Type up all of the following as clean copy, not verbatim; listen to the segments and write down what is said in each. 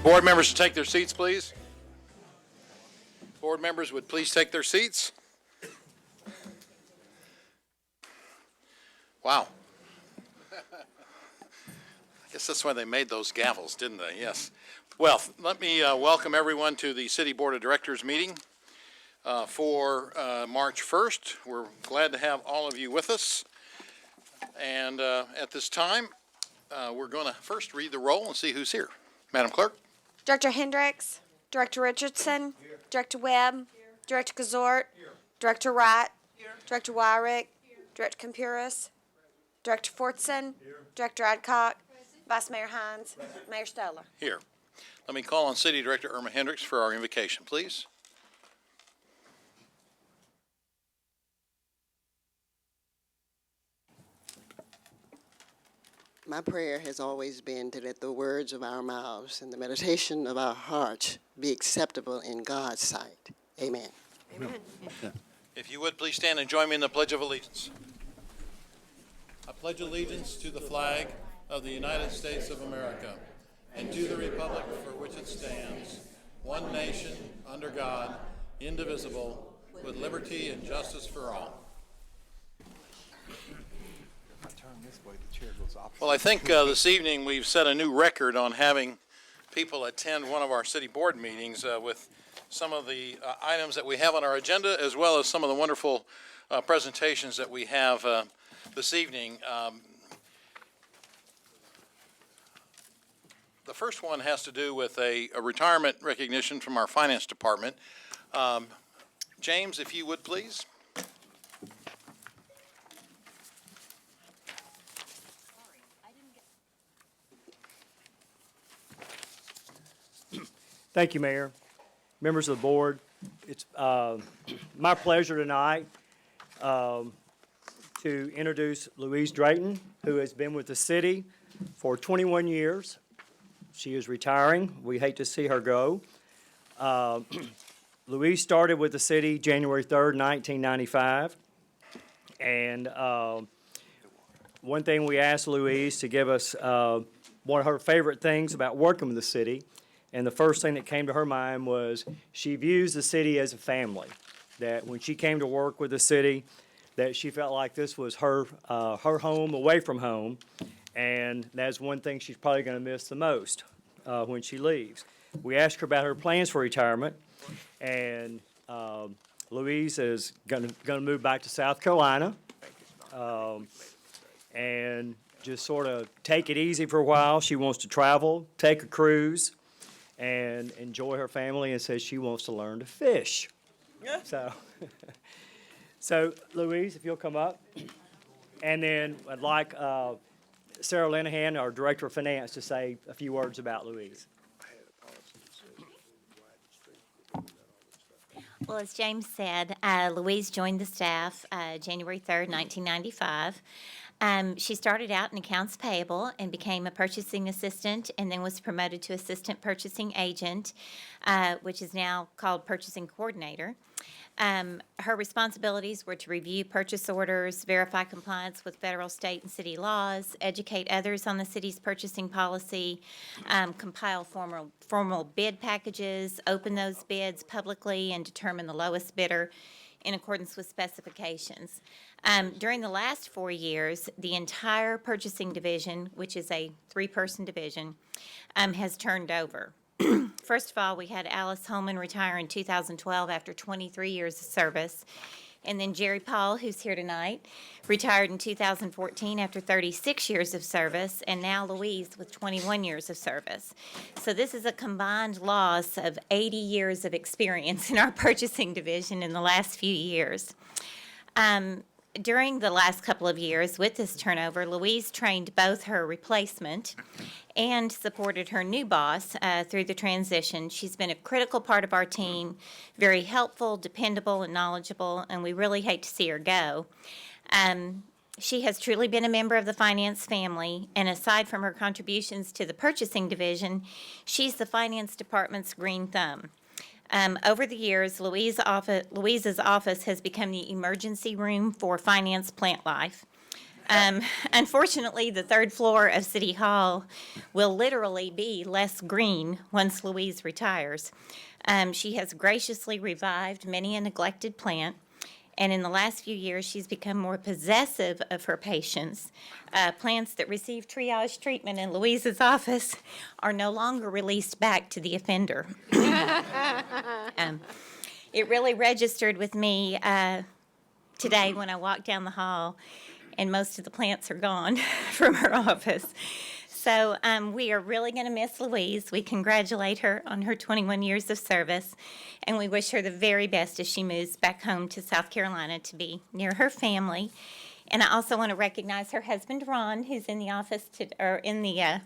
Board members to take their seats, please. Board members would please take their seats. Wow. I guess that's why they made those gavels, didn't they? Yes. Well, let me welcome everyone to the City Board of Directors meeting for March 1st. We're glad to have all of you with us. And at this time, we're going to first read the roll and see who's here. Madam Clerk. Director Hendricks, Director Richardson, Director Webb, Director Gazort, Director Wright, Director Wyrick, Director Campuris, Director Fortson, Director Adcock, Vice Mayor Hines, Mayor Stoller. Here. Let me call on City Director Irma Hendricks for our invocation, please. My prayer has always been to let the words of our mouths and the meditation of our hearts be acceptable in God's sight. Amen. Amen. If you would, please stand and join me in the Pledge of Allegiance. I pledge allegiance to the flag of the United States of America and to the republic for which it stands, one nation, under God, indivisible, with liberty and justice for all. Well, I think this evening we've set a new record on having people attend one of our city board meetings with some of the items that we have on our agenda, as well as some of the wonderful presentations that we have this evening. The first one has to do with a retirement recognition from our finance department. James, if you would, please. Thank you, Mayor. Members of the board, it's my pleasure tonight to introduce Louise Drayton, who has been with the city for 21 years. She is retiring. We hate to see her go. Louise started with the city January 3rd, 1995. And one thing we asked Louise to give us one of her favorite things about working with the city. And the first thing that came to her mind was she views the city as a family, that when she came to work with the city, that she felt like this was her home away from home, and that's one thing she's probably going to miss the most when she leaves. We asked her about her plans for retirement, and Louise is going to move back to South Carolina and just sort of take it easy for a while. She wants to travel, take a cruise, and enjoy her family, and says she wants to learn to fish. So Louise, if you'll come up. And then I'd like Sarah Linehan, our Director of Finance, to say a few words about Louise. Well, as James said, Louise joined the staff January 3rd, 1995. She started out in accounts payable and became a purchasing assistant, and then was promoted to assistant purchasing agent, which is now called purchasing coordinator. Her responsibilities were to review purchase orders, verify compliance with federal, state, and city laws, educate others on the city's purchasing policy, compile formal bid packages, open those bids publicly, and determine the lowest bidder in accordance with specifications. During the last 4 years, the entire purchasing division, which is a 3-person division, has turned over. First of all, we had Alice Holman retire in 2012 after 23 years of service. And then Jerry Paul, who's here tonight, retired in 2014 after 36 years of service, and now Louise with 21 years of service. So this is a combined loss of 80 years of experience in our purchasing division in the last few years. During the last couple of years with this turnover, Louise trained both her replacement and supported her new boss through the transition. She's been a critical part of our team, very helpful, dependable, and knowledgeable, and we really hate to see her go. She has truly been a member of the finance family, and aside from her contributions to the purchasing division, she's the finance department's green thumb. Over the years, Louise's office has become the emergency room for finance plant life. Unfortunately, the third floor of City Hall will literally be less green once Louise retires. She has graciously revived many a neglected plant, and in the last few years, she's become more possessive of her patients. Plants that receive triage treatment in Louise's office are no longer released back to the offender. It really registered with me today when I walked down the hall, and most of the plants are gone from her office. So we are really going to miss Louise. We congratulate her on her 21 years of service, and we wish her the very best as she moves back home to South Carolina to be near her family. And I also want to recognize her husband, Ron, who's in the office or in the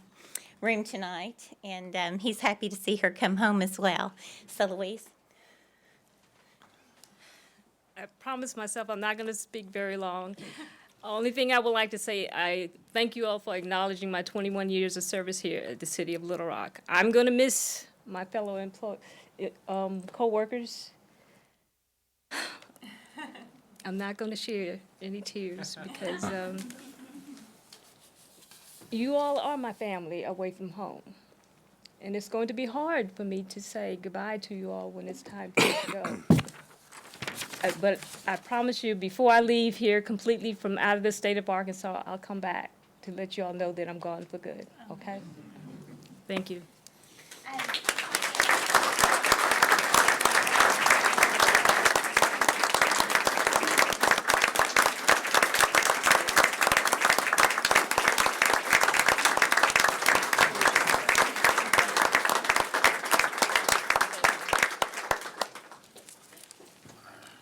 room tonight, and he's happy to see her come home as well. So, Louise. I promised myself I'm not going to speak very long. Only thing I would like to say, I thank you all for acknowledging my 21 years of service here at the City of Little Rock. I'm going to miss my fellow co-workers. I'm not going to share any tears because you all are my family away from home. And it's going to be hard for me to say goodbye to you all when it's time to go. But I promise you, before I leave here completely from out of the state of Arkansas, I'll come back to let you all know that I'm gone for good, okay? Thank you.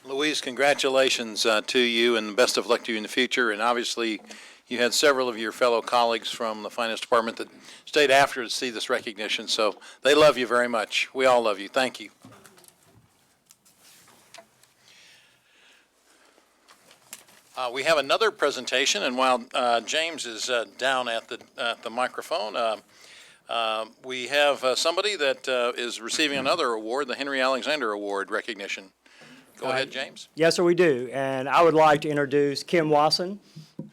Louise, congratulations to you and best of luck to you in the future. And obviously, you had several of your fellow colleagues from the finance department that stayed after to see this recognition. So they love you very much. We all love you. Thank you. We have another presentation, and while James is down at the microphone, we have somebody that is receiving another award, the Henry Alexander Award recognition. Go ahead, James. Yes, sir, we do. And I would like to introduce Kim Wasson,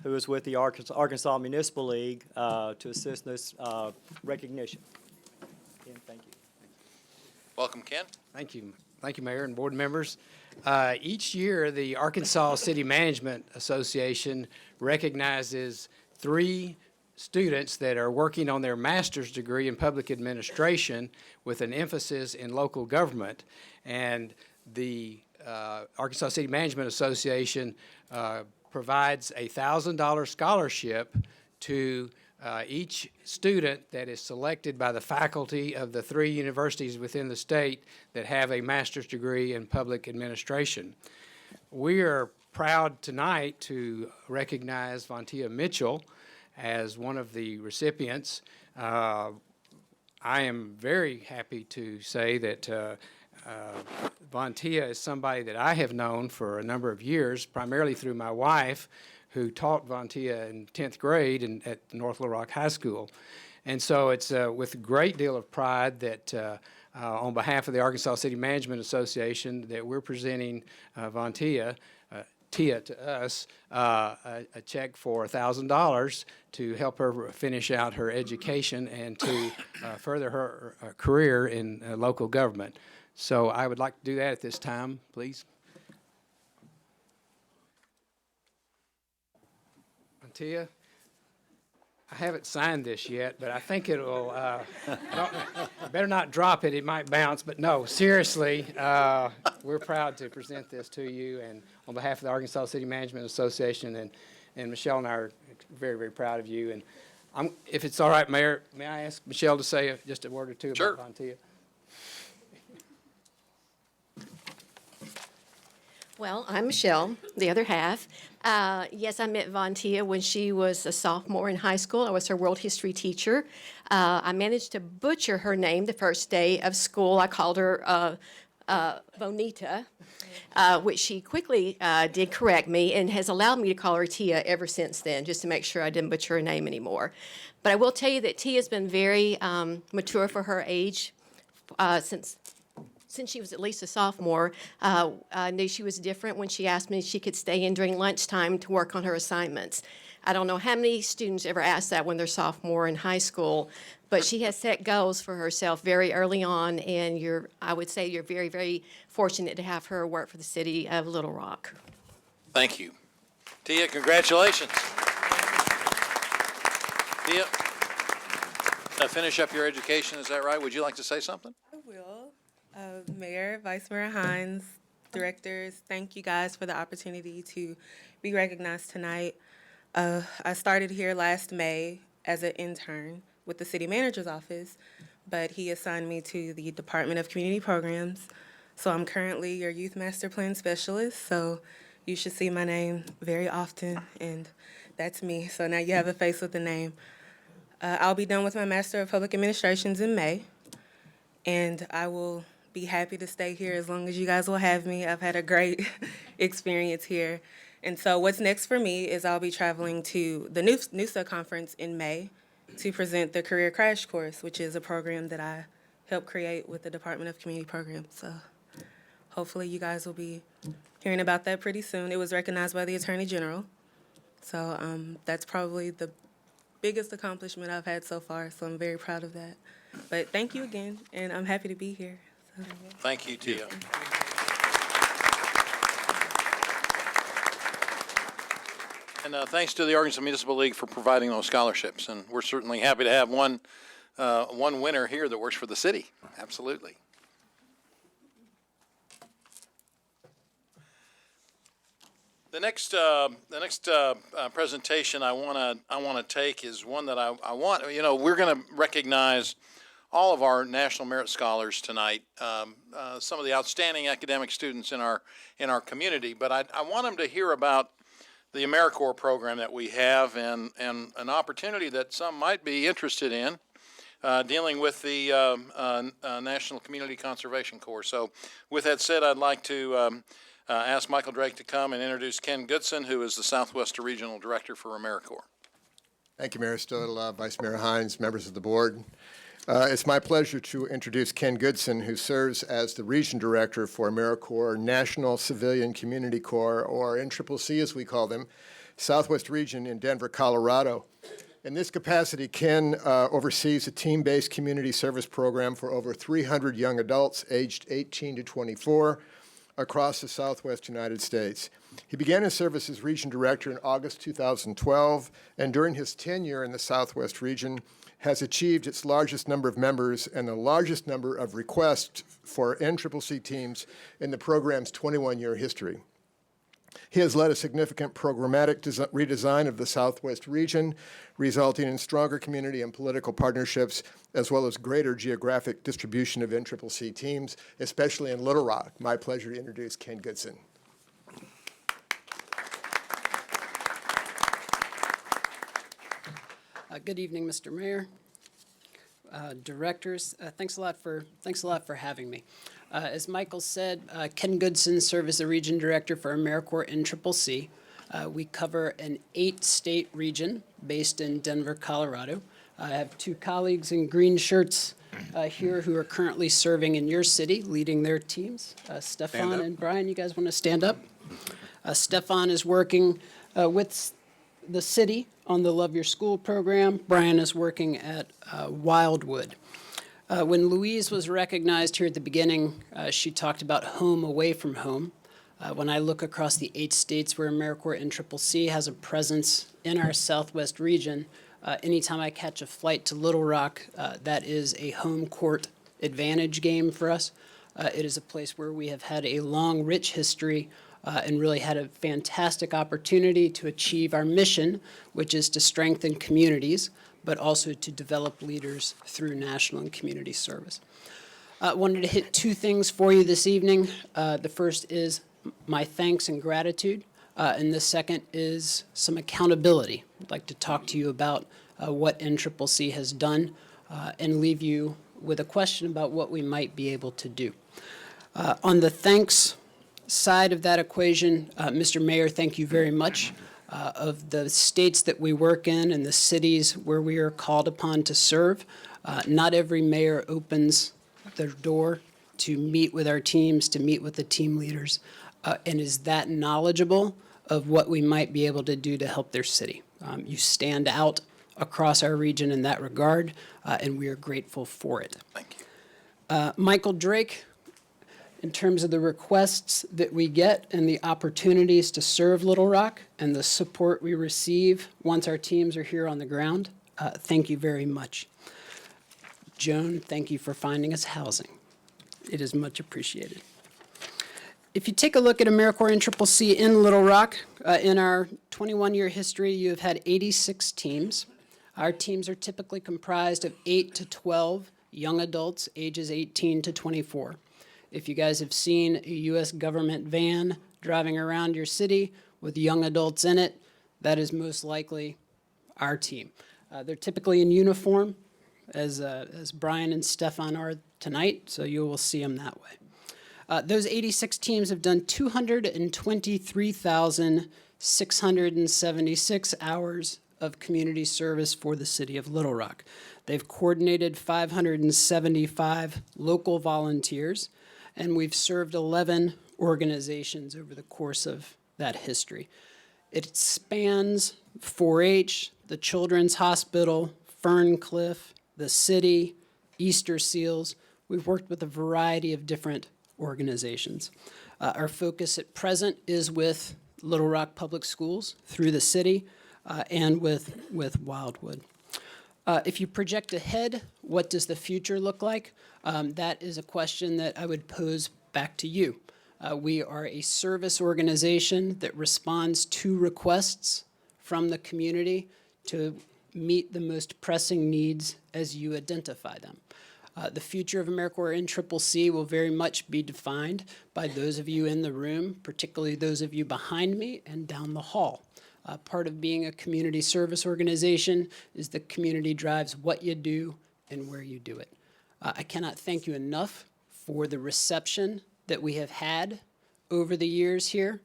who is with the Arkansas Municipal League, to assist in this recognition. Kim, thank you. Welcome, Ken. Thank you. Thank you, Mayor and board members. Each year, the Arkansas City Management Association recognizes 3 students that are working on their master's degree in public administration with an emphasis in local government. And the Arkansas City Management Association provides a $1,000 scholarship to each student that is selected by the faculty of the 3 universities within the state that have a master's degree in public administration. We are proud tonight to recognize Vontia Mitchell as one of the recipients. I am very happy to say that Vontia is somebody that I have known for a number of years, primarily through my wife, who taught Vontia in 10th grade at North Little Rock High School. And so it's with a great deal of pride that on behalf of the Arkansas City Management Association that we're presenting Vontia, Tia to us, a check for $1,000 to help her finish out her education and to further her career in local government. So I would like to do that at this time, please. Tia, I haven't signed this yet, but I think it'll, better not drop it, it might bounce, but no, seriously, we're proud to present this to you, and on behalf of the Arkansas City Management Association, and Michelle and I are very, very proud of you, and if it's all right, Mayor, may I ask Michelle to say just a word or two Sure. about Vontia? Well, I'm Michelle, the other half. Yes, I met Vontia when she was a sophomore in high school. I was her world history teacher. I managed to butcher her name the first day of school. I called her Bonita, which she quickly did correct me and has allowed me to call her Tia ever since then, just to make sure I didn't butcher her name anymore. But I will tell you that Tia's been very mature for her age since she was at least a sophomore. I knew she was different when she asked me if she could stay in during lunchtime to work on her assignments. I don't know how many students ever ask that when they're sophomore in high school, but she has set goals for herself very early on, and I would say you're very, very fortunate to have her work for the city of Little Rock. Thank you. Tia, congratulations. Tia, finish up your education, is that right? Would you like to say something? I will. Mayor, Vice Mayor Hines, directors, thank you guys for the opportunity to be recognized tonight. I started here last May as an intern with the city manager's office, but he assigned me to the Department of Community Programs. So I'm currently your youth master plan specialist, so you should see my name very often, and that's me. So now you have a face with a name. I'll be done with my Master of Public Administrations in May, and I will be happy to stay here as long as you guys will have me. I've had a great experience here. And so what's next for me is I'll be traveling to the NUSA conference in May to present the Career Crash Course, which is a program that I helped create with the Department of Community Programs. So hopefully you guys will be hearing about that pretty soon. It was recognized by the Attorney General. So that's probably the biggest accomplishment I've had so far, so I'm very proud of that. But thank you again, and I'm happy to be here. So, yeah. Thank you, Tia. And thanks to the Arkansas Municipal League for providing those scholarships, and we're certainly happy to have one winner here that works for the city. Absolutely. The next presentation I want to take is one that I want. You know, we're going to recognize all of our National Merit Scholars tonight. Some of the outstanding academic students in our community, but I want them to hear about the AmeriCorps program that we have and an opportunity that some might be interested in dealing with the National Community Conservation Corps. So, with that said, I'd like to ask Michael Drake to come and introduce Ken Goodson, who is the Southwest Regional Director for AmeriCorps. Thank you, Mayor Stoll, Vice Mayor Hines, members of the board. It's my pleasure to introduce Ken Goodson, who serves as the Region Director for AmeriCorps National Civilian Community Corps, or NCCC as we call them, Southwest Region in Denver, Colorado. In this capacity, Ken oversees a team-based community service program for over 300 young adults aged 18 to 24 across the Southwest United States. He began his service as Region Director in August 2012, and during his tenure in the Southwest region, has achieved its largest number of members and the largest number of requests for NCCC teams in the program's 21-year history. He has led a significant programmatic redesign of the Southwest region, resulting in stronger community and political partnerships, as well as greater geographic distribution of NCCC teams, especially in Little Rock. My pleasure to introduce Ken Goodson. Good evening, Mr. Mayor, directors. Thanks a lot for having me. As Michael said, Ken Goodson serves as the Region Director for AmeriCorps NCCC. We cover an 8-state region based in Denver, Colorado. I have two colleagues in green shirts here who are currently serving in your city, leading their teams. Stefan and Brian, you guys want to stand up? Stefan is working with the city on the Love Your School program. Brian is working at Wildwood. When Louise was recognized here at the beginning, she talked about home away from home. When I look across the 8 states where AmeriCorps NCCC has a presence in our Southwest region, anytime I catch a flight to Little Rock, that is a home court advantage game for us. It is a place where we have had a long, rich history and really had a fantastic opportunity to achieve our mission, which is to strengthen communities, but also to develop leaders through national and community service. I wanted to hit 2 things for you this evening. The first is my thanks and gratitude, and the second is some accountability. I'd like to talk to you about what NCCC has done and leave you with a question about what we might be able to do. On the thanks side of that equation, Mr. Mayor, thank you very much. Of the states that we work in and the cities where we are called upon to serve, not every mayor opens their door to meet with our teams, to meet with the team leaders, and is that knowledgeable of what we might be able to do to help their city. You stand out across our region in that regard, and we are grateful for it. Thank you. Michael Drake, in terms of the requests that we get and the opportunities to serve Little Rock and the support we receive once our teams are here on the ground, thank you very much. Joan, thank you for finding us housing. It is much appreciated. If you take a look at AmeriCorps NCCC in Little Rock, in our 21-year history, you have had 86 teams. Our teams are typically comprised of 8 to 12 young adults, ages 18 to 24. If you guys have seen a U.S. government van driving around your city with young adults in it, that is most likely our team. They're typically in uniform, as Brian and Stefan are tonight, so you will see them that way. Those 86 teams have done 223,676 hours of community service for the city of Little Rock. They've coordinated 575 local volunteers, and we've served 11 organizations over the course of that history. It spans 4-H, the Children's Hospital, Ferncliff, the city, Easter Seals. We've worked with a variety of different organizations. Our focus at present is with Little Rock Public Schools through the city and with Wildwood. If you project ahead, what does the future look like? That is a question that I would pose back to you. We are a service organization that responds to requests from the community to meet the most pressing needs as you identify them. The future of AmeriCorps NCCC will very much be defined by those of you in the room, particularly those of you behind me and down the hall. Part of being a community service organization is the community drives what you do and where you do it. I cannot thank you enough for the reception that we have had over the years here.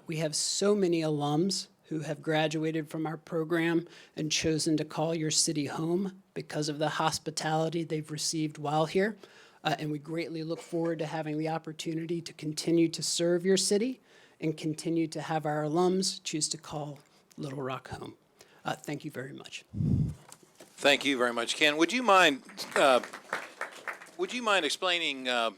We have so many alums who have graduated from our program and chosen to call your city home because of the hospitality they've received while here. And we greatly look forward to having the opportunity to continue to serve your city and continue to have our alums choose to call Little Rock home. Thank you very much. Thank you very much, Ken. Would you mind explaining a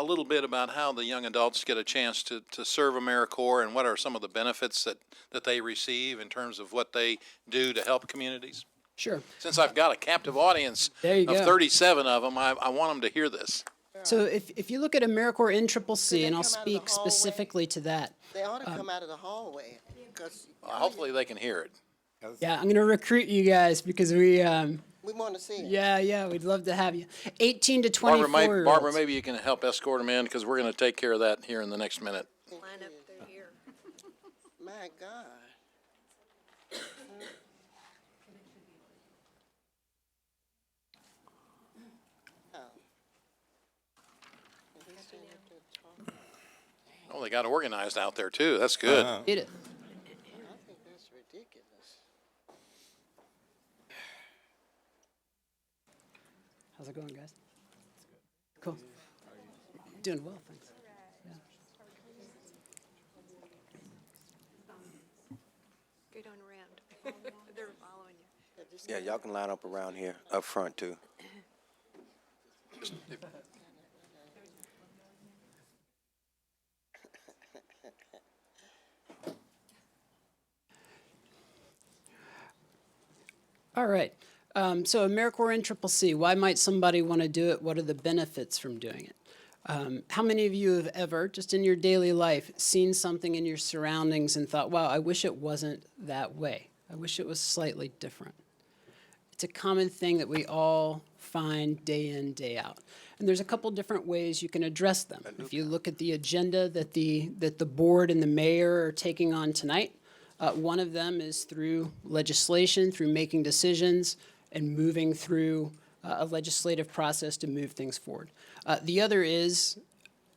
little bit about how the young adults get a chance to serve AmeriCorps and what are some of the benefits that they receive in terms of what they do to help communities? Sure. Since I've got a captive audience There you of go. 37 of them, I want them to hear this. So if you look at AmeriCorps NCCC, they and I'll come out of the speak hallway? specifically to that. They ought to come out of the hallway, because Hopefully they can hear it. Yeah, I'm going to recruit you guys because we, we want to see it. yeah, we'd love to have you. 18 to Barbara, 24-year-olds. Barbara, maybe you can help escort them in because we're going to take care of that here in the next minute. My God. Oh, they got organized out there too. That's good. Did it. I think that's ridiculous. How's it going, guys? Cool. Doing well, thanks. Go down around. They're following you. Yeah, y'all can line up around here, up front too. All right. So AmeriCorps NCCC, why might somebody want to do it? What are the benefits from doing it? How many of you have ever, just in your daily life, seen something in your surroundings and thought, wow, I wish it wasn't that way. I wish it was slightly different. It's a common thing that we all find day in, day out. And there's a couple different ways you can address them. If you look at the agenda that the board and the mayor are taking on tonight, one of them is through legislation, through making decisions and moving through a legislative process to move things forward. The other is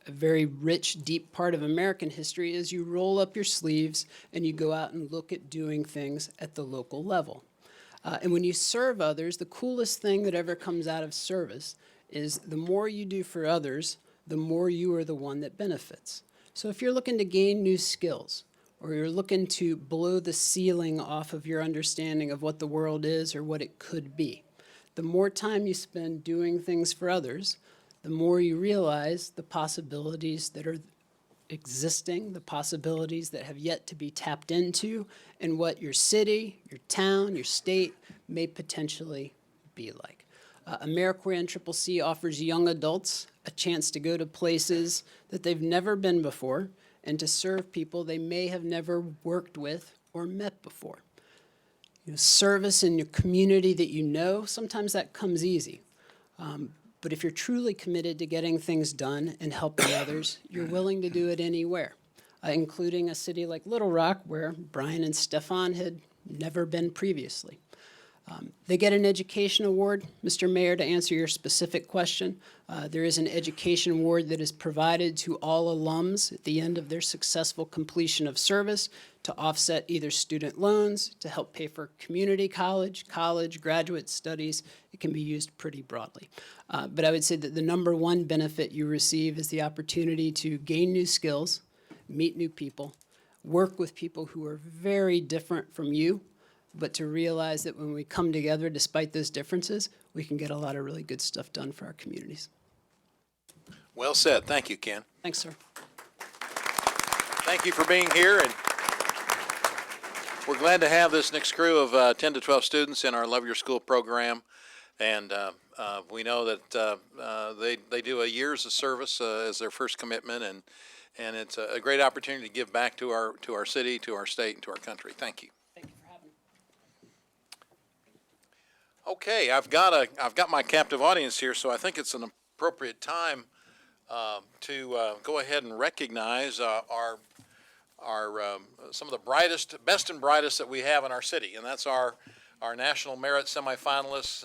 a very rich, deep part of American history is you roll up your sleeves and you go out and look at doing things at the local level. And when you serve others, the coolest thing that ever comes out of service is the more you do for others, the more you are the one that benefits. So if you're looking to gain new skills, or you're looking to blow the ceiling off of your understanding of what the world is or what it could be. The more time you spend doing things for others, the more you realize the possibilities that are existing, the possibilities that have yet to be tapped into, and what your city, your town, your state may potentially be like. AmeriCorps NCCC offers young adults a chance to go to places that they've never been before and to serve people they may have never worked with or met before. Service in your community that you know, sometimes that comes easy. But if you're truly committed to getting things done and helping others, you're willing to do it anywhere, including a city like Little Rock, where Brian and Stefan had never been previously. They get an education award, Mr. Mayor, to answer your specific question. There is an education award that is provided to all alums at the end of their successful completion of service to offset either student loans, to help pay for community college, graduate studies. It can be used pretty broadly. But I would say that the number one benefit you receive is the opportunity to gain new skills, meet new people, work with people who are very different from you, but to realize that when we come together, despite those differences, we can get a lot of really good stuff done for our communities. Well said. Thank you, Ken. Thanks, sir. Thank you for being here, and we're glad to have this next crew of 10 to 12 students in our Love Your School program. And we know that they do a year's of service as their first commitment, and it's a great opportunity to give back to our city, to our state, and to our country. Thank you. Thank you for having me. Okay, I've got my captive audience here, so I think it's an appropriate time to go ahead and recognize our some of the best and brightest that we have in our city, and that's our National Merit semifinalists,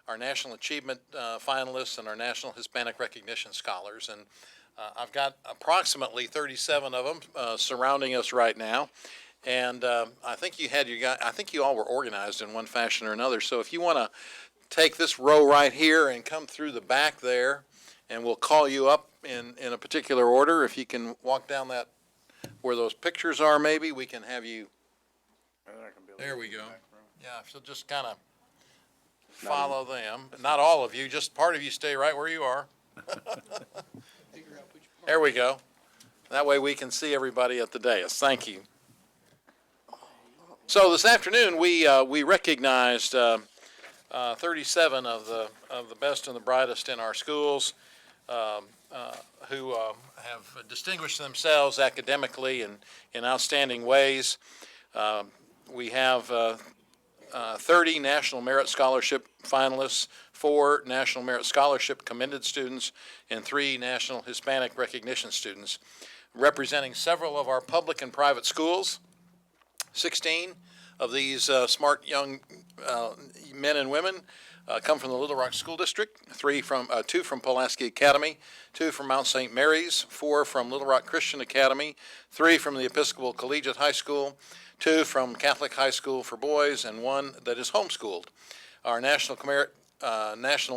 our National Achievement finalists, and our National Hispanic Recognition Scholars. And I've got approximately 37 of them surrounding us right now. And I think you all were organized in one fashion or another. So if you want to take this row right here and come through the back there, and we'll call you up in a particular order. If you can walk down that where those pictures are, maybe we can have you. There we go. Yeah, so just kind of follow them. Not all of you, just part of you stay right where you are. There we go. That way we can see everybody at the dais. Thank you. So this afternoon we recognized 37 of the best and the brightest in our schools who have distinguished themselves academically and in outstanding ways. We have 30 National Merit Scholarship finalists, 4 National Merit Scholarship commended students, and 3 National Hispanic Recognition students, representing several of our public and private schools. 16 of these smart young men and women come from the Little Rock School District, 2 from Pulaski Academy, 2 from Mount St. Mary's, 4 from Little Rock Christian Academy, 3 from the Episcopal Collegiate High School, 2 from Catholic High School for boys, and 1 that is homeschooled. Our National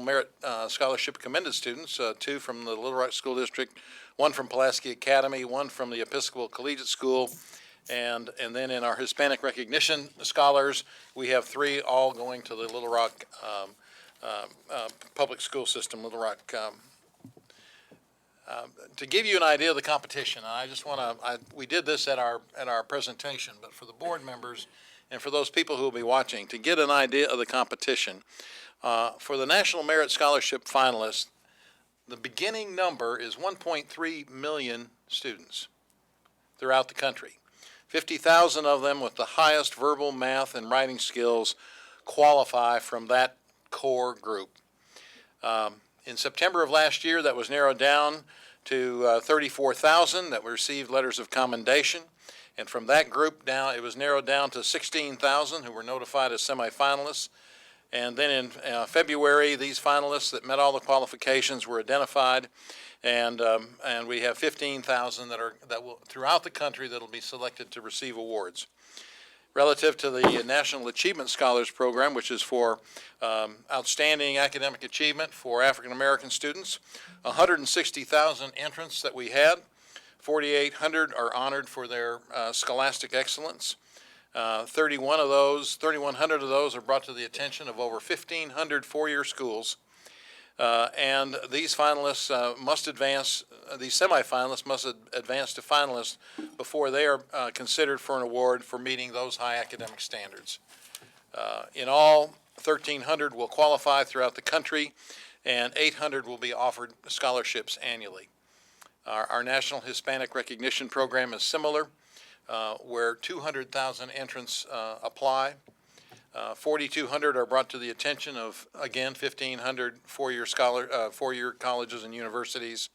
Merit Scholarship commended students, 2 from the Little Rock School District, 1 from Pulaski Academy, 1 from the Episcopal Collegiate School, and then in our Hispanic Recognition Scholars, we have 3 all going to the Little Rock public school system, Little Rock. To give you an idea of the competition, I just want to, we did this at our presentation, but for the board members and for those people who will be watching, to get an idea of the competition, for the National Merit Scholarship finalists, the beginning number is 1.3 million students throughout the country. 50,000 of them with the highest verbal, math, and writing skills qualify from that core group. In September of last year, that was narrowed down to 34,000 that received letters of commendation. And from that group down, it was narrowed down to 16,000 who were notified as semifinalists. And then in February, these finalists that met all the qualifications were identified, and we have 15,000 that will throughout the country that will be selected to receive awards. Relative to the National Achievement Scholars Program, which is for outstanding academic achievement for African American students, 160,000 entrants that we had. 4,800 are honored for their scholastic excellence. 3,100 of those are brought to the attention of over 1,500 four-year schools. And these finalists must advance, these semifinalists must advance to finalists before they are considered for an award for meeting those high academic standards. In all, 1,300 will qualify throughout the country, and 800 will be offered scholarships annually. Our National Hispanic Recognition Program is similar, where 200,000 entrants apply. 4,200 are brought to the attention of, again, 1,500 four-year colleges and universities,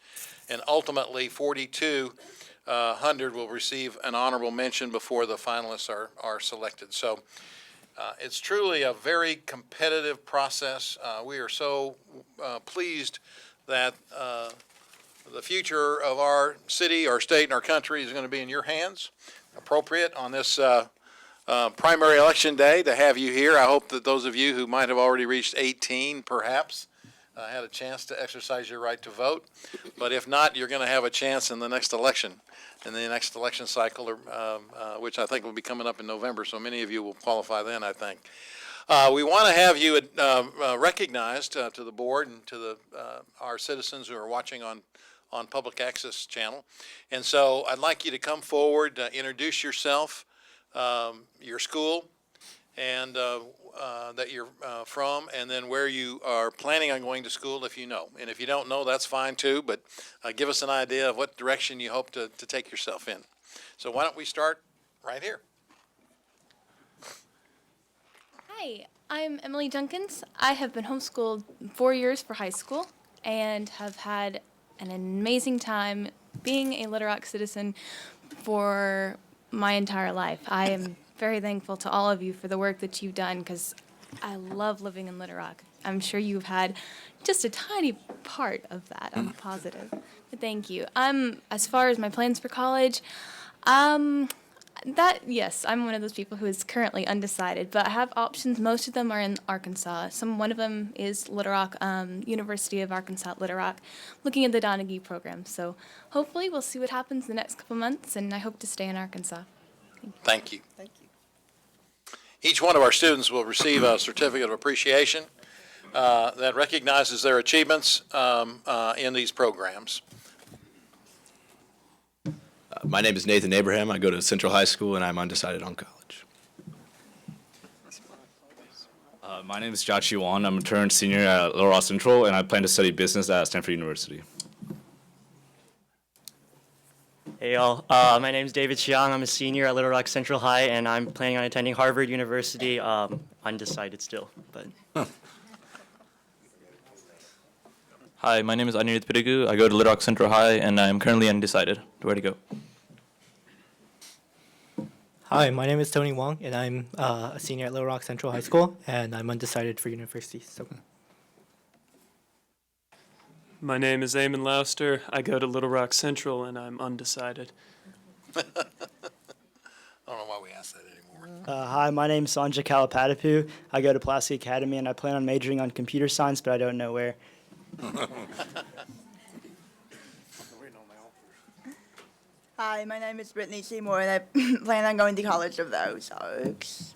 and ultimately 4,200 will receive an honorable mention before the finalists are selected. So it's truly a very competitive process. We are so pleased that the future of our city, our state, and our country is going to be in your hands. Appropriate on this primary election day to have you here. I hope that those of you who might have already reached 18 perhaps had a chance to exercise your right to vote. But if not, you're going to have a chance in the next election, cycle, which I think will be coming up in November. So many of you will qualify then, I think. We want to have you recognized to the board and to our citizens who are watching on Public Access Channel. And so I'd like you to come forward, introduce yourself, your school, and that you're from, and then where you are planning on going to school if you know. And if you don't know, that's fine too, but give us an idea of what direction you hope to take yourself in. So why don't we start right here? Hi, I'm Emily Duncans. I have been homeschooled 4 years for high school and have had an amazing time being a Little Rock citizen for my entire life. I am very thankful to all of you for the work that you've done because I love living in Little Rock. I'm sure you've had just a tiny part of that. I'm positive. But thank you. As far as my plans for college, yes, I'm one of those people who is currently undecided, but I have options. Most of them are in Arkansas. One of them is Little Rock, University of Arkansas Little Rock, looking at the Donaghy program. So hopefully we'll see what happens in the next couple months, and I hope to stay in Arkansas. Thank you. Thank you. Each one of our students will receive a certificate of appreciation that recognizes their achievements in these programs. My name is Nathan Abraham. I go to Central High School, and I'm undecided on college. My name is Jiachi Wang. I'm a turned senior at Little Rock Central, and I plan to study business at Stanford University. Hey y'all, my name is David Chiang. I'm a senior at Little Rock Central High, and I'm planning on attending Harvard University. Undecided still, but. Hi, my name is Anirudh Pirigu. I go to Little Rock Central High, and I'm currently undecided where to go. Hi, my name is Tony Wong, and I'm a senior at Little Rock Central High School, and I'm undecided for university. So. My name is Eamon Lauster. I go to Little Rock Central, and I'm undecided. I don't know why we asked that anymore. Hi, my name is Sanja Kalapatapu. I go to Pulaski Academy, and I plan on majoring on computer science, but I don't know where. Hi, my name is Brittany Seymour, and I plan on going to College of the Ozarks.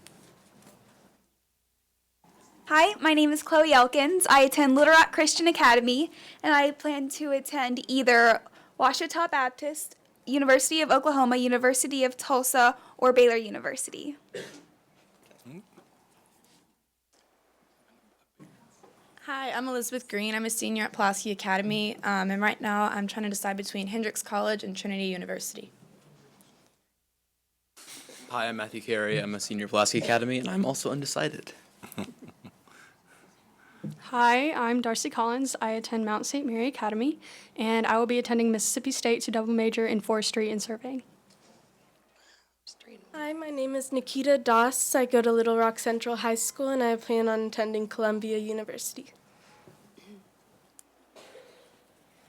Hi, my name is Chloe Elkins. I attend Little Rock Christian Academy, and I plan to attend either Ouachita Baptist, University of Oklahoma, University of Tulsa, or Baylor University. Hi, I'm Elizabeth Green. I'm a senior at Pulaski Academy, and right now I'm trying to decide between Hendrix College and Trinity University. Hi, I'm Matthew Carey. I'm a senior at Pulaski Academy, and I'm also undecided. Hi, I'm Darcy Collins. I attend Mount St. Mary Academy, and I will be attending Mississippi State to double major in forestry and surveying. Hi, my name is Nikita Das. I go to Little Rock Central High School, and I plan on attending Columbia University.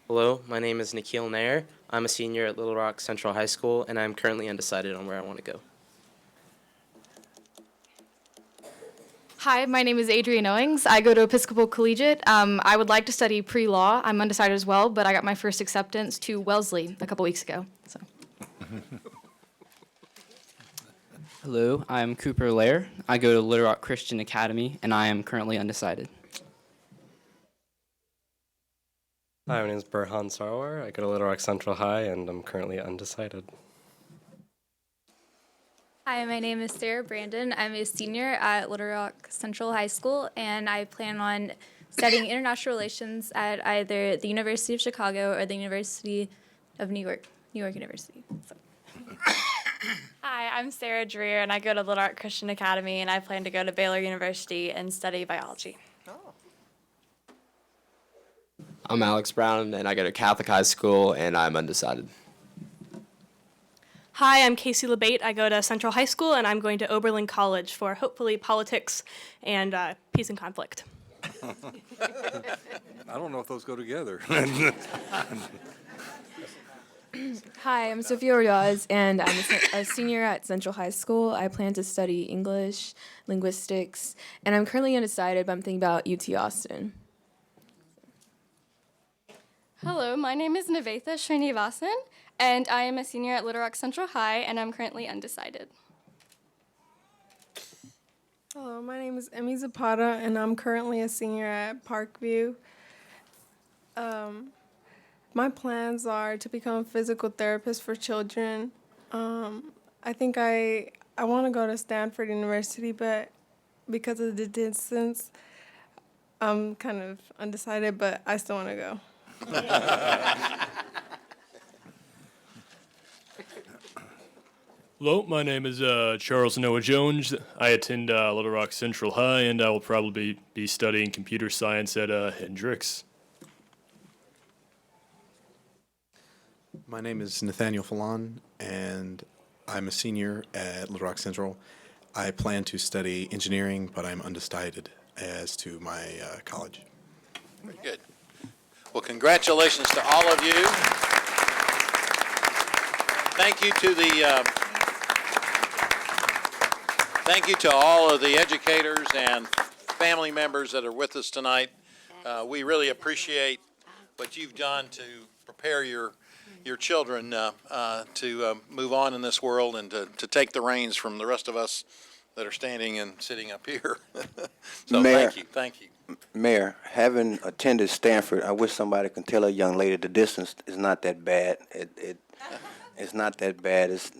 Hello, my name is Nikhil Nair. I'm a senior at Little Rock Central High School, and I'm currently undecided on where I want to go. Hi, my name is Adrienne Owings. I go to Episcopal Collegiate. I would like to study pre-law. I'm undecided as well, but I got my first acceptance to Wellesley a couple weeks ago. So. Hello, I'm Cooper Lair. I go to Little Rock Christian Academy, and I am currently undecided. Hi, my name is Burhan Sarwar. I go to Little Rock Central High, and I'm currently undecided. Hi, my name is Sarah Brandon. I'm a senior at Little Rock Central High School, and I plan on studying international relations at either the University of Chicago or the University of New York University. So. Hi, I'm Sarah Dreer, and I go to Little Rock Christian Academy, and I plan to go to Baylor University and study biology. I'm Alex Brown, and I go to Catholic High School, and I'm undecided. Hi, I'm Casey LeBate. I go to Central High School, and I'm going to Oberlin College for hopefully politics and peace and conflict. I don't know if those go together. Hi, I'm Sophia Ordaz, and I'm a senior at Central High School. I plan to study English, linguistics, and I'm currently undecided, but I'm thinking about UT Austin. Hello, my name is Nivetha Srinivasan, and I am a senior at Little Rock Central High, and I'm currently undecided. Hello, my name is Emmy Zapata, and I'm currently a senior at Parkview. My plans are to become a physical therapist for children. I think I want to go to Stanford University, but because of the distance, I'm kind of undecided, but I still want to go. Hello, my name is Charles Noah Jones. I attend Little Rock Central High, and I will probably be studying computer science at Hendrix. My name is Nathaniel Fallon, and I'm a senior at Little Rock Central. I plan to study engineering, but I'm undecided as to my college. Very good. Well, congratulations to all of you. Thank you to all of the educators and family members that are with us tonight. We really appreciate what you've done to prepare your children to move on in this world and to take the reins from the rest of us that are standing and sitting up here. So Mayor, thank you. Mayor, having attended Stanford, I wish somebody could tell a young lady the distance is not that bad. It's not that bad. It's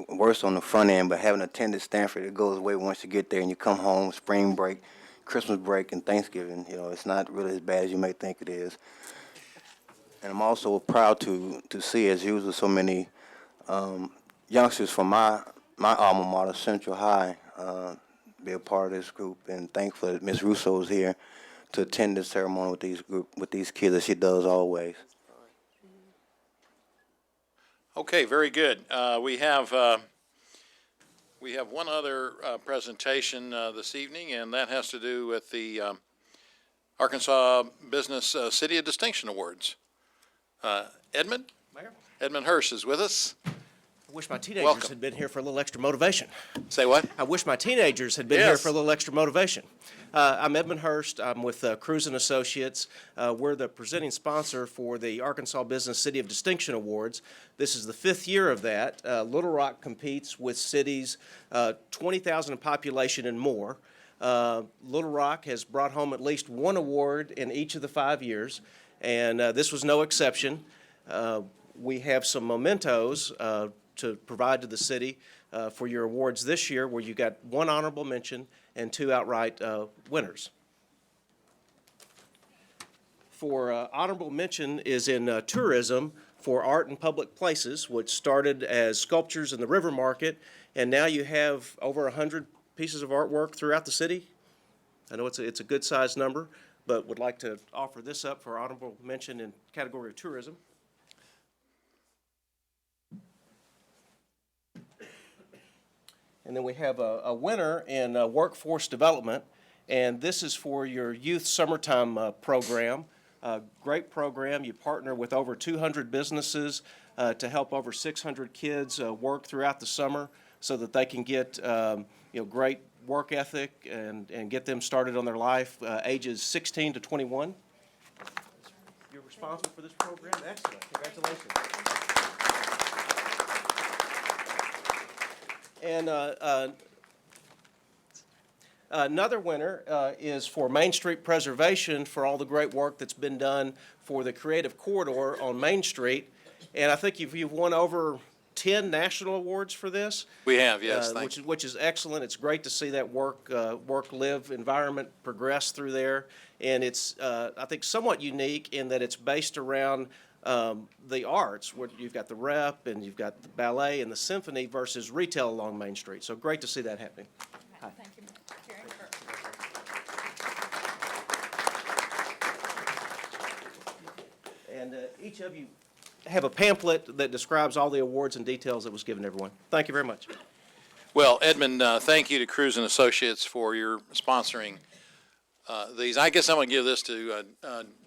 worse on the front end, but having attended Stanford, it goes away once you get there and you come home, spring break, Christmas break, and Thanksgiving. You know, it's not really as bad as you may think it is. And I'm also proud to see, as usual, so many youngsters from my alma mater, Central High, be a part of this group, and thankful that Ms. Russo is here to attend this ceremony with these kids, as she does always. Okay, very good. We have one other presentation this evening, and that has to do with the Arkansas Business City of Distinction Awards. Edmund? Mayor? Edmund Hirsch is with us. I wish my teenagers Welcome. had been here for a little extra motivation. Say what? I wish my teenagers had been here for a little extra motivation. I'm Edmund Hurst. I'm with Cruz & Associates. We're the presenting sponsor for the Arkansas Business City of Distinction Awards. This is the 5th year of that. Little Rock competes with cities 20,000 in population and more. Little Rock has brought home at least one award in each of the 5 years, and this was no exception. We have some mementos to provide to the city for your awards this year, where you got 1 honorable mention and 2 outright winners. For honorable mention is in tourism for art and public places, which started as sculptures in the River Market, and now you have over 100 pieces of artwork throughout the city. I know it's a good-sized number, but would like to offer this up for honorable mention in category of tourism. And then we have a winner in workforce development, and this is for your youth summertime program. Great program. You partner with over 200 businesses to help over 600 kids work throughout the summer so that they can get great work ethic and get them started on their life, ages 16 to 21. You're responsible for this program? Excellent. Congratulations. And another winner is for Main Street Preservation for all the great work that's been done for the Creative Corridor on Main Street. And I think you've won over 10 national awards for this. We have, yes, thank you. Which is excellent. It's great to see that work-live environment progress through there. And it's, I think, somewhat unique in that it's based around the arts, where you've got the rep and you've got the ballet and the symphony versus retail along Main Street. So great to see that happening. Hi. Thank you. And each of you have a pamphlet that describes all the awards and details that was given to everyone. Thank you very much. Well, Edmund, thank you to Cruz and Associates for your sponsoring these. I guess I'm going to give this to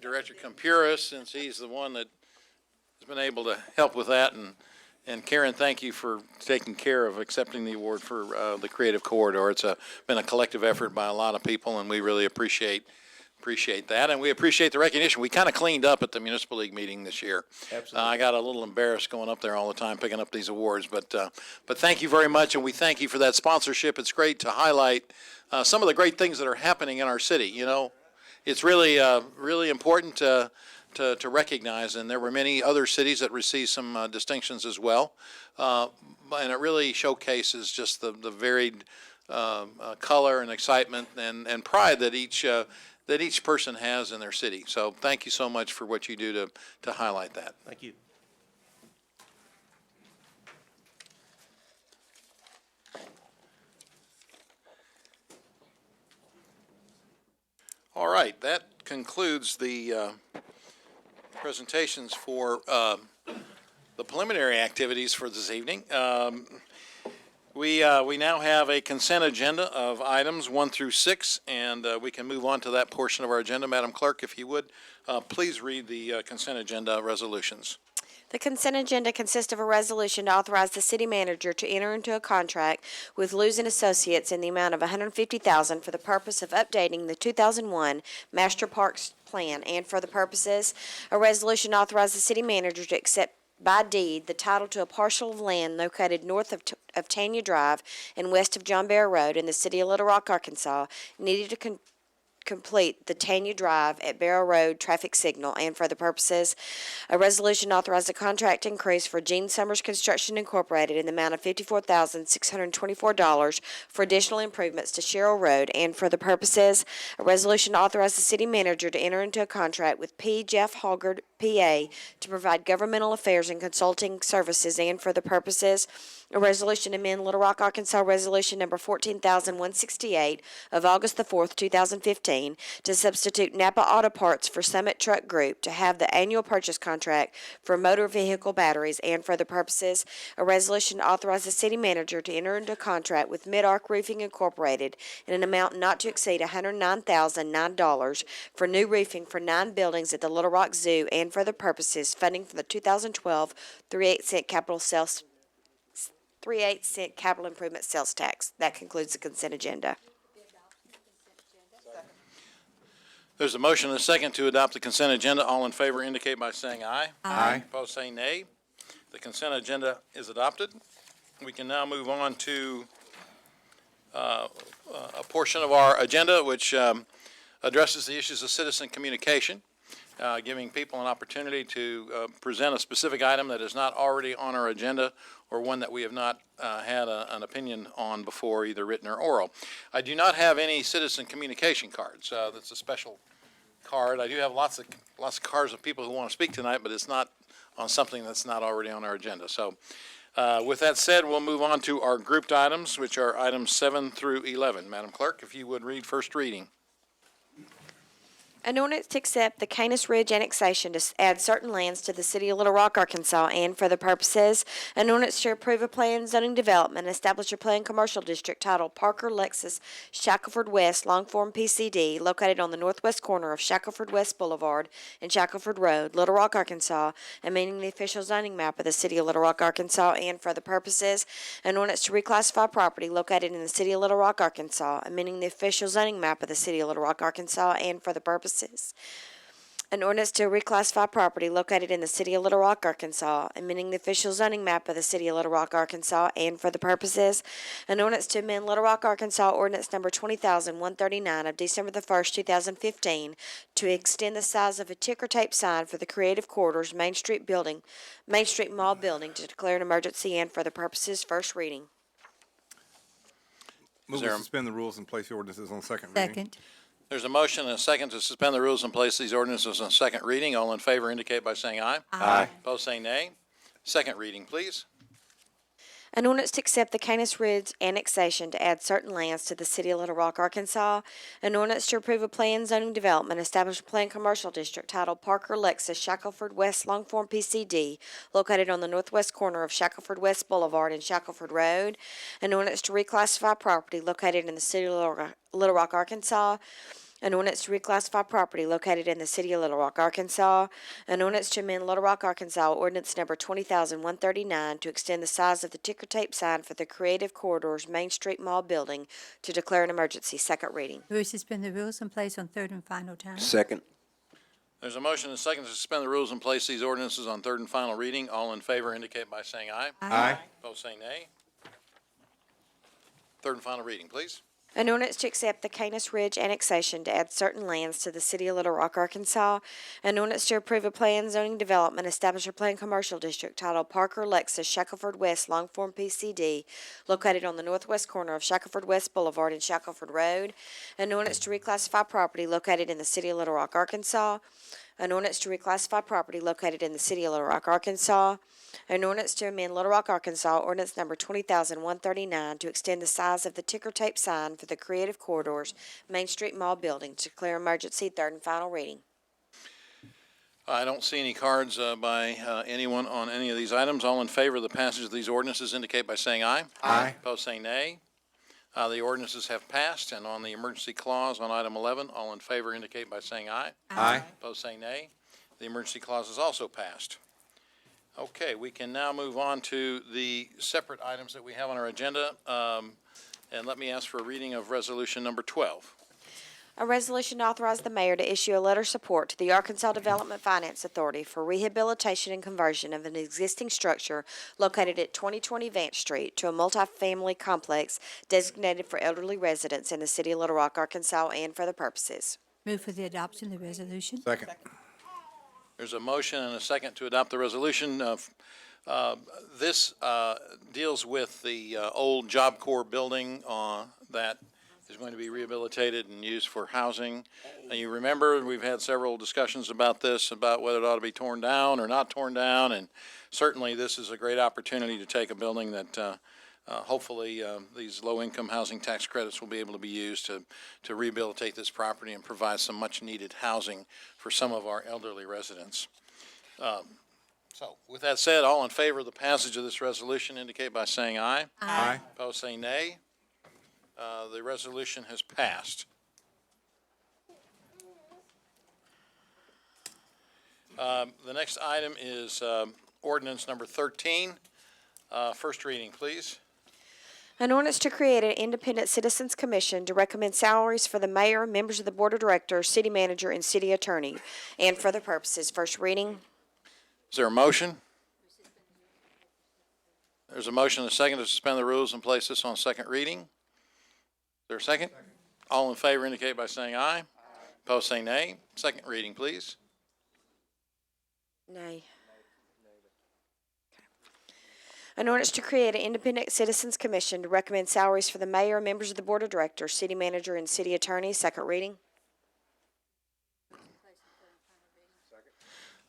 Director Campuris, since he's the one that has been able to help with that. And Karen, thank you for taking care of accepting the award for the Creative Corridor. It's been a collective effort by a lot of people, and we really appreciate that, and we appreciate the recognition. We kind of cleaned up at the Municipal League meeting this year. Absolutely. I got a little embarrassed going up there all the time picking up these awards, but thank you very much, and we thank you for that sponsorship. It's great to highlight some of the great things that are happening in our city. You know, it's really really important to recognize, and there were many other cities that received some distinctions as well, and it really showcases just the varied color and excitement and pride that each person has in their city. So thank you so much for what you do to highlight that. Thank you. All right, that concludes the presentations for the preliminary activities for this evening. We now have a consent agenda of items 1 through 6, and we can move on to that portion of our agenda. Madam Clerk, if you would, please read the consent agenda resolutions. The consent agenda consists of a resolution to authorize the city manager to enter into a contract with Luz and Associates in the amount of $150,000 for the purpose of updating the 2001 Master Parks Plan, and for the purposes, a resolution to authorize the city manager to accept by deed the title to a parcel of land located north of Tanya Drive and west of John Bear Road in the city of Little Rock, Arkansas, needed to complete the Tanya Drive at Barrow Road traffic signal, and for the purposes, a resolution authorized a contract increase for Gene Summers Construction Incorporated in the amount of $54,624 for additional improvements to Sherrill Road, and for the purposes, a resolution authorized the city manager to enter into a contract with P. Jeff Hoggard, PA, to provide governmental affairs and consulting services, and for the purposes, a resolution to amend Little Rock, Arkansas Resolution Number 14,168 of August the 4th, 2015, to substitute Napa Auto Parts for Summit Truck Group to have the annual purchase contract for motor vehicle batteries, and for the purposes, a resolution to authorize the city manager to enter into a contract with Mid-Arc Roofing Incorporated in an amount not to exceed $109,009 for new roofing for 9 buildings at the Little Rock Zoo, and for the purposes, funding for the 2012 3/8 capital improvement sales tax. That concludes the consent agenda. There's a motion and a second to adopt the consent agenda. All in favor indicate by saying aye. Aye. Opposed say nay. The consent agenda is adopted. We can now move on to a portion of our agenda which addresses the issues of citizen communication, giving people an opportunity to present a specific item that is not already on our agenda or one that we have not had an opinion on before, either written or oral. I do not have any citizen communication cards. That's a special card. I do have lots of cards of people who want to speak tonight, but it's not on something that's not already on our agenda. So with that said, we'll move on to our grouped items, which are items 7 through 11. Madam Clerk, if you would read first reading. An ordinance to accept the Canis Ridge annexation to add certain lands to the city of Little Rock, Arkansas, and for the purposes, an ordinance to approve a plan zoning development and establish a planned commercial district titled Parker Lexus Shackelford West Longform PCD, located on the northwest corner of Shackelford West Boulevard and Shackelford Road, Little Rock, Arkansas, amending the official zoning map of the city of Little Rock, Arkansas, and for the purposes, an ordinance to reclassify property located in the city of Little Rock, Arkansas, amending the official zoning map of the city of Little Rock, Arkansas, and for the purposes, an ordinance to reclassify property located in the city of Little Rock, Arkansas, amending the official zoning map of the city of Little Rock, Arkansas, and for the purposes, an ordinance to amend Little Rock, Arkansas ordinance number 20,139 of December the 1st, 2015, to extend the size of a ticker tape sign for the Creative Corridors Main Street Mall building to declare an emergency and for the purposes, first reading. Move to suspend the rules and place the ordinances on second reading. Second. There's a motion and a second to suspend the rules and place these ordinances on second reading. All in favor indicate by saying aye. Aye. Opposed, say nay. Second reading, please. An ordinance to accept the Canis Ridge annexation to add certain lands to the city of Little Rock, Arkansas. An ordinance to approve a planned zoning development, establish a planned commercial district titled Parker Lexus Shackelford West Longform PCD, located on the northwest corner of Shackelford West Boulevard and Shackelford Road. An ordinance to reclassify property located in the city of Little Rock, Arkansas. An ordinance to reclassify property located in the city of Little Rock, Arkansas. An ordinance to amend Little Rock, Arkansas ordinance number 20,139 to extend the size of the ticker tape sign for the Creative Corridors Main Street Mall building to declare an emergency. Second reading. Move to suspend the rules and place on third and final time. Second. There's a motion and a second to suspend the rules and place these ordinances on third and final reading. All in favor indicate by saying aye. Aye. Opposed, say nay. Third and final reading, please. An ordinance to accept the Canis Ridge annexation to add certain lands to the city of Little Rock, Arkansas. An ordinance to approve a planned zoning development, establish a planned commercial district titled Parker Lexus Shackelford West Longform PCD, located on the northwest corner of Shackelford West Boulevard and Shackelford Road. An ordinance to reclassify property located in the city of Little Rock, Arkansas. An ordinance to reclassify property located in the city of Little Rock, Arkansas. An ordinance to amend Little Rock, Arkansas ordinance number 20,139 to extend the size of the ticker tape sign for the Creative Corridors Main Street Mall building to declare emergency. Third and final reading. I don't see any cards by anyone on any of these items. All in favor of the passage of these ordinances indicate by saying aye. Aye. Opposed, say nay. The ordinances have passed, and on the emergency clause on item 11, all in favor indicate by saying aye. Aye. Opposed, say nay. The emergency clause is also passed. Okay, we can now move on to the separate items that we have on our agenda. And let me ask for a reading of resolution number 12. A resolution to authorize the mayor to issue a letter of support to the Arkansas Development Finance Authority for rehabilitation and conversion of an existing structure located at 2020 Vance Street to a multifamily complex designated for elderly residents in the city of Little Rock, Arkansas, and for the purposes. Move for the adoption of the resolution. Second. There's a motion and a second to adopt the resolution. This deals with the old Job Corps building that is going to be rehabilitated and used for housing. And you remember, we've had several discussions about this, about whether it ought to be torn down or not torn down. And certainly this is a great opportunity to take a building that hopefully these low-income housing tax credits will be able to be used to rehabilitate this property and provide some much-needed housing for some of our elderly residents. So with that said, all in favor of the passage of this resolution indicate by saying aye. Aye. Opposed, say nay. The resolution has passed. The next item is ordinance number 13. First reading, please. An ordinance to create an independent citizens commission to recommend salaries for the mayor, members of the board of directors, city manager, and city attorney, and for the purposes. First reading. Is there a motion? There's a motion and a second to suspend the rules and place this on second reading. Is there a second? All in favor indicate by saying aye. Opposed, say nay. Second reading, please. Nay. An ordinance to create an independent citizens commission to recommend salaries for the mayor, members of the board of directors, city manager, and city attorney. Second reading.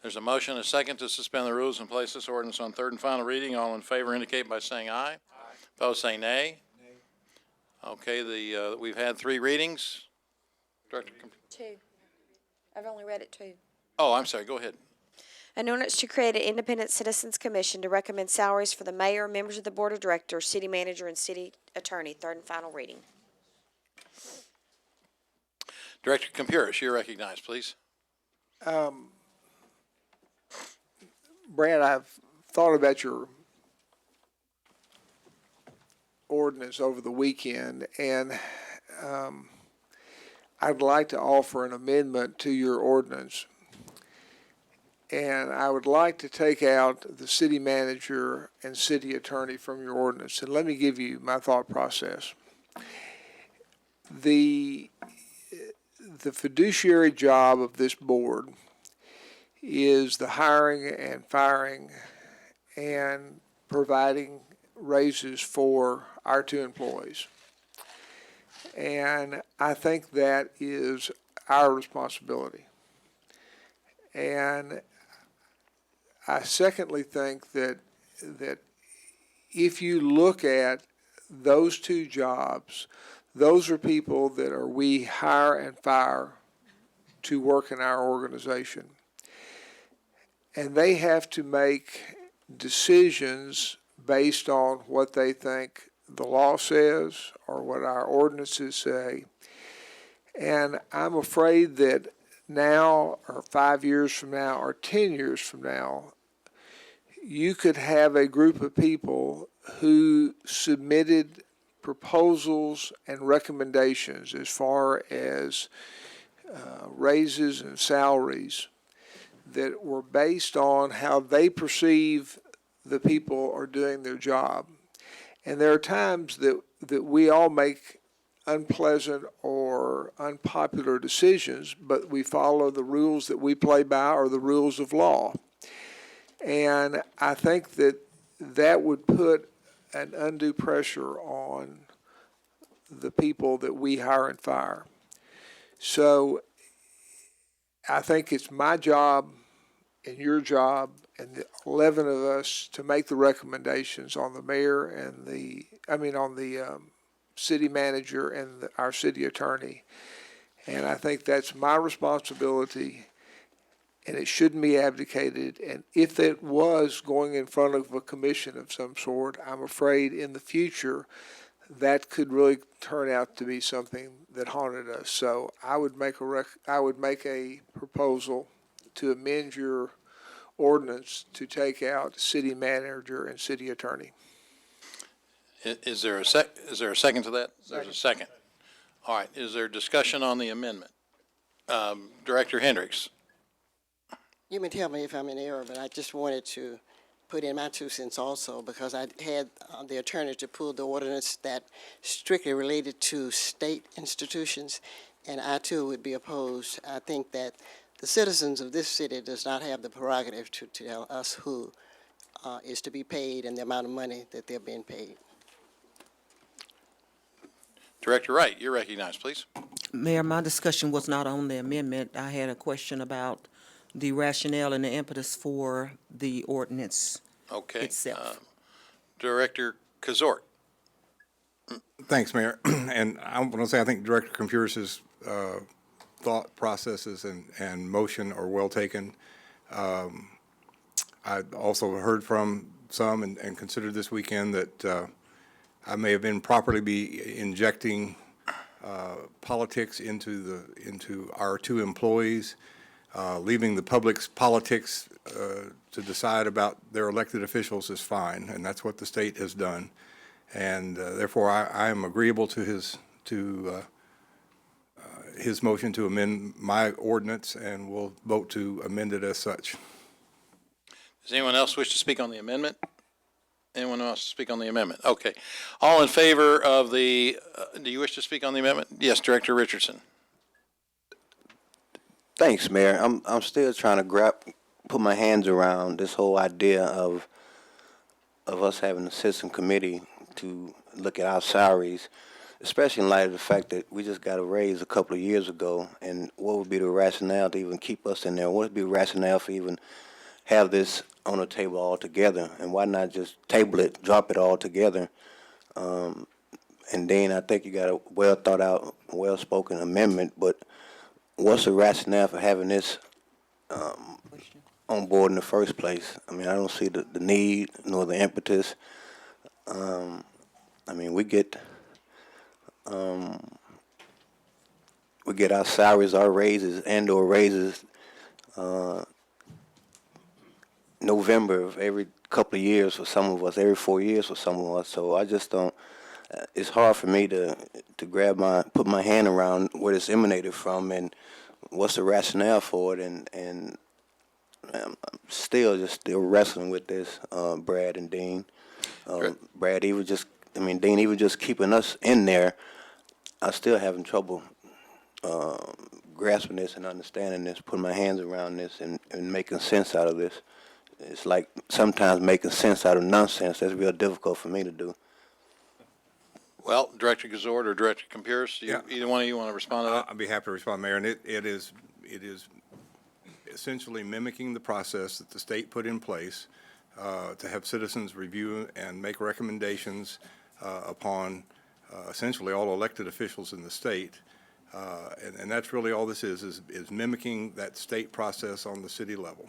There's a motion and a second to suspend the rules and place this ordinance on third and final reading. All in favor indicate by saying aye. Opposed, say nay. Okay, we've had three readings. Director. Two. I've only read it too. Oh, I'm sorry, go ahead. An ordinance to create an independent citizens commission to recommend salaries for the mayor, members of the board of directors, city manager, and city attorney. Third and final reading. Director Campuris, you're recognized, please. Brad, I've thought about your ordinance over the weekend, and I'd like to offer an amendment to your ordinance. And I would like to take out the city manager and city attorney from your ordinance. And let me give you my thought process. The fiduciary job of this board is the hiring and firing and providing raises for our two employees. And I think that is our responsibility. And I secondly think that if you look at those two jobs, those are people that we hire and fire to work in our organization. And they have to make decisions based on what they think the law says or what our ordinances say. And I'm afraid that now or 5 years from now or 10 years from now, you could have a group of people who submitted proposals and recommendations as far as raises and salaries that were based on how they perceive the people are doing their job. And there are times that we all make unpleasant or unpopular decisions, but we follow the rules that we play by or the rules of law. And I think that would put an undue pressure on the people that we hire and fire. So I think it's my job and your job and the 11 of us to make the recommendations on the mayor and on the city manager and our city attorney. And I think that's my responsibility, and it shouldn't be abdicated. And if it was going in front of a commission of some sort, I'm afraid in the future that could really turn out to be something that haunted us. So I would make a proposal to amend your ordinance to take out city manager and city attorney. Is there a second to that? There's a second. All right, is there discussion on the amendment? Director Hendricks. You may tell me if I'm in error, but I just wanted to put in my 2 cents also, because I had the attorney to pull the ordinance that strictly related to state institutions, and I too would be opposed. I think that the citizens of this city does not have the prerogative to tell us who is to be paid and the amount of money that they're being paid. Director Wright, you're recognized, please. Mayor, my discussion was not on the amendment. I had a question about the rationale and the impetus for the ordinance itself. Director Kazort. Thanks, Mayor. And I want to say I think Director Campuris's thought processes and motion are well taken. I also heard from some and considered this weekend that I may have been properly injecting politics into our two employees, leaving the public's politics to decide about their elected officials is fine, and that's what the state has done. And therefore, I am agreeable to his motion to amend my ordinance, and will vote to amend it as such. Does anyone else wish to speak on the amendment? Anyone else speak on the amendment? Okay. All in favor of the, do you wish to speak on the amendment? Yes, Director Richardson. Thanks, Mayor. I'm still trying to put my hands around this whole idea of us having a citizen committee to look at our salaries, especially in light of the fact that we just got a raise a couple of years ago. And what would be the rationale to even keep us in there? What would be the rationale for even have this on the table altogether? And why not just table it, drop it all together? And then I think you got a well thought out, well spoken amendment, but what's the rationale for having this on board in the first place? I mean, I don't see the need nor the impetus. I mean, we get our salaries, our raises, and/or raises November of every couple of years for some of us, every 4 years for some of us. So I just don't. It's hard for me to put my hand around where it's emanated from and what's the rationale for it, and I'm still wrestling with this, Brad and Dean. Brad, Dean, even just keeping us in there, I'm still having trouble grasping this and understanding this, putting my hands around this and making sense out of this. It's like sometimes making sense out of nonsense. That's real difficult for me to do. Well, Director Gazord or Director Campiris, either one of you want to respond to that? I'd be happy to respond, Mayor. And it is essentially mimicking the process that the state put in place to have citizens review and make recommendations upon essentially all elected officials in the state. And that's really all this is mimicking that state process on the city level.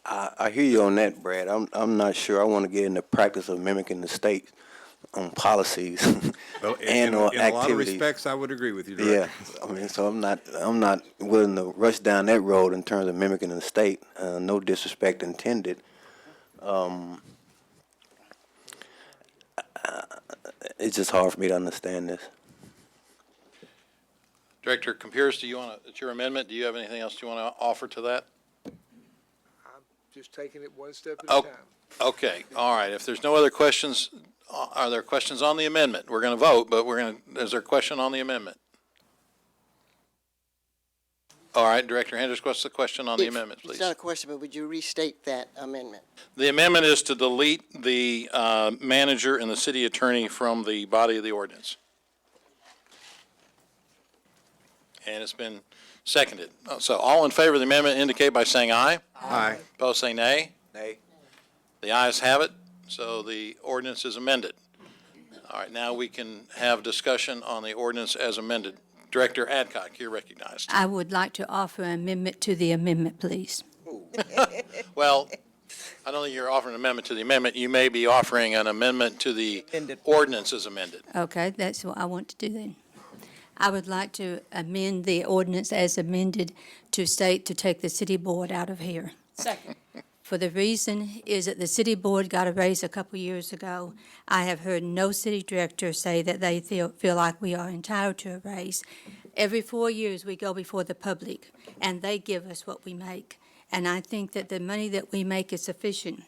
I hear you on that, Brad. I'm not sure I want to get in the practice of mimicking the state on policies Well, and or in a lot of activities. respects, I would agree with you, Director. Yeah, I mean, so I'm not willing to rush down that road in terms of mimicking the state. No disrespect intended. It's just hard for me to understand this. Director Campiris, it's your amendment. Do you have anything else you want to offer to that? Just taking it one step at a time. Okay, all right. If there's no other questions, are there questions on the amendment? We're going to vote, but is there a question on the amendment? All right, Director Hendricks, what's the question on the amendment, please? It's not a question, but would you restate that amendment? The amendment is to delete the manager and the city attorney from the body of the ordinance. And it's been seconded. So all in favor of the amendment indicate by saying aye. Aye. Opposed, say nay. Nay. The ayes have it, so the ordinance is amended. All right, now we can have discussion on the ordinance as amended. Director Adcock, you're recognized. I would like to offer an amendment to the amendment, please. Well, I don't think you're offering an amendment to the amendment. You may be offering an amendment to the ordinance as amended. Okay, that's what I want to do then. I would like to amend the ordinance as amended to state to take the city board out of here. Second. For the reason is that the city board got a raise a couple years ago. I have heard no city director say that they feel like we are entitled to a raise. Every 4 years, we go before the public, and they give us what we make. And I think that the money that we make is sufficient.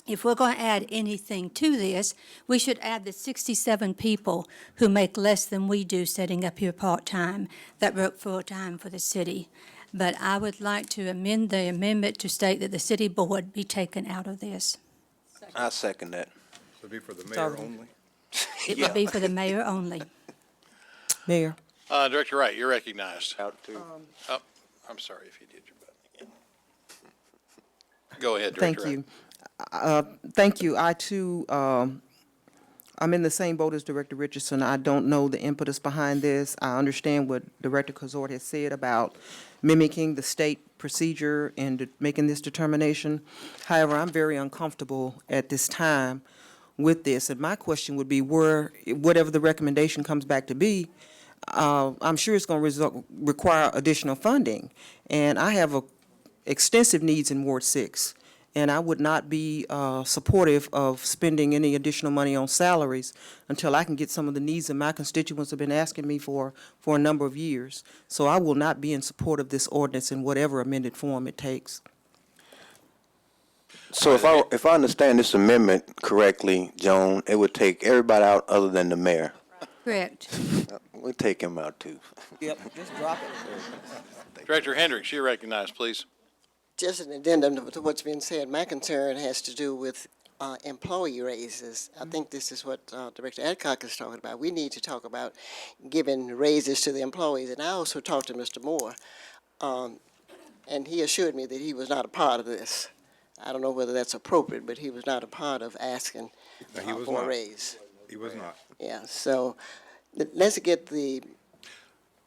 If we're going to add anything to this, we should add the 67 people who make less than we do setting up here part-time that work full-time for the city. But I would like to amend the amendment to state that the city board be taken out of this. I second that. So it'd be for the mayor only? It would be for the mayor only. Mayor. Director Wright, you're recognized. Out too. I'm sorry if you did your button again. Go ahead, Director Thank Wright. you. Thank you. I too, I'm in the same boat as Director Richardson. I don't know the impetus behind this. I understand what Director Cazort has said about mimicking the state procedure and making this determination. However, I'm very uncomfortable at this time with this. And my question would be whatever the recommendation comes back to be, I'm sure it's going to require additional funding. And I have extensive needs in Ward 6. And I would not be supportive of spending any additional money on salaries until I can get some of the needs that my constituents have been asking me for a number of years. So I will not be in support of this ordinance in whatever amended form it takes. So if I understand this amendment correctly, Joan, it would take everybody out other than the mayor. Correct. We'll take him out too. Yep, just drop it. Director Hendricks, you're recognized, please. Just an addendum to what's been said. My concern has to do with employee raises. I think this is what Director Adcock is talking about. We need to talk about giving raises to the employees. And I also talked to Mr. Moore, and he assured me that he was not a part of this. I don't know whether that's appropriate, but he was not a part of asking for a raise. He was not. Yeah, so let's get the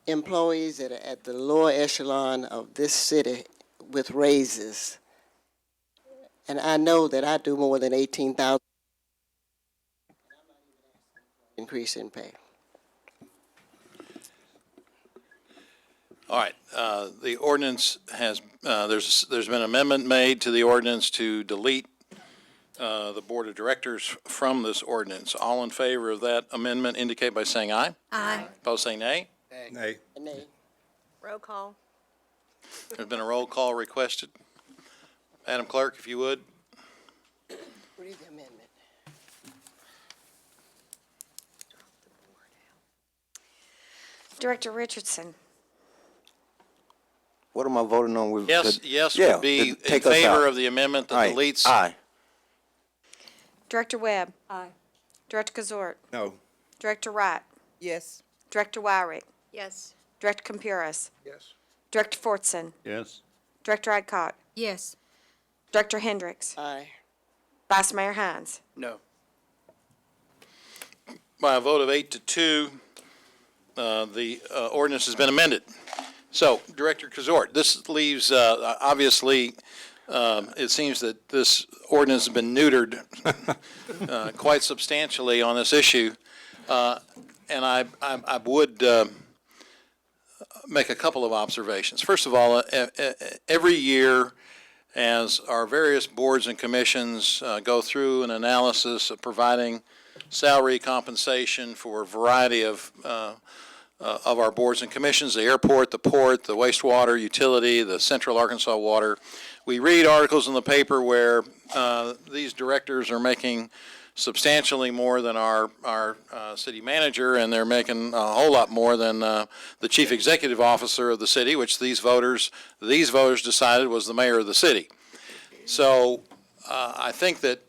employees that are at the lower echelon of this city with raises. And I know that I do more than 18,000 increase in pay. All right, the ordinance has, there's been an amendment made to the ordinance to delete the Board of Directors from this ordinance. All in favor of that amendment indicate by saying aye. Aye. Opposed, say nay. Nay. Nay. Roll call. There's been a roll call requested. Madam Clerk, if you would. Read the amendment. Director Richardson. What am I voting on? Yes Yeah, would be to in take us favor out. of the amendment that Aye. deletes. Aye. Director Webb. Aye. Director Kazort. No. Director Wright. Yes. Director Wyrick. Yes. Director Campuris. Yes. Director Fortson. Yes. Director Adcock. Yes. Director Hendricks. Aye. Vice Mayor Hines. No. By a vote of 8-2, the ordinance has been amended. So, Director Kazort, this leaves, obviously, it seems that this ordinance has been neutered quite substantially on this issue. And I would make a couple of observations. First of all, every year, as our various boards and commissions go through an analysis of providing salary compensation for a variety of our boards and commissions, the airport, the port, the wastewater, utility, the Central Arkansas Water, we read articles in the paper where these directors are making substantially more than our city manager, and they're making a whole lot more than the chief executive officer of the city, which these voters decided was the mayor of the city. So I think that,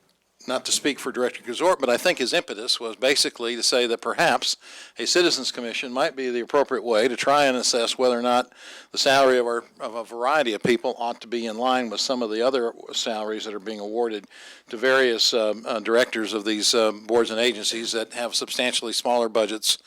not to speak for Director Kazort, but I think his impetus was basically to say that perhaps a citizens commission might be the appropriate way to try and assess whether or not the salary of a variety of people ought to be in line with some of the other salaries that are being awarded to various directors of these boards and agencies that have substantially smaller budgets,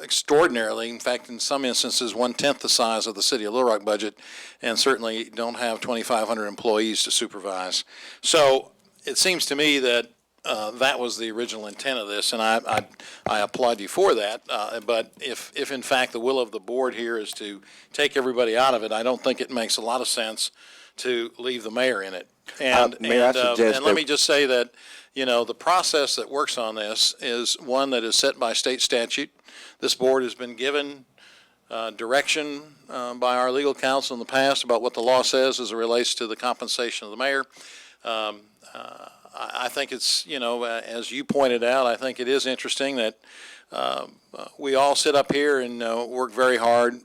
extraordinarily, in fact, in some instances, 1/10 the size of the city of Little Rock budget, and certainly don't have 2,500 employees to supervise. So it seems to me that that was the original intent of this, and I applaud you for that. But if in fact the will of the board here is to take everybody out of it, I don't think it makes a lot of sense to leave the mayor in it. And Mayor, I suggest let that- me just say that, the process that works on this is one that is set by state statute. This board has been given direction by our legal counsel in the past about what the law says as it relates to the compensation of the mayor. I think it's, as you pointed out, I think it is interesting that we all sit up here and work very hard,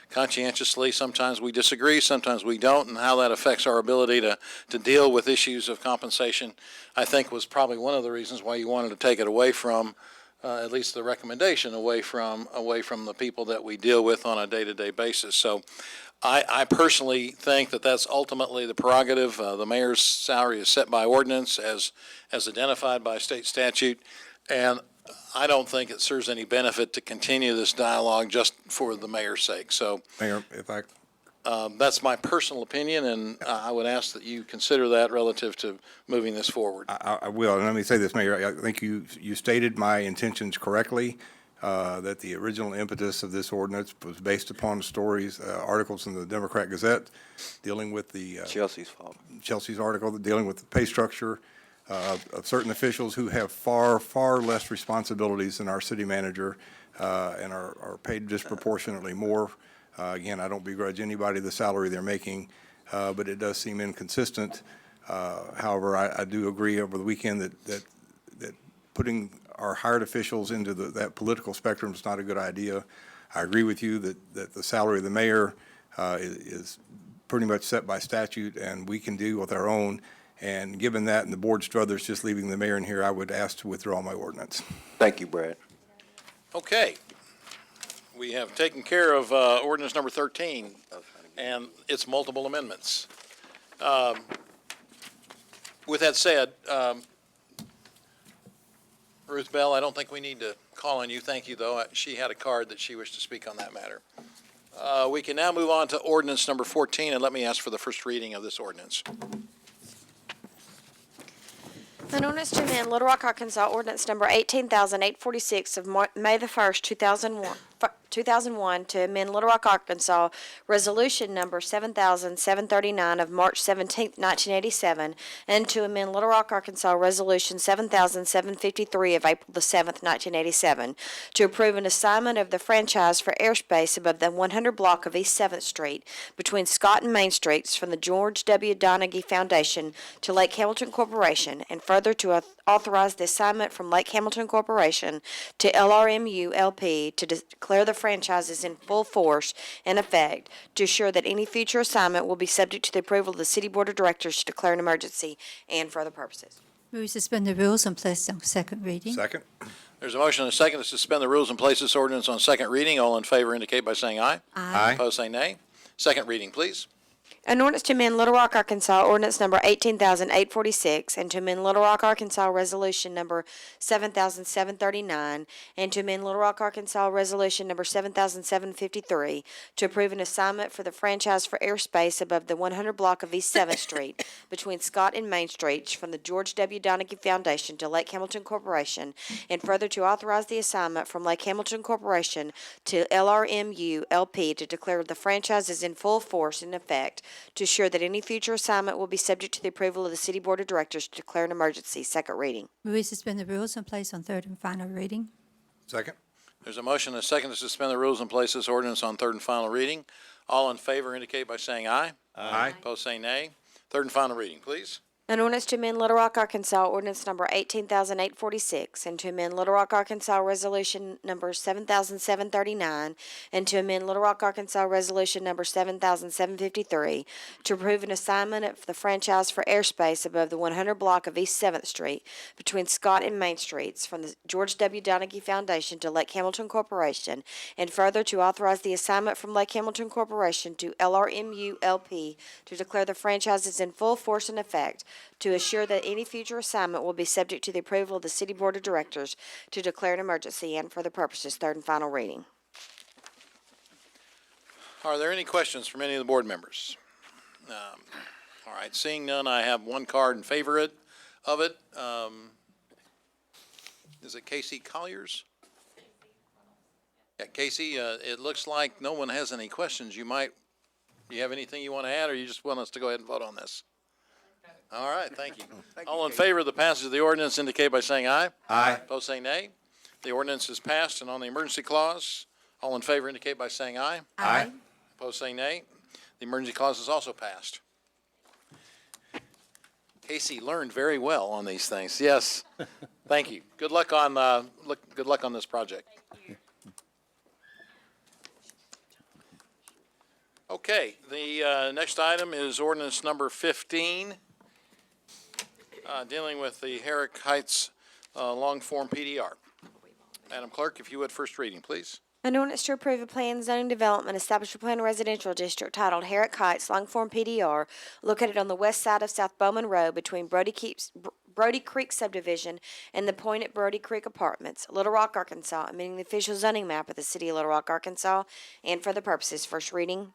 conscientiously. Sometimes we disagree, sometimes we don't, and how that affects our ability to deal with issues of compensation, I think, was probably one of the reasons why you wanted to take it away from, at least the recommendation, away from the people that we deal with on a day-to-day basis. So I personally think that that's ultimately the prerogative. The mayor's salary is set by ordinance as identified by state statute, and I don't think it serves any benefit to continue this dialogue just for the mayor's sake. So, Mayor, if I, that's my personal opinion, and I would ask that you consider that relative to moving this forward. I will, and let me say this, Mayor, I think you stated my intentions correctly, that the original impetus of this ordinance was based upon stories, articles in the Democrat Gazette dealing with the Chelsea's fault. Chelsea's article dealing with the pay structure of certain officials who have far, far less responsibilities than our city manager and are paid disproportionately more. Again, I don't begrudge anybody the salary they're making, but it does seem inconsistent. However, I do agree over the weekend that putting our hired officials into that political spectrum is not a good idea. I agree with you that the salary of the mayor is pretty much set by statute, and we can deal with our own. And given that, and the board's druthers just leaving the mayor in here, I would ask to withdraw my ordinance. Thank you, Brad. Okay. We have taken care of ordinance number 13 and its multiple amendments. With that said, Ruth Bell, I don't think we need to call on you. Thank you, though. She had a card that she wished to speak on that matter. We can now move on to ordinance number 14, and let me ask for the first reading of this ordinance. An ordinance to amend Little Rock, Arkansas ordinance number 18,846 of May the 1st, 2001 to amend Little Rock, Arkansas resolution number 7,739 of March 17th, 1987, and to amend Little Rock, Arkansas resolution 7,753 of April the 7th, 1987, to approve an assignment of the franchise for airspace above the 100 block of East 7th Street between Scott and Main Streets from the George W. Donaghy Foundation to Lake Hamilton Corporation, and further to authorize the assignment from Lake Hamilton Corporation to LRMU LP to declare the franchises in full force and effect, to assure that any future assignment will be subject to the approval of the City Board of Directors to declare an emergency and for other purposes. Move to suspend the rules and place on second reading. Second. There's a motion and a second to suspend the rules and place this ordinance on second reading. All in favor indicate by saying aye. Aye. Opposed, say nay. Second reading, please. An ordinance to amend Little Rock, Arkansas ordinance number 18,846 and to amend Little Rock, Arkansas resolution number 7,739 and to amend Little Rock, Arkansas resolution number 7,753 to approve an assignment for the franchise for airspace above the 100 block of East 7th Street between Scott and Main Streets from the George W. Donaghy Foundation to Lake Hamilton Corporation, and further to authorize the assignment from Lake Hamilton Corporation to LRMU LP to declare the franchise is in full force and effect, to assure that any future assignment will be subject to the approval of the City Board of Directors to declare an emergency. Second reading. Move to suspend the rules and place on third and final reading. Second. There's a motion and a second to suspend the rules and place this ordinance on third and final reading. All in favor indicate by saying aye. Aye. Opposed, say nay. Third and final reading, please. An ordinance to amend Little Rock, Arkansas ordinance number 18,846 and to amend Little Rock, Arkansas resolution number 7,739 and to amend Little Rock, Arkansas resolution number 7,753 to approve an assignment of the franchise for airspace above the 100 block of East 7th Street between Scott and Main Streets from the George W. Donaghy Foundation to Lake Hamilton Corporation, and further to authorize the assignment from Lake Hamilton Corporation to LRMU LP to declare the franchise is in full force and effect, to assure that any future assignment will be subject to the approval of the City Board of Directors to declare an emergency and for the purposes. Third and final reading. Are there any questions from any of the board members? All right, seeing none, I have one card in favor of it. Is it Casey Colliers? Yeah, Casey, it looks like no one has any questions. You have anything you want to add, or you just want us to go ahead and vote on this? All right, thank you. All in favor of the passage of the ordinance indicate by saying aye. Aye. Opposed, say nay. The ordinance is passed, and on the emergency clause, all in favor indicate by saying aye. Aye. Opposed, say nay. The emergency clause is also passed. Casey learned very well on these things. Yes. Thank you. Good luck on this project. Okay, the next item is ordinance number 15, dealing with the Herrick Heights long form PDR. Madam Clerk, if you would, first reading, please. An ordinance to approve a plan zoning development, establish a plan residential district titled Herrick Heights, long form PDR, located on the west side of South Bowman Road between Brody Creek subdivision and the Point at Brody Creek Apartments, Little Rock, Arkansas, amending the official zoning map of the city of Little Rock, Arkansas, and for the purposes. First reading.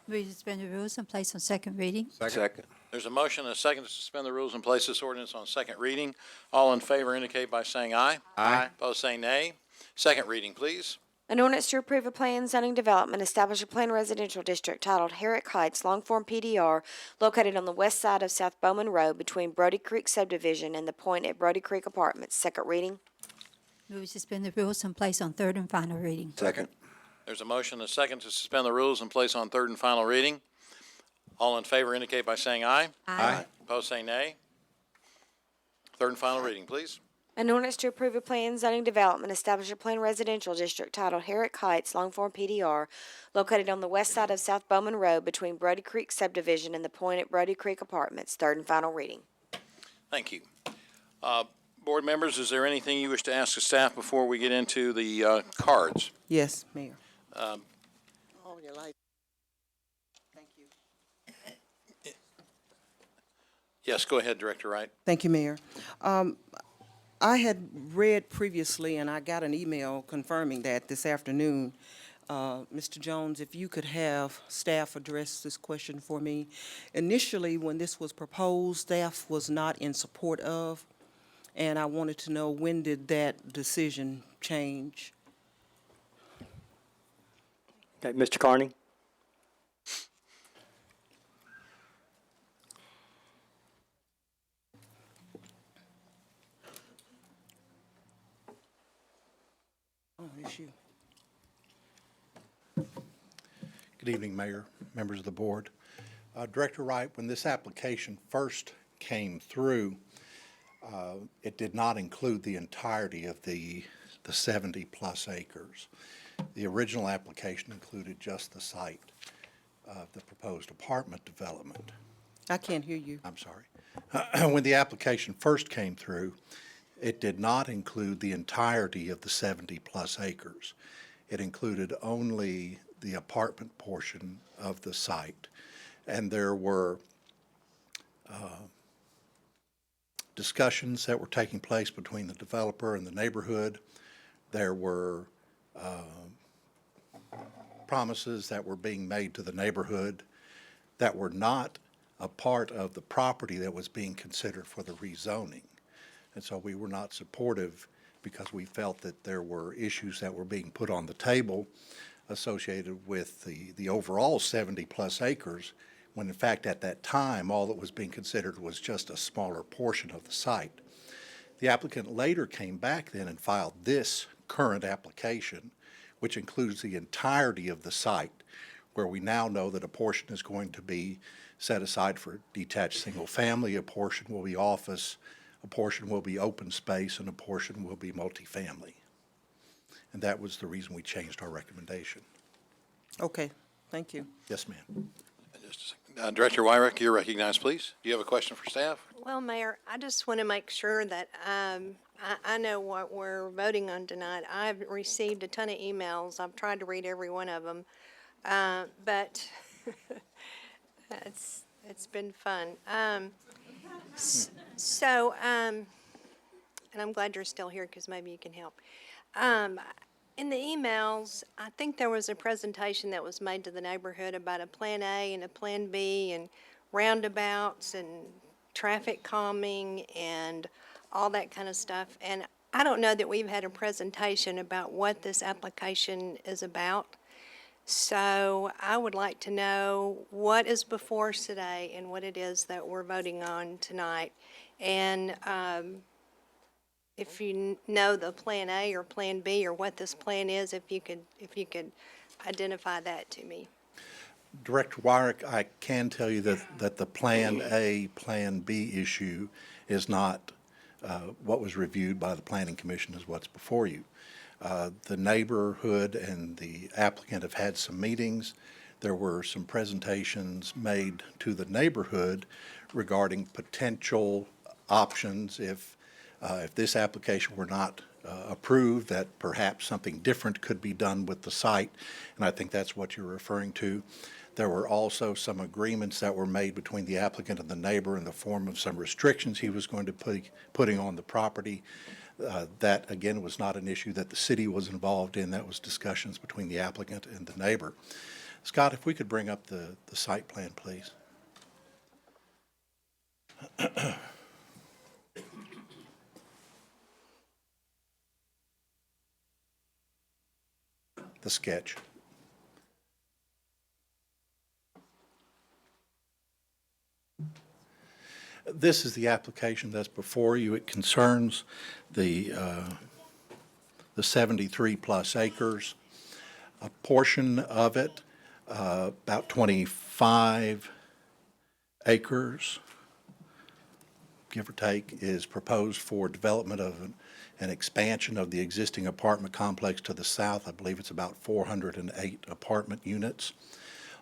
Move to suspend the rules and place on second reading. Second. There's a motion and a second to suspend the rules and place this ordinance on second reading. All in favor indicate by saying aye. Aye. Opposed, say nay. Second reading, please. An ordinance to approve a plan zoning development, establish a plan residential district titled Herrick Heights, long form PDR, located on the west side of South Bowman Road between Brody Creek subdivision and the Point at Brody Creek Apartments. Second reading. Move to suspend the rules and place on third and final reading. Second. There's a motion and a second to suspend the rules and place on third and final reading. All in favor indicate by saying aye. Aye. Opposed, say nay. Third and final reading, please. An ordinance to approve a plan zoning development, establish a plan residential district titled Herrick Heights, long form PDR, located on the west side of South Bowman Road between Brody Creek subdivision and the Point at Brody Creek Apartments. Third and final reading. Thank you. Board members, is there anything you wish to ask the staff before we get into the cards? Yes, Mayor. Oh, your light. Thank you. Yes, go ahead, Director Wright. Thank you, Mayor. I had read previously, and I got an email confirming that this afternoon. Mr. Jones, if you could have staff address this question for me. Initially, when this was proposed, staff was not in support of, and I wanted to know, when did that decision change? Okay, Mr. Carney? Oh, it's you. Good evening, Mayor, members of the board. Director Wright, when this application first came through, it did not include the entirety of the 70-plus acres. The original application included just the site of the proposed apartment development. I can't hear you. I'm sorry. When the application first came through, it did not include the entirety of the 70-plus acres. It included only the apartment portion of the site. And there were discussions that were taking place between the developer and the neighborhood. There were promises that were being made to the neighborhood that were not a part of the property that was being considered for the rezoning. And so we were not supportive because we felt that there were issues that were being put on the table associated with the overall 70-plus acres, when in fact at that time all that was being considered was just a smaller portion of the site. The applicant later came back then and filed this current application, which includes the entirety of the site, where we now know that a portion is going to be set aside for detached single family, a portion will be office, a portion will be open space, and a portion will be multifamily. And that was the reason we changed our recommendation. Okay, thank you. Yes, ma'am. Just a second. Director Wyrick, you're recognized, please. Do you have a question for staff? Well, Mayor, I just want to make sure that I know what we're voting on tonight. I've received a ton of emails. I've tried to read every one of them, but it's been fun. And I'm glad you're still here because maybe you can help. In the emails, I think there was a presentation that was made to the neighborhood about a Plan A and a Plan B and roundabouts and traffic calming and all that kind of stuff. And I don't know that we've had a presentation about what this application is about. So I would like to know what is before us today and what it is that we're voting on tonight. And if you know the Plan A or Plan B or what this plan is, if you could identify that to me. Director Wyrick, I can tell you that the Plan A, Plan B issue is not what was reviewed by the Planning Commission is what's before you. The neighborhood and the applicant have had some meetings. There were some presentations made to the neighborhood regarding potential options if this application were not approved, that perhaps something different could be done with the site, and I think that's what you're referring to. There were also some agreements that were made between the applicant and the neighbor in the form of some restrictions he was going to putting on the property. That, again, was not an issue that the city was involved in. That was discussions between the applicant and the neighbor. Scott, if we could bring up the site plan, please. The sketch. This is the application that's before you. It concerns the 73-plus acres. A portion of it, about 25 acres, give or take, is proposed for development of an expansion of the existing apartment complex to the south. I believe it's about 408 apartment units.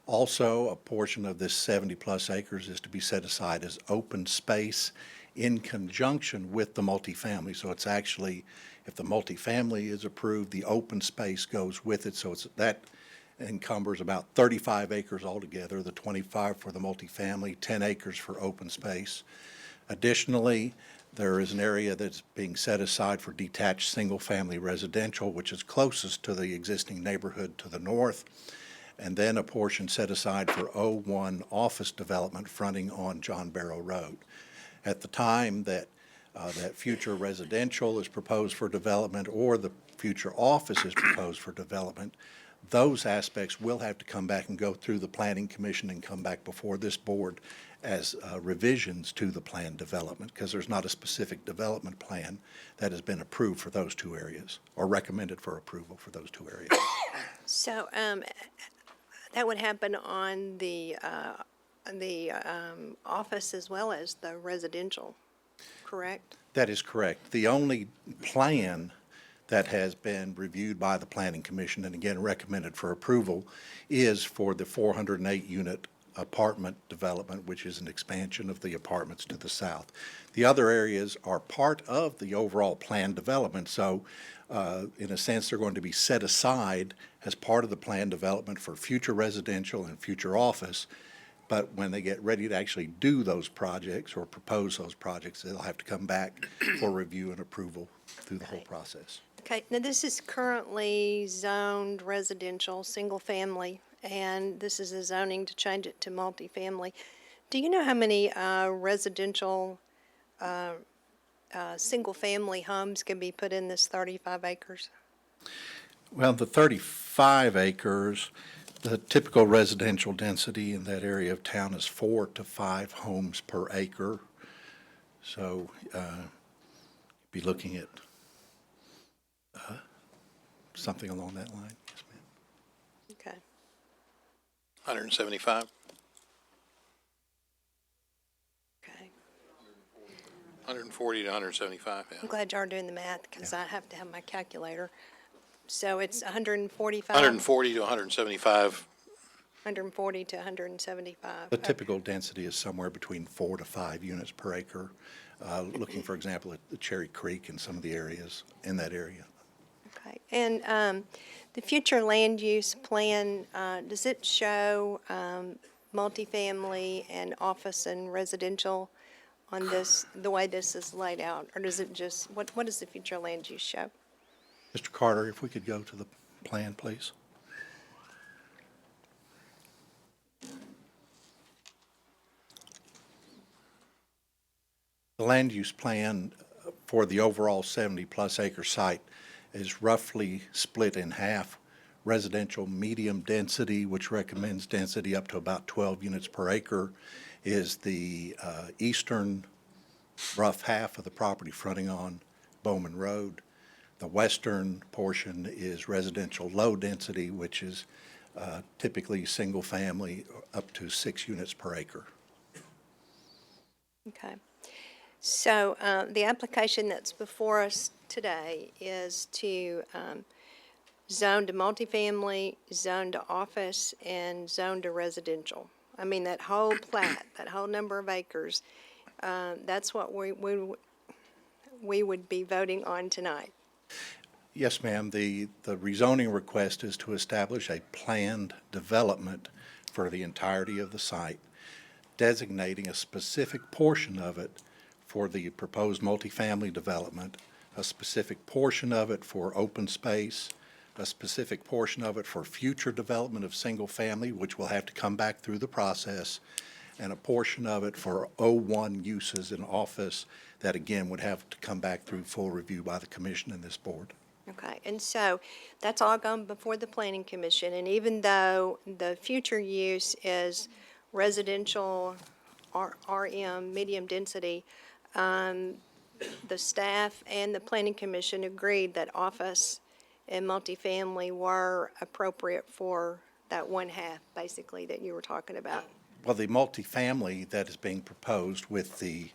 Also, a portion of this 70-plus acres is to be set aside as open space in conjunction with the multifamily. So it's actually, if the multifamily is approved, the open space goes with it. So that encumbers about 35 acres altogether, the 25 for the multifamily, 10 acres for open space. Additionally, There is an area that's being set aside for detached single-family residential, which is closest to the existing neighborhood to the north, and then a portion set aside for O1 office development fronting on John Barrow Road. At the time that that future residential is proposed for development or the future office is proposed for development, those aspects will have to come back and go through the Planning Commission and come back before this board as revisions to the plan development, because there's not a specific development plan that has been approved for those two areas or recommended for approval for those two areas. So that would happen on the office as well as the residential, correct? That is correct. The only plan that has been reviewed by the Planning Commission and again recommended for approval is for the 408-unit apartment development, which is an expansion of the apartments to the south. The other areas are part of the overall plan development, so in a sense they're going to be set aside as part of the plan development for future residential and future office, but when they get ready to actually do those projects or propose those projects, they'll have to come back for review and approval through the whole process. Okay, now this is currently zoned residential, single family, and this is a zoning to change it to multifamily. Do you know how many residential, single-family homes can be put in this 35 acres? Well, the 35 acres, the typical residential density in that area of town is 4 to 5 homes per acre. So be looking at something along that line. Yes, ma'am. Okay. 175? Okay. 140 to 175, yeah. I'm glad you are doing the math because I have to have my calculator. So it's 145? 140 to 175. 140 to 175. The typical density is somewhere between 4 to 5 units per acre, looking, for example, at the Cherry Creek and some of the areas in that area. Okay. And the future land use plan, does it show multifamily and office and residential on this, the way this is laid out? Or does it just, what does the future land use show? Mr. Carter, if we could go to the plan, please. The land use plan for the overall 70-plus acre site is roughly split in half. Residential medium density, which recommends density up to about 12 units per acre, is the eastern rough half of the property fronting on Bowman Road. The western portion is residential low density, which is typically single family up to 6 units per acre. Okay. So the application that's before us today is to zone to multifamily, zone to office, and zone to residential. I mean, that whole plat, that whole number of acres, that's what we would be voting on tonight. Yes, ma'am. The rezoning request is to establish a planned development for the entirety of the site, designating a specific portion of it for the proposed multifamily development, a specific portion of it for open space, a specific portion of it for future development of single family, which will have to come back through the process, and a portion of it for O1 uses in office that again would have to come back through full review by the commission and this board. Okay, and so that's all gone before the Planning Commission, and even though the future use is residential RM, medium density, the staff and the Planning Commission agreed that office and multifamily were appropriate for that one half, basically, that you were talking about. Well, the multifamily that is being proposed with the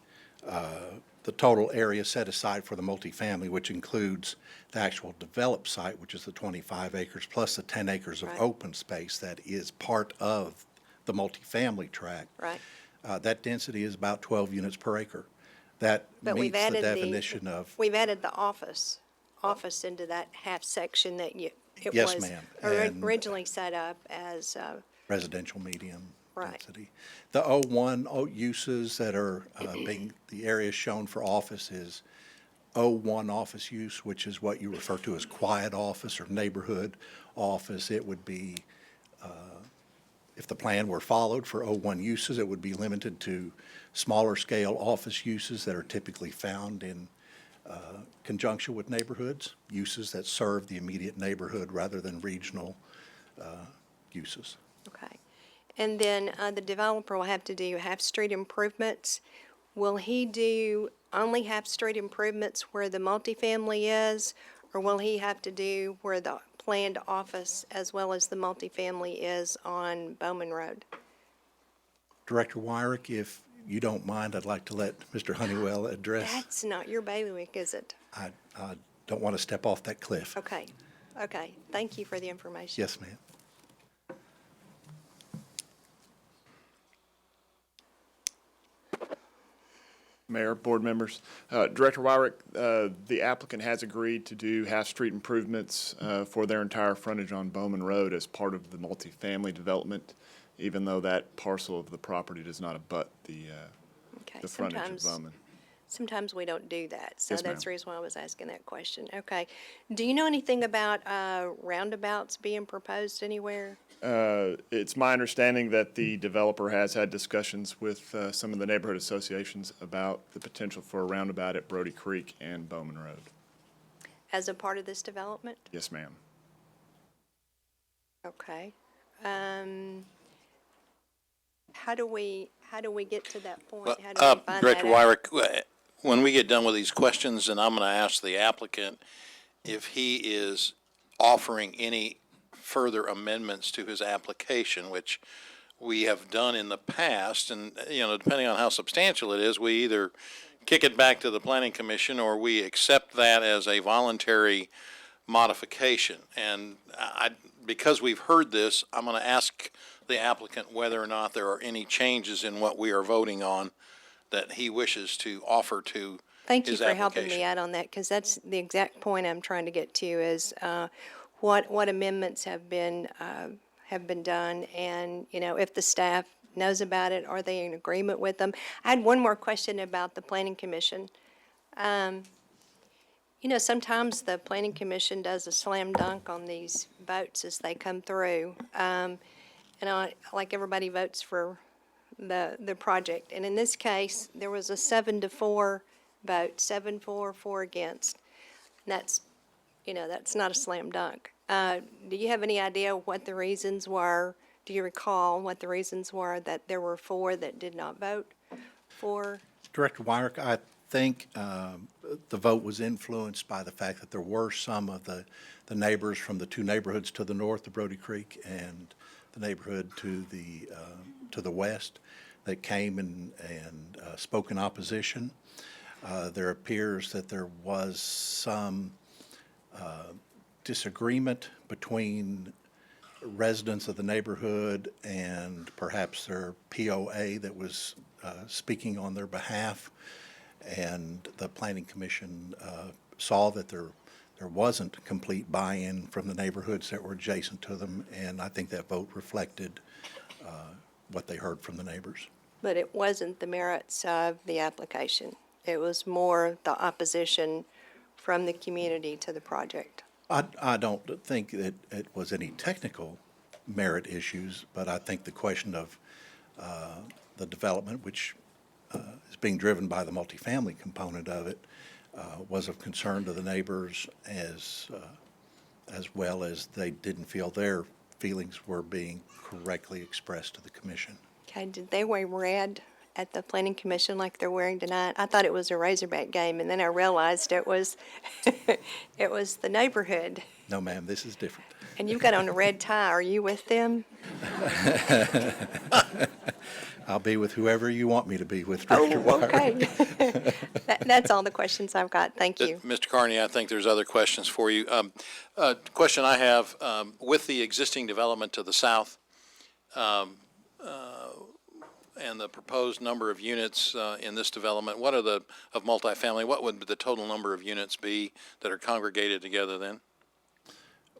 total area set aside for the multifamily, which includes the actual developed site, which is the 25 acres, plus the 10 acres of open space that is part of the multifamily tract. Right. That density is about 12 units per acre. That But we've meets the added definition of. We've added the office into that half section that it Yes, was ma'am, and- originally set up as, Residential medium Right. density. The O1 uses that are being, the area shown for office is O1 office use, which is what you refer to as quiet office or neighborhood office. It would be, if the plan were followed for O1 uses, it would be limited to smaller scale office uses that are typically found in conjunction with neighborhoods, uses that serve the immediate neighborhood rather than regional uses. Okay. And then the developer will have to do half-street improvements. Will he do only half-street improvements where the multifamily is, or will he have to do where the planned office as well as the multifamily is on Bowman Road? Director Wyrick, if you don't mind, I'd like to let Mr. Honeywell address. That's not your bailiwick, is it? I don't want to step off that cliff. Okay. Okay. Thank you for the information. Yes, ma'am. Mayor, board members, Director Wyrick, the applicant has agreed to do half-street improvements for their entire frontage on Bowman Road as part of the multifamily development, even though that parcel of the property does not abut the frontage of Bowman. Sometimes we don't do that, so Yes, that's the ma'am. reason why I was asking that question. Okay. Do you know anything about roundabouts being proposed anywhere? It's my understanding that the developer has had discussions with some of the neighborhood associations about the potential for a roundabout at Brody Creek and Bowman Road. As a part of this development? Yes, ma'am. Okay. How do we get to that point? How do we find Director that out? Wyrick, when we get done with these questions, and I'm going to ask the applicant if he is offering any further amendments to his application, which we have done in the past, and, depending on how substantial it is, we either kick it back to the planning commission or we accept that as a voluntary modification. And because we've heard this, I'm going to ask the applicant whether or not there are any changes in what we are voting on that he wishes to offer to Thank you his for helping application. me out on that, because that's the exact point I'm trying to get to is what amendments have been done, and, if the staff knows about it, are they in agreement with them? I had one more question about the planning commission. Sometimes the planning commission does a slam dunk on these votes as they come through. Like everybody votes for the project. And in this case, there was a 7-4 vote, 7 for, 4 against. And that's not a slam dunk. Do you have any idea what the reasons were? Do you recall what the reasons were that there were 4 that did not vote for? Director Wyrick, I think the vote was influenced by the fact that there were some of the neighbors from the 2 neighborhoods to the north of Brody Creek and the neighborhood to the west that came and spoke in opposition. There appears that there was some disagreement between residents of the neighborhood and perhaps their POA that was speaking on their behalf. And the Planning Commission saw that there wasn't complete buy-in from the neighborhoods that were adjacent to them, and I think that vote reflected what they heard from the neighbors. But it wasn't the merits of the application. It was more the opposition from the community to the project. I don't think that it was any technical merit issues, but I think the question of the development, which is being driven by the multifamily component of it, was of concern to the neighbors as well as they didn't feel their feelings were being correctly expressed to the commission. Okay, did they wear red at the planning commission like they're wearing tonight? I thought it was a Razorback game, and then I realized it was it was the neighborhood. No, ma'am, this is different. And you've got on a red tie. Are you with them? I'll be with whoever you want me to be with, Director Wyrick. Okay. That's all the questions I've got. Thank you. Mr. Carney, I think there's other questions for you. Question I have, with the existing development to the south, and the proposed number of units in this development, what are of multifamily, what would the total number of units be that are congregated together then?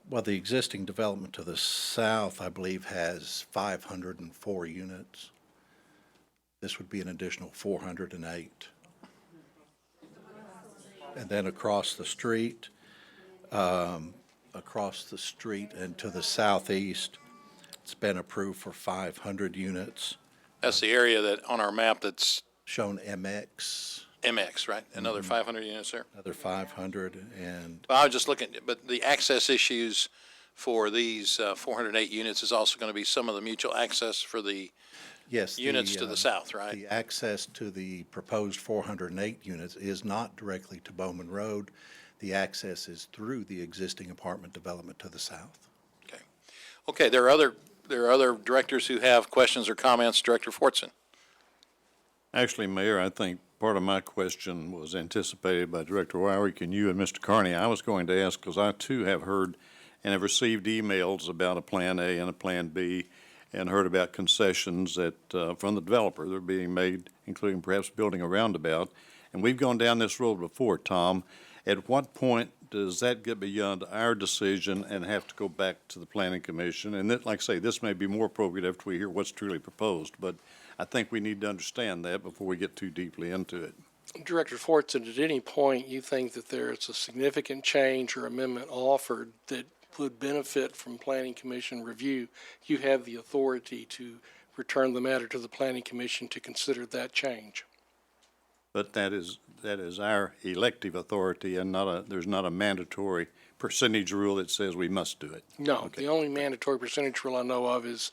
Well, the existing development to the south, I believe, has 504 units. This would be an additional 408. And then across the street and to the southeast, it's been approved for 500 units. That's the area that, on our map, that's Shown MX, MX, right? Another 500 units there? another 500, and Well, I was just looking, but the access issues for these 408 units is also going to be some of the mutual access for the yes. units to the south, right? The access to the proposed 408 units is not directly to Bowman Road. The access is through the existing apartment development to the south. Okay, there are other directors who have questions or comments. Director Fortson. Actually, Mayor, I think part of my question was anticipated by Director Wyrick and you and Mr. Carney. I was going to ask, because I too have heard and have received emails about a Plan A and a Plan B, and heard about concessions that, from the developer that are being made, including perhaps building a roundabout. And we've gone down this road before, Tom. At what point does that get beyond our decision and have to go back to the Planning Commission? And that, like I say, this may be more appropriate after we hear what's truly proposed, but I think we need to understand that before we get too deeply into it. Director Fortson, at any point you think that there is a significant change or amendment offered that would benefit from Planning Commission review, you have the authority to return the matter to the Planning Commission to consider that change. But that is our elective authority, and there's not a mandatory percentage rule that says we must do it. No, Okay. the only mandatory percentage rule I know of is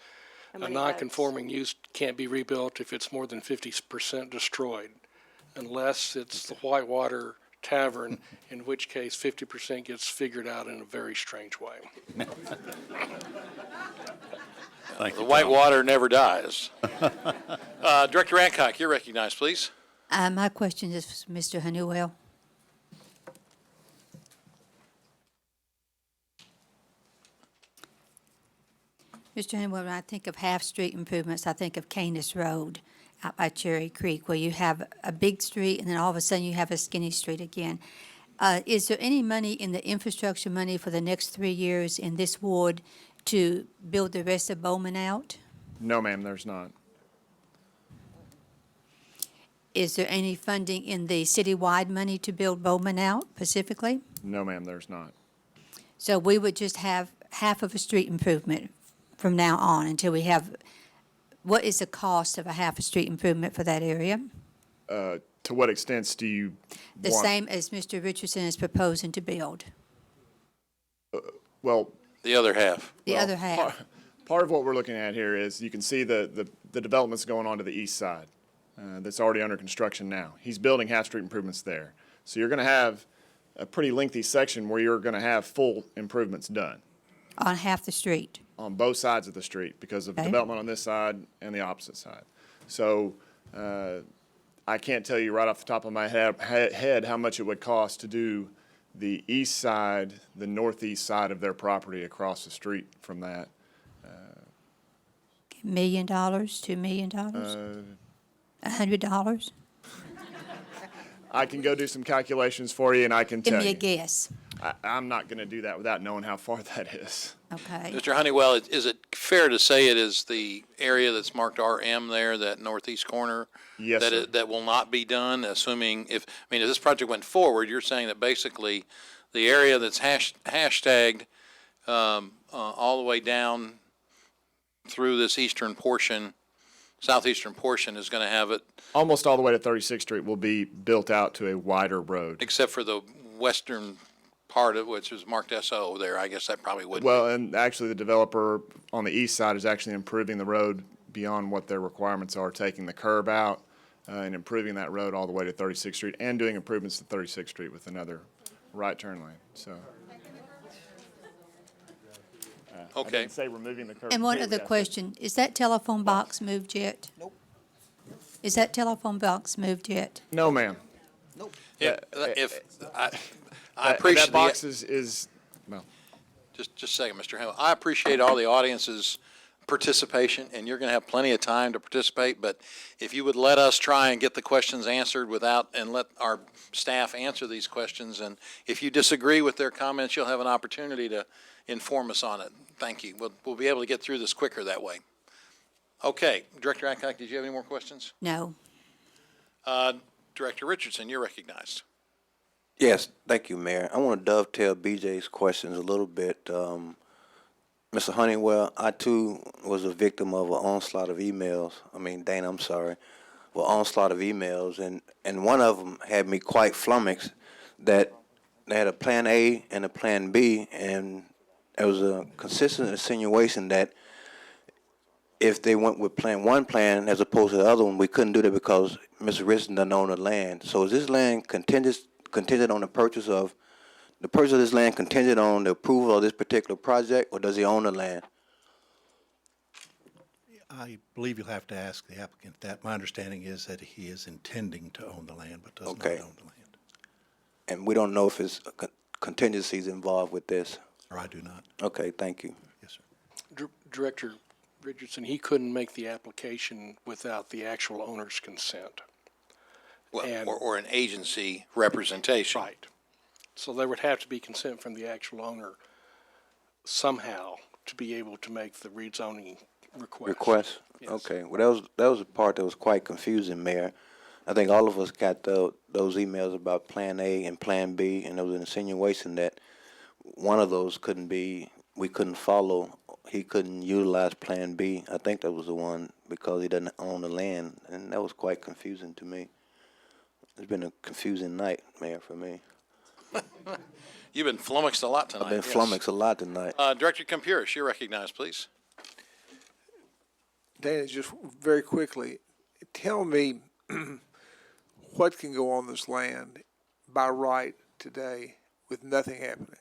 a non-conforming use can't be rebuilt if it's more than 50% destroyed, unless it's the Whitewater Tavern, in which case 50% gets figured out in a very strange way. Thank you, The white Tom. water never dies. Director Adcock, you're recognized, please. My question is for Mr. Honeywell. Mr. Honeywell, when I think of half-street improvements, I think of Canis Road out by Cherry Creek, where you have a big street and then all of a sudden you have a skinny street again. Is there any money in the infrastructure money for the next 3 years in this ward to build the rest of Bowman out? No, ma'am, there's not. Is there any funding in the citywide money to build Bowman out specifically? No, ma'am, there's not. So we would just have half of a street improvement from now on until we have, what is the cost of a half a street improvement for that area? To what extent do you The want? same as Mr. Richardson is proposing to build, Well, The other half. the other half. part of what we're looking at here is you can see the developments going on to the east side that's already under construction now. He's building half-street improvements there. So you're going to have a pretty lengthy section where you're going to have full improvements done On half the street. on both sides of the street because of Okay. development on this side and the opposite side. So I can't tell you right off the top of my head how much it would cost to do the east side, the northeast side of their property across the street from that. $1 million, $2 million, $100? I can go do some calculations for you and I can Give tell me a you. guess. I'm not going to do that without knowing how far that is. Okay. Mr. Honeywell, is it fair to say it is the area that's marked RM there, that northeast corner? Yes, that sir. that will not be done, assuming if this project went forward, you're saying that basically the area that's hashtagged all the way down through this eastern portion, southeastern portion is going to have it, Almost all the way to 36th Street will be built out to a wider road. except for the western part of which is marked SO there. I guess that probably wouldn't. Well, and actually the developer on the east side is actually improving the road beyond what their requirements are, taking the curb out and improving that road all the way to 36th Street and doing improvements to 36th Street with another right turn lane, so. I Okay. didn't say removing the curb. And one completely, other I said- question, is that telephone box moved yet? Nope. Is that telephone box moved yet? No, ma'am. If I That appreciate box is, well. Just a second, Mr. Hill. I appreciate all the audience's participation, and you're going to have plenty of time to participate, but if you would let us try and get the questions answered and let our staff answer these questions, and if you disagree with their comments, you'll have an opportunity to inform us on it. Thank you. We'll be able to get through this quicker that way. Okay, Director Adcock, did you have any more questions? No. Director Richardson, you're recognized. Yes, thank you, Mayor. I want to dovetail BJ's questions a little bit. Mr. Honeywell, I too was a victim of an onslaught of emails. Dana, I'm sorry, an onslaught of emails, and one of them had me quite flummoxed that they had a plan A and a plan B, and there was a consistent insinuation that if they went with one plan as opposed to the other one, we couldn't do that because Mr. Richardson doesn't own the land. So is this land contingent on the purchase of this land contingent on the approval of this particular project, or does he own the land? I believe you'll have to ask the applicant that. My understanding is that he is intending to own the land, but does not own the land. And we don't know if it's contingencies involved with this? Or I do not. Okay, thank you. Yes, sir. Director Richardson, he couldn't make the application without the actual owner's consent. Well, or an agency representation. Right. So there would have to be consent from the actual owner somehow to be able to make the rezoning request. Yes. Okay. Well, that was a part that was quite confusing, Mayor. I think all of us got those emails about Plan A and Plan B, and there was an insinuation that one of those we couldn't follow. He couldn't utilize Plan B. I think that was the one because he doesn't own the land, and that was quite confusing to me. It's been a confusing night, Mayor, for me. You've been flummoxed a lot tonight. I've been flummoxed a lot tonight. Director Campuris, you're recognized, please. Dana, just very quickly, tell me what can go on this land by right today with nothing happening?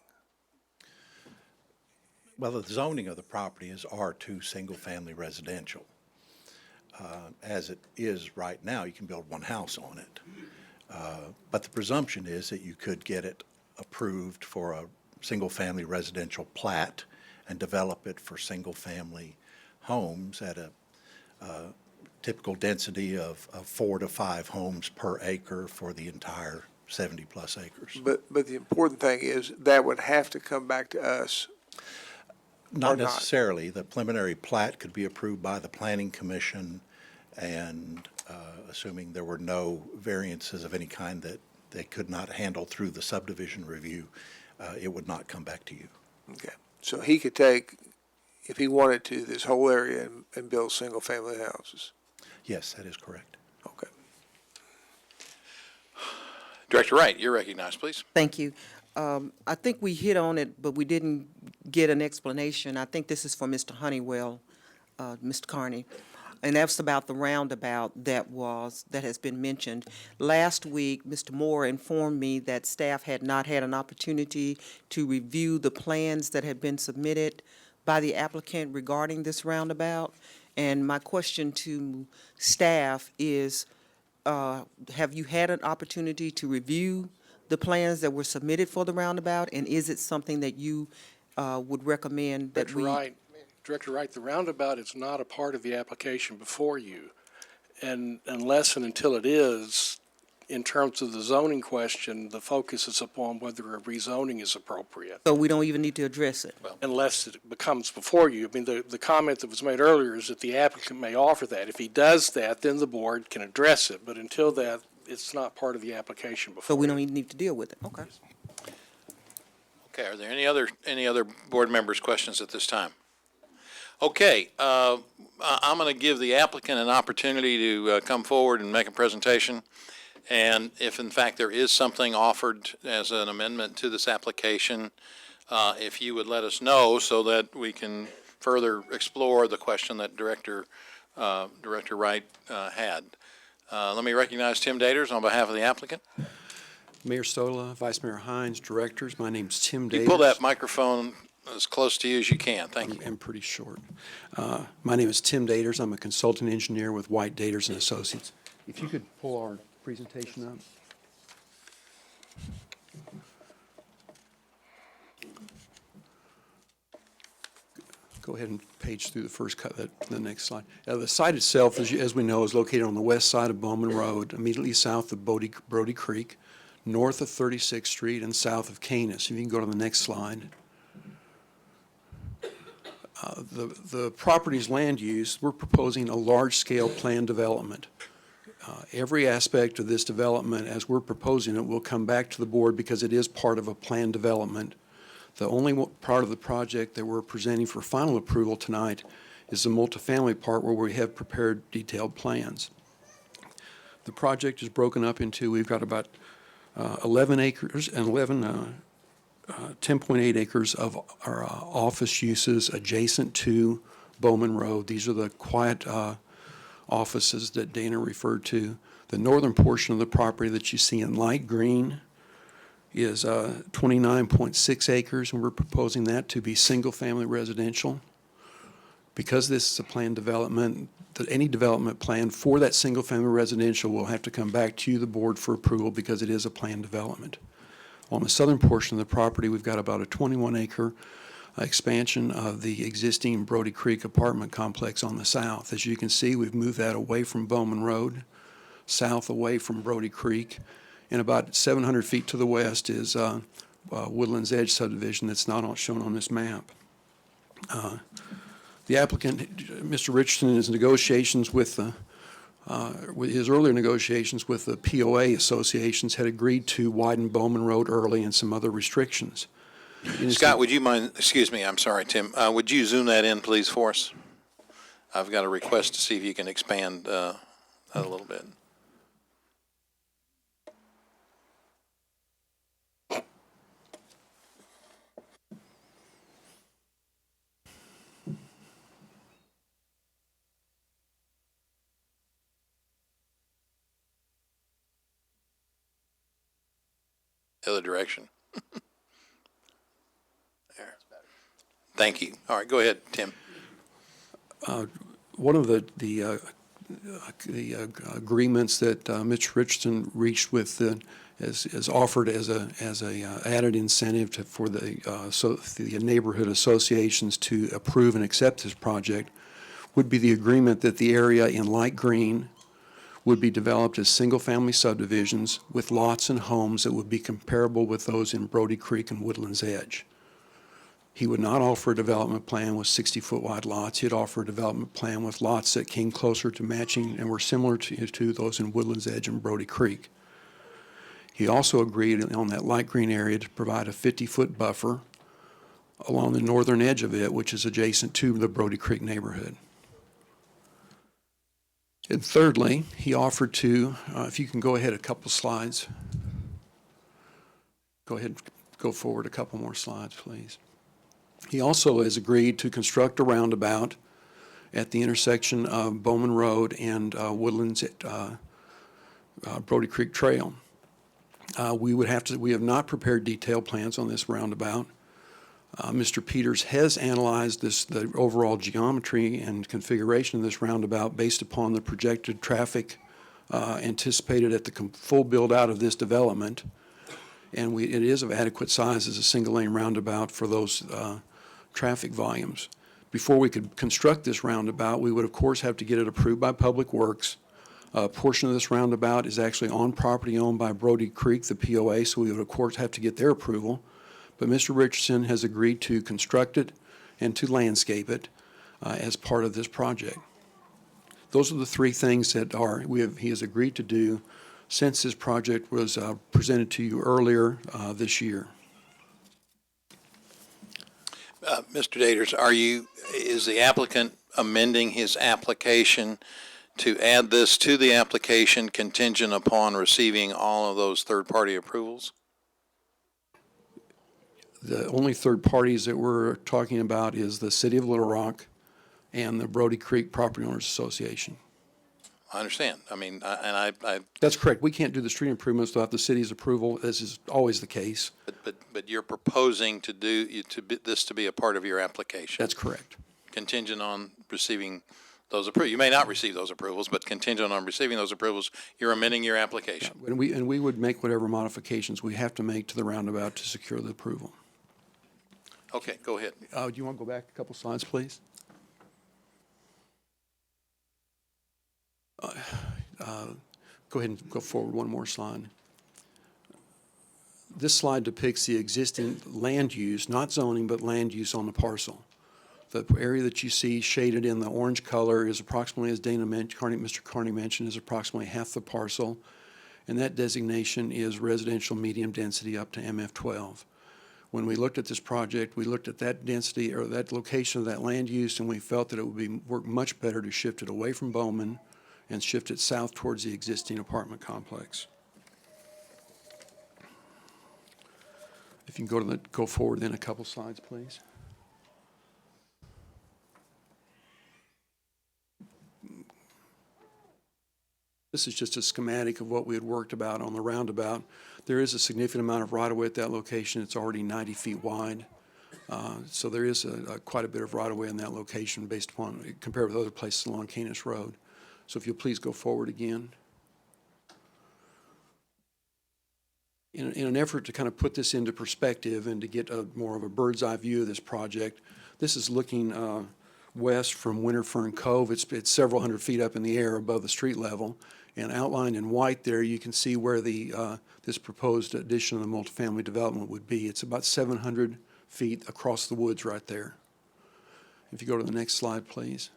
Well, the zoning of the property is R2 single-family residential. As it is right now, you can build one house on it. But the presumption is that you could get it approved for a single-family residential plat and develop it for single-family homes at a typical density of 4 to 5 homes per acre for the entire 70-plus acres. But the important thing is that would have to come back to us. Not necessarily. The preliminary plat could be approved by the Planning Commission, and assuming there were no variances of any kind that they could not handle through the subdivision review, it would not come back to you. Okay. So he could take, if he wanted to, this whole area and build single-family houses? Yes, that is correct. Okay. Director Wright, you're recognized, please. Thank you. I think we hit on it, but we didn't get an explanation. I think this is for Mr. Honeywell, Mr. Carney. And that's about the roundabout that has been mentioned. Last week, Mr. Moore informed me that staff had not had an opportunity to review the plans that had been submitted by the applicant regarding this roundabout. And my question to staff is, have you had an opportunity to review the plans that were submitted for the roundabout? And is it something that you would recommend that Director Wright, the roundabout is not a part of the application before you. And unless and until it is, in terms of the zoning question, the focus is upon whether a rezoning is appropriate. So we don't even need to address it? Unless it becomes before you. I mean, the comment that was made earlier is that the applicant may offer that. If he does that, then the board can address it. But until that, it's not part of the application before. So we don't even need to deal with it? Okay. Okay, are there any other board members' questions at this time? Okay, I'm going to give the applicant an opportunity to come forward and make a presentation. And if in fact there is something offered as an amendment to this application, if you would let us know so that we can further explore the question that Director Wright had. Let me recognize Tim Daters on behalf of the applicant. Mayor Stola, Vice Mayor Hines, directors, my name's Tim Daters. You pull that microphone as close to you as you can. Thank you. I'm pretty short. My name is Tim Daters. I'm a consultant engineer with White Daters and Associates. If you could pull our presentation up. Go ahead and page through the first cut, the next slide. The site itself, as we know, is located on the west side of Bowman Road, immediately south of Brody Creek, north of 36th Street, and south of Canis. If you can go to the next slide. The property's land use, we're proposing a large-scale planned development. Every aspect of this development, as we're proposing it, will come back to the board because it is part of a planned development. The only part of the project that we're presenting for final approval tonight is the multifamily part where we have prepared detailed plans. The project is broken up into, we've got about 11 acres and 10.8 acres of our office uses adjacent to Bowman Road. These are the quiet offices that Dana referred to. The northern portion of the property that you see in light green is 29.6 acres, and we're proposing that to be single-family residential. Because this is a planned development, any development plan for that single-family residential will have to come back to you, the board, for approval because it is a planned development. On the southern portion of the property, we've got about a 21-acre expansion of the existing Brody Creek apartment complex on the south. As you can see, we've moved that away from Bowman Road, south away from Brody Creek, and about 700 feet to the west is Woodlands Edge subdivision that's not shown on this map. The applicant, Mr. Richardson, in his negotiations with his earlier negotiations with the POA associations, had agreed to widen Bowman Road early and some other restrictions. Scott, would you mind, excuse me, I'm sorry, Tim, would you zoom that in, please, for us? I've got a request to see if you can expand that a little bit. The other direction. There. Thank you. All right, go ahead, Tim. One of the agreements that Mr. Richardson reached with is offered as a added incentive for the neighborhood associations to approve and accept this project would be the agreement that the area in light green would be developed as single-family subdivisions with lots and homes that would be comparable with those in Brody Creek and Woodlands Edge. He would not offer a development plan with 60-foot wide lots. He'd offer a development plan with lots that came closer to matching and were similar to those in Woodlands Edge and Brody Creek. He also agreed on that light green area to provide a 50-foot buffer along the northern edge of it, which is adjacent to the Brody Creek neighborhood. And thirdly, he offered to, if you can go ahead a couple slides. Go ahead, go forward a couple more slides, please. He also has agreed to construct a roundabout at the intersection of Bowman Road and Woodlands Brody Creek Trail. We have not prepared detailed plans on this roundabout. Mr. Peters has analyzed the overall geometry and configuration of this roundabout based upon the projected traffic anticipated at the full build-out of this development. And it is of adequate size as a single-lane roundabout for those traffic volumes. Before we could construct this roundabout, we would, of course, have to get it approved by Public Works. A portion of this roundabout is actually on property owned by Brody Creek, the POA, so we would, of course, have to get their approval. But Mr. Richardson has agreed to construct it and to landscape it as part of this project. Those are the three things that he has agreed to do since this project was presented to you earlier this year. Mr. Daters, is the applicant amending his application to add this to the application contingent upon receiving all of those third-party approvals? The only third parties that we're talking about is the City of Little Rock and the Brody Creek Property Owners Association. I understand. I mean, That's correct. We can't do the street improvements without the city's approval, as is always the case. But you're proposing to do this to be a part of your application. That's correct. Contingent on receiving those approvals. You may not receive those approvals, but contingent on receiving those approvals, you're amending your application. Yeah, and we would make whatever modifications we have to make to the roundabout to secure the approval. Okay, go ahead. Do you want to go back a couple slides, please? Go ahead and go forward one more slide. This slide depicts the existing land use, not zoning, but land use on the parcel. The area that you see shaded in the orange color is approximately, as Mr. Carney mentioned, is approximately half the parcel, and that designation is residential medium density up to MF12. When we looked at this project, we looked at that density or that location of that land use, and we felt that it would work much better to shift it away from Bowman and shift it south towards the existing apartment complex. If you can go forward then a couple slides, please. This is just a schematic of what we had worked about on the roundabout. There is a significant amount of right-of-way at that location. It's already 90 feet wide. So there is quite a bit of right-of-way in that location based upon, compared with other places along Canis Road. So if you'll please go forward again. In an effort to kind of put this into perspective and to get more of a bird's eye view of this project, this is looking west from Winterfern Cove. It's several hundred feet up in the air above the street level. And outlined in white there, you can see where this proposed addition of the multifamily development would be. It's about 700 feet across the woods right there. If you go to the next slide, please.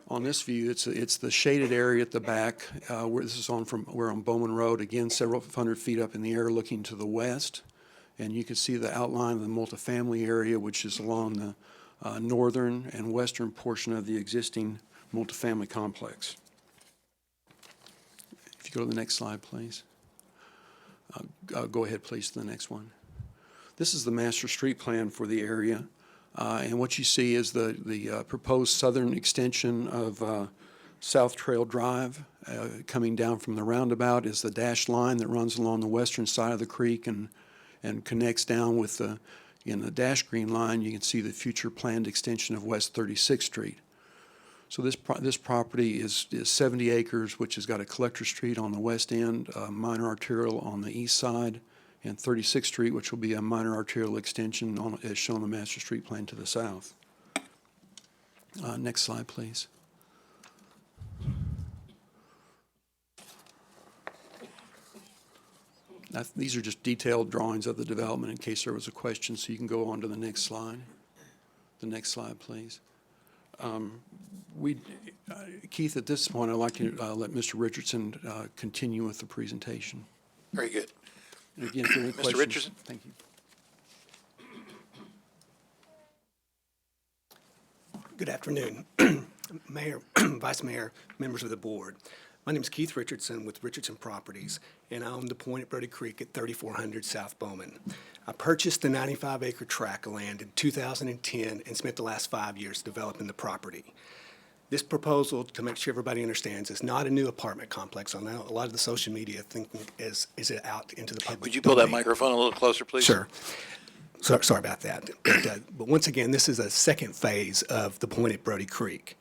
On this view, it's the shaded area at the back. Where this is we're on Bowman Road, again, several hundred feet up in the air looking to the west. And you can see the outline of the multifamily area, which is along the northern and western portion of the existing multifamily complex. If you go to the next slide, please. Go ahead, please, to the next one. This is the master street plan for the area. And what you see is the proposed southern extension of South Trail Drive. Coming down from the roundabout is the dashed line that runs along the western side of the creek and connects down with in the dash green line, you can see the future planned extension of West 36th Street. So this property is 70 acres, which has got a collector street on the west end, a minor arterial on the east side, and 36th Street, which will be a minor arterial extension as shown on the master street plan to the south. Next slide, please. These are just detailed drawings of the development in case there was a question, so you can go on to the next slide. The next slide, please. Keith, at this point, I'd like to let Mr. Richardson continue with the presentation. Very good. And again, if there are any questions. Mr. Richardson? Thank you. Good afternoon, Mayor, Vice Mayor, members of the board. My name is Keith Richardson with Richardson Properties, and I own the Point at Brody Creek at 3400 South Bowman. I purchased the 95-acre tract of land in 2010 and spent the last 5 years developing the property. This proposal, to make sure everybody understands, is not a new apartment complex. I know a lot of the social media thinking is it out into the public Would you pull that domain. microphone a little closer, please? Sure. Sorry about that. But once again, this is a second phase of the Point at Brody Creek.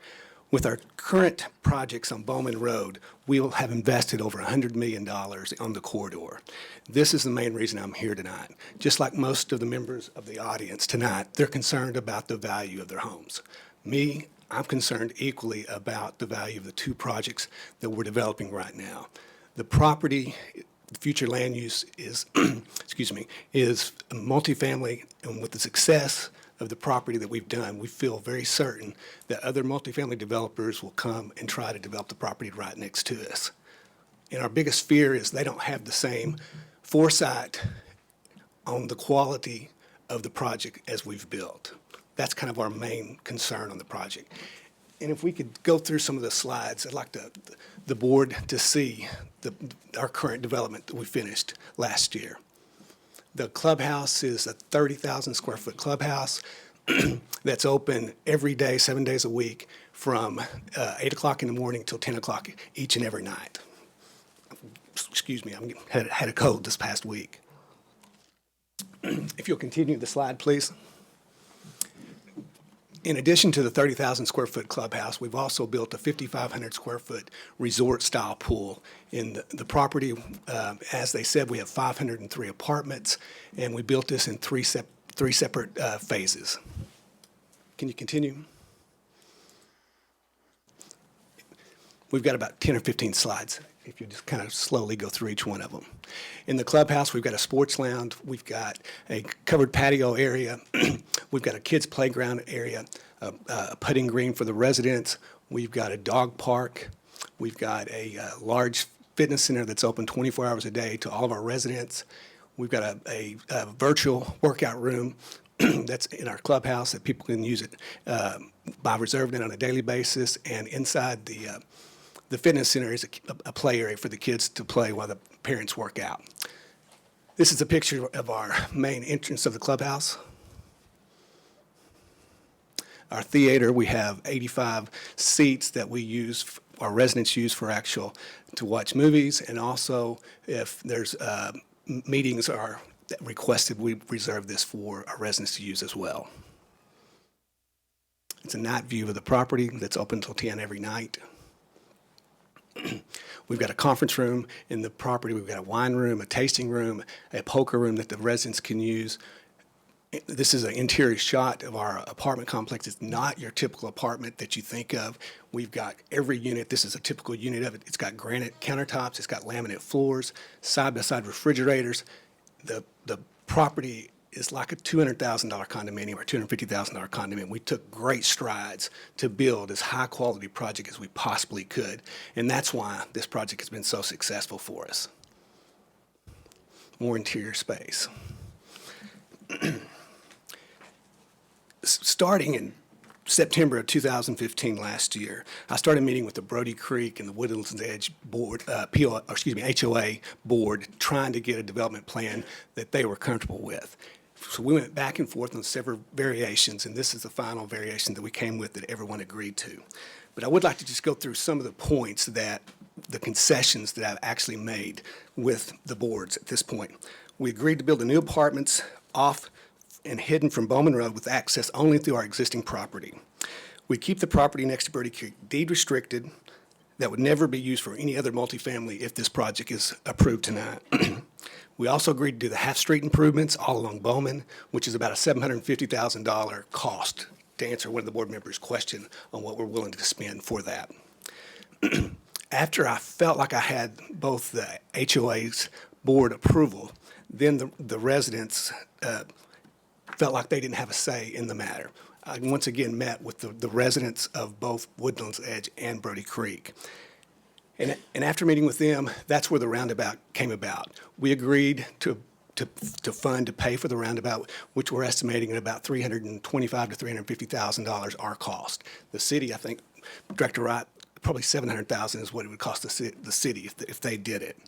With our current projects on Bowman Road, we will have invested over $100 million on the corridor. This is the main reason I'm here tonight. Just like most of the members of the audience tonight, they're concerned about the value of their homes. Me, I'm concerned equally about the value of the two projects that we're developing right now. The property, the future land use is, is multifamily, and with the success of the property that we've done, we feel very certain that other multifamily developers will come and try to develop the property right next to us. And our biggest fear is they don't have the same foresight on the quality of the project as we've built. That's kind of our main concern on the project. And if we could go through some of the slides, I'd like the board to see our current development that we finished last year. The clubhouse is a 30,000 square foot clubhouse that's open every day, 7 days a week, from 8 o'clock in the morning till 10 o'clock each and every night. Excuse me, I had a cold this past week. If you'll continue the slide, please. In addition to the 30,000 square foot clubhouse, we've also built a 5,500 square foot resort style pool. in the property. As they said, we have 503 apartments, and we built this in three separate phases. Can you continue? We've got about 10 or 15 slides, if you just kind of slowly go through each one of them. In the clubhouse, we've got a sports lounge, we've got a covered patio area, we've got a kids' playground area, a putting green for the residents, we've got a dog park, we've got a large fitness center that's open 24 hours a day to all of our residents. We've got a virtual workout room that's in our clubhouse that people can use it by reserving it on a daily basis. And inside the fitness center is a play area for the kids to play while the parents work out. This is a picture of our main entrance of the clubhouse. Our theater, we have 85 seats that we use, our residents use for to watch movies, and also if there's meetings are requested, we reserve this for our residents to use as well. It's a night view of the property that's open until 10 every night. We've got a conference room in the property. We've got a wine room, a tasting room, a poker room that the residents can use. This is an interior shot of our apartment complex. It's not your typical apartment that you think of. We've got every unit. This is a typical unit of it. It's got granite countertops. It's got laminate floors, side-by-side refrigerators. The property is like a $200,000 condominium or $250,000 condominium. We took great strides to build as high-quality project as we possibly could, and that's why this project has been so successful for us. More interior space. Starting in September of 2015 last year, I started meeting with the Brody Creek and the Woodlands Edge board, HOA board, trying to get a development plan that they were comfortable with. So we went back and forth on several variations, and this is the final variation that we came with that everyone agreed to. But I would like to just go through some of the points the concessions that I've actually made with the boards at this point. We agreed to build the new apartments off and hidden from Bowman Road with access only through our existing property. We keep the property next to Brody Creek deed restricted that would never be used for any other multifamily if this project is approved tonight. We also agreed to do the half-street improvements all along Bowman, which is about a $750,000 cost, to answer one of the board members' question on what we're willing to spend for that. After I felt like I had both the HOA's board approval, then the residents felt like they didn't have a say in the matter. I once again met with the residents of both Woodlands Edge and Brody Creek. And after meeting with them, that's where the roundabout came about. We agreed to pay for the roundabout, which we're estimating at about $325,000 to $350,000 our cost. The city, I think, Director Wright, probably $700,000 is what it would cost the city if they did it.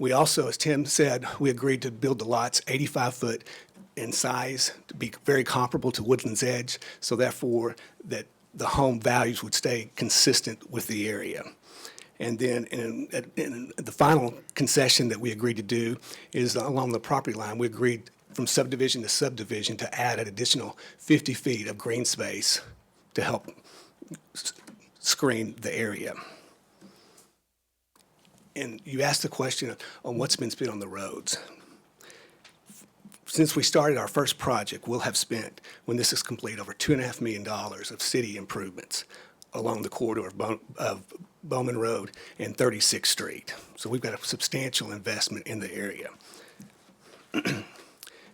We also, as Tim said, we agreed to build the lots 85 foot in size to be very comparable to Woodlands Edge, so therefore that the home values would stay consistent with the area. And then in the final concession that we agreed to do is along the property line. We agreed from subdivision to subdivision to add an additional 50 feet of green space to help screen the area. And you asked the question on what's been spent on the roads. Since we started our first project, we'll have spent, when this is complete, over $2.5 million of city improvements along the corridor of Bowman Road and 36th Street. So we've got a substantial investment in the area.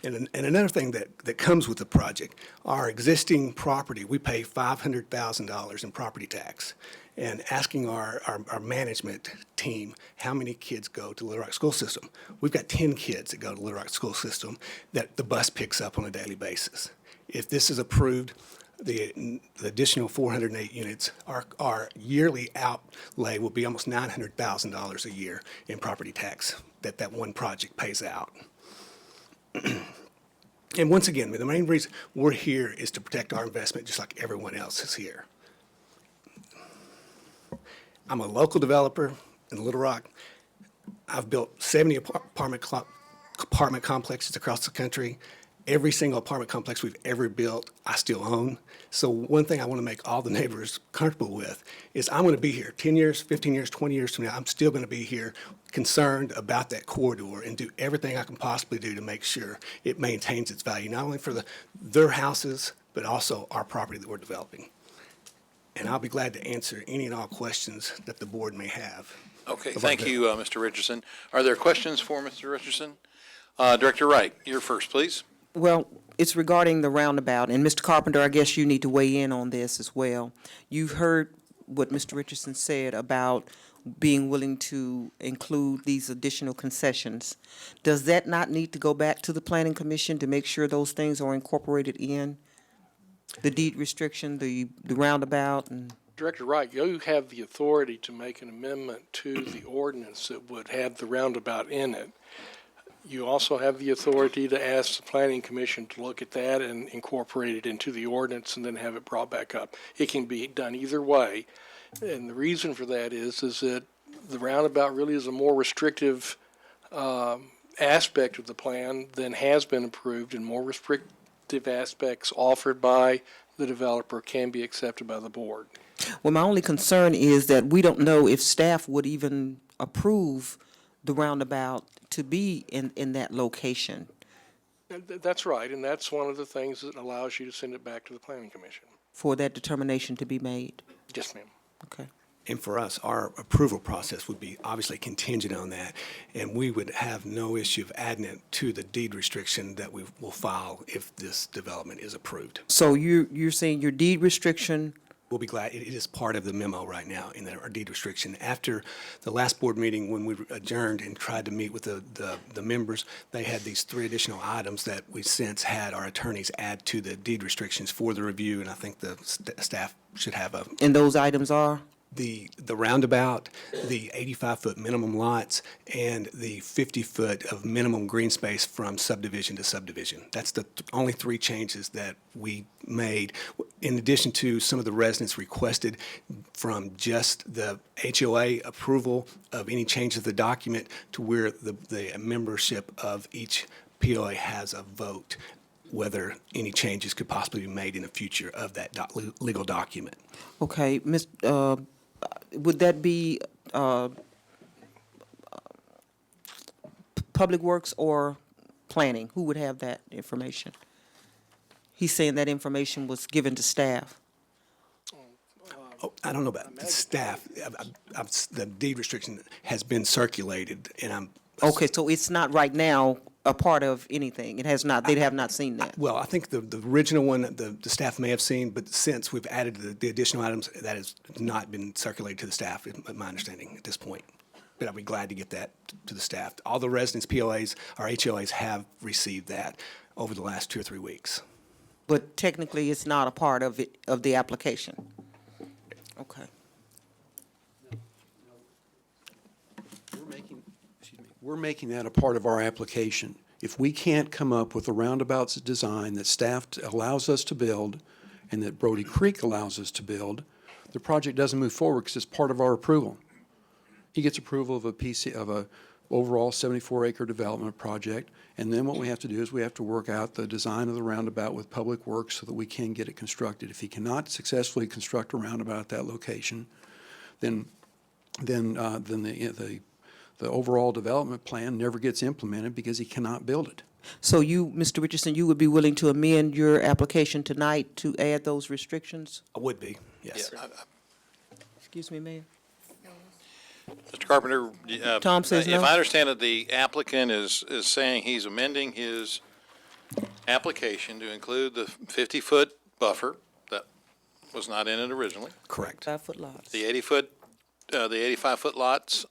And another thing that comes with the project, our existing property, we pay $500,000 in property tax. And asking our management team how many kids go to Little Rock School System. We've got 10 kids that go to Little Rock School System that the bus picks up on a daily basis. If this is approved, the additional 408 units, our yearly outlay will be almost $900,000 a year in property tax that one project pays out. And once again, the main reason we're here is to protect our investment just like everyone else is here. I'm a local developer in Little Rock. I've built 70 apartment complexes across the country. Every single apartment complex we've ever built, I still own. So one thing I want to make all the neighbors comfortable with is I'm going to be here 10 years, 15 years, 20 years from now. I'm still going to be here concerned about that corridor and do everything I can possibly do to make sure it maintains its value, not only for their houses, but also our property that we're developing. And I'll be glad to answer any and all questions that the board may have. Okay, thank you, Mr. Richardson. Are there questions for Mr. Richardson? Director Wright, you're first, please. Well, it's regarding the roundabout, and Mr. Carpenter, I guess you need to weigh in on this as well. You've heard what Mr. Richardson said about being willing to include these additional concessions. Does that not need to go back to the Planning Commission to make sure those things are incorporated in? The deed restriction, the roundabout, and... Director Wright, you have the authority to make an amendment to the ordinance that would have the roundabout in it. You also have the authority to ask the Planning Commission to look at that and incorporate it into the ordinance and then have it brought back up. It can be done either way. And the reason for that is that the roundabout really is a more restrictive aspect of the plan than has been approved, and more restrictive aspects offered by the developer can be accepted by the board. Well, my only concern is that we don't know if staff would even approve the roundabout to be in that location. That's right, and that's one of the things that allows you to send it back to the Planning Commission. For that determination to be made. Yes, ma'am. Okay. And for us, our approval process would be obviously contingent on that, and we would have no issue of adding it to the deed restriction that we will file if this development is approved. So you're saying your deed restriction... We'll be glad. It is part of the memo right now in our deed restriction. After the last board meeting, when we adjourned and tried to meet with the members, they had these 3 additional items that we since had our attorneys add to the deed restrictions for the review, and I think the staff should have a... And those items are? The roundabout, the 85-foot minimum lots, and the 50-foot of minimum green space from subdivision to subdivision. That's the only 3 changes that we made, in addition to some of the residents requested from just the HOA approval of any change of the document to where the membership of each POA has a vote, whether any changes could possibly be made in the future of that legal document. Okay, would that be Public Works or Planning? Who would have that information? He's saying that information was given to staff. Oh, I don't know about the staff. The deed restriction has been circulated, and I'm... Okay, so it's not right now a part of anything. It has not, they have not seen that. Well, I think the original one, the staff may have seen, but since we've added the additional items, that has not been circulated to the staff, in my understanding at this point. But I'd be glad to get that to the staff. All the residents, POAs, our HOAs have received that over the last 2 or 3 weeks. But technically, it's not a part of it, of the application. Okay. We're making that a part of our application. If we can't come up with a roundabout's design that staff allows us to build and that Brody Creek allows us to build, the project doesn't move forward because it's part of our approval. He gets approval of a overall 74-acre development project, and then what we have to do is we have to work out the design of the roundabout with Public Works so that we can get it constructed. If he cannot successfully construct a roundabout at that location, then the overall development plan never gets implemented because he cannot build it. So you, Mr. Richardson, you would be willing to amend your application tonight to add those restrictions? I would be, yes. Yeah, Excuse me, Mayor. Mr. Carpenter, Tom says no. If I understand it, the applicant is saying he's amending his application to include the 50-foot buffer that was not in it originally. Correct. 5-foot lots. The 80-foot, the 85-foot lots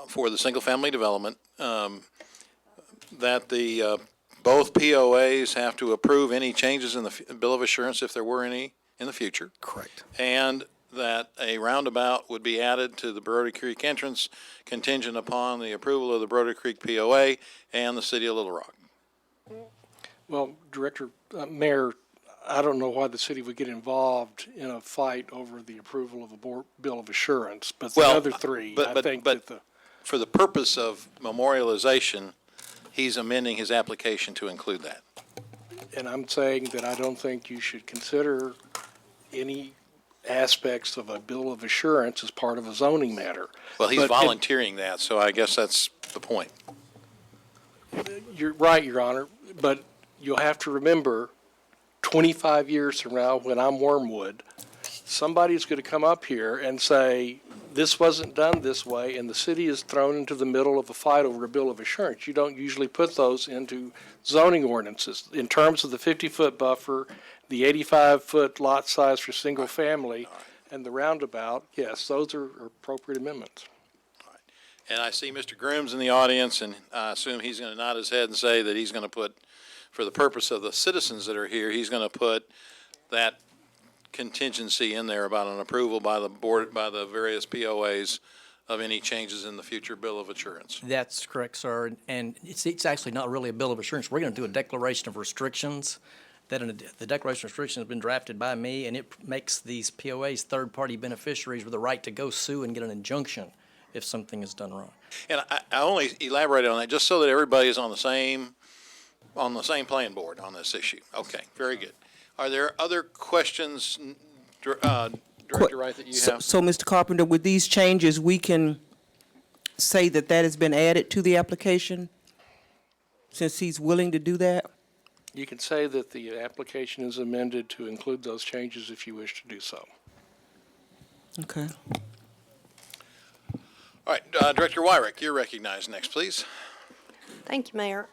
for the single-family development, that the both POAs have to approve any changes in the bill of assurance if there were any in the future. Correct. And that a roundabout would be added to the Brody Creek entrance contingent upon the approval of the Brody Creek POA and the City of Little Rock. Well, Mayor, I don't know why the city would get involved in a fight over the approval of a bill of assurance, but the other 3, I think that the... For the purpose of memorialization, he's amending his application to include that. And I'm saying that I don't think you should consider any aspects of a bill of assurance as part of a zoning matter. Well, he's But it- volunteering that, so I guess that's the point. You're right, Your Honor, but you'll have to remember, 25 years from now, when I'm Wormwood, somebody's going to come up here and say, this wasn't done this way, and the city is thrown into the middle of a fight over a bill of assurance. You don't usually put those into zoning ordinances. In terms of the 50-foot buffer, the 85-foot lot size for single family, and the roundabout, yes, those are appropriate amendments. And I see Mr. Grooms in the audience, and I assume he's going to nod his head and say that he's going to put, for the purpose of the citizens that are here, he's going to put that contingency in there about an approval by the board, by the various POAs of any changes in the future bill of assurance. That's correct, sir. And it's actually not really a bill of assurance. We're going to do a declaration of restrictions. The declaration of restrictions has been drafted by me, and it makes these POAs third-party beneficiaries with the right to go sue and get an injunction if something is done wrong. And I only elaborated on that just so that everybody is on the same playing board on this issue. Okay, very good. Are there other questions, Director Wright, that you have? So, Mr. Carpenter, with these changes, we can say that that has been added to the application, since he's willing to do that? You can say that the application is amended to include those changes if you wish to do so. Okay. All right, Director Wyrick, you're recognized next, please. Thank you, Mayor.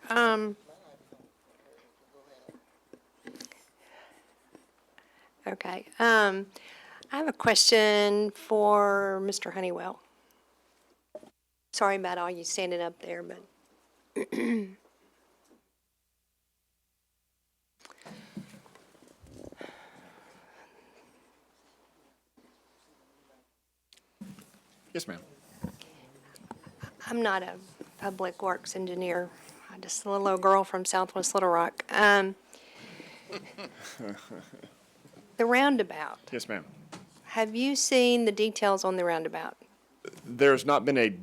Okay. I have a question for Mr. Honeywell. Sorry about all you standing up there, but Yes, ma'am. I'm not a public works engineer. I'm just a little old girl from Southwest Little Rock. The roundabout. Yes, ma'am. Have you seen the details on the roundabout? There's not been a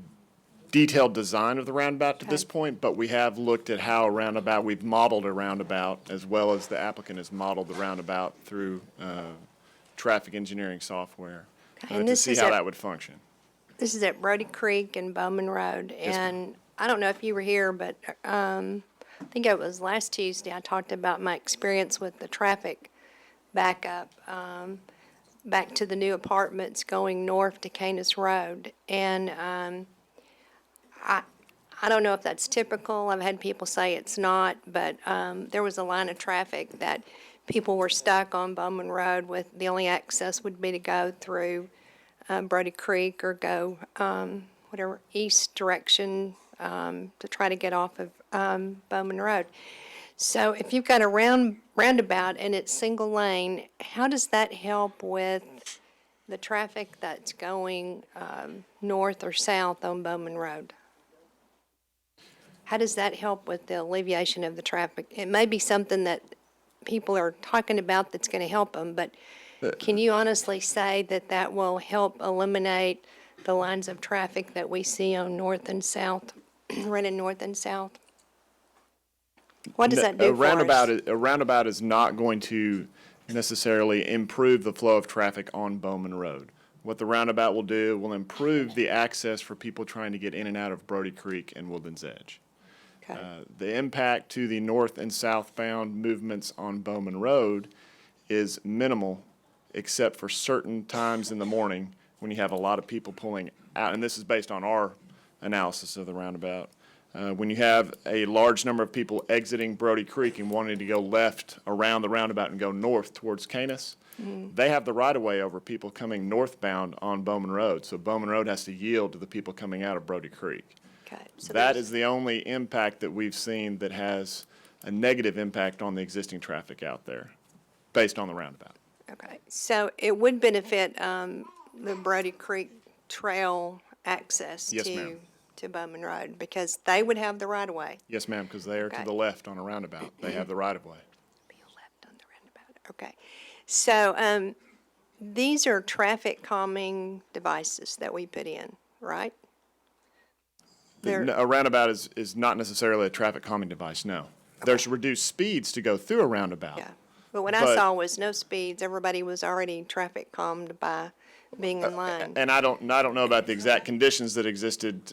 detailed design of the roundabout to this point, but we have looked at how a roundabout, we've modeled a roundabout, as well as the applicant has modeled the roundabout through traffic engineering software And to this see is how at- that would function. This is at Brody Creek and Bowman Road, Yes, ma'am. and I don't know if you were here, but I think it was last Tuesday, I talked about my experience with the traffic backup back to the new apartments going north to Canis Road. And I don't know if that's typical. I've had people say it's not, but there was a line of traffic that people were stuck on Bowman Road with, the only access would be to go through Brody Creek or go whatever east direction to try to get off of Bowman Road. So if you've got a roundabout and it's single lane, how does that help with the traffic that's going north or south on Bowman Road? How does that help with the alleviation of the traffic? It may be something that people are talking about that's going to help them, but can you honestly say that that will help eliminate the lines of traffic that we see on north and south, running north and south? What does that do for us? A roundabout is not going to necessarily improve the flow of traffic on Bowman Road. What the roundabout will do will improve the access for people trying to get in and out of Brody Creek and Woodlands Edge. Okay. The impact to the north and southbound movements on Bowman Road is minimal, except for certain times in the morning when you have a lot of people pulling out, and this is based on our analysis of the roundabout. When you have a large number of people exiting Brody Creek and wanting to go left around the roundabout and go north towards Canis, they have the right-of-way over people coming northbound on Bowman Road. So Bowman Road has to yield to the people coming out of Brody Creek. Okay. So That is the only impact that we've seen that has a negative impact on the existing traffic out there, based on the roundabout. Okay, so it would benefit the Brody Creek Trail access Yes, ma'am. to Bowman Road, because they would have the right-of-way. Yes, ma'am, because they are to Okay. the left on a roundabout. They have the right-of-way. Okay, so these are traffic calming devices that we put in, right? A roundabout is not necessarily a traffic calming device, no. There's reduced speeds to go through a roundabout. Yeah. But what I But- saw was no speeds. Everybody was already traffic calmed by being in line. And I don't know about the exact conditions that existed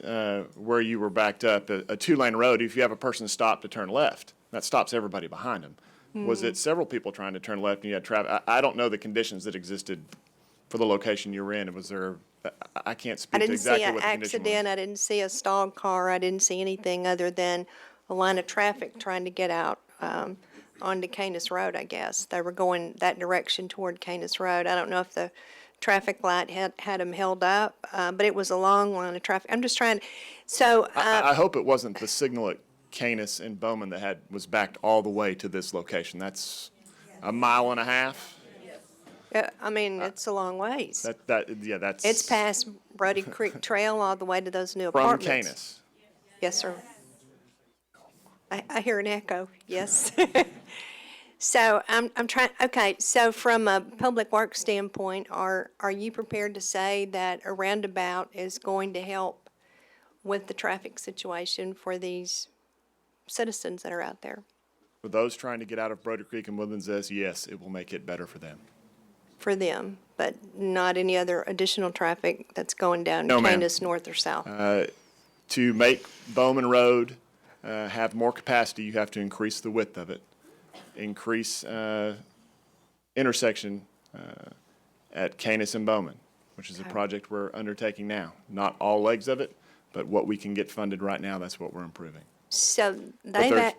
where you were backed up. A two-lane road, if you have a person stop to turn left, that stops everybody behind them. Was it several people trying to turn left and you had traffic? I don't know the conditions that existed for the location you were in. Was there, I can't I speak to didn't see exactly an what the condition was. accident. I didn't see a stalled car. I didn't see anything other than a line of traffic trying to get out onto Canis Road, I guess. They were going that direction toward Canis Road. I don't know if the traffic light had them held up, but it was a long line of traffic. I'm just trying, so. I hope it wasn't the signal at Canis and Bowman that was backed all the way to this location. That's a mile and a half. I mean, it's a long ways. That's. It's past Brody Creek Trail all the way to those new From apartments. Canis. Yes, sir. I hear an echo, yes. So I'm trying, okay, so from a public works standpoint, are you prepared to say that a roundabout is going to help with the traffic situation for these citizens that are out there? For those trying to get out of Brody Creek and Woodlands, yes, it will make it better for them. For them, but not any other additional traffic that's going down No, ma'am. Canis north or south? To make Bowman Road have more capacity, you have to increase the width of it, increase intersection at Canis and Bowman, which is a project we're undertaking now. Not all legs of it, but what we can get funded right now, that's what we're improving. So there's-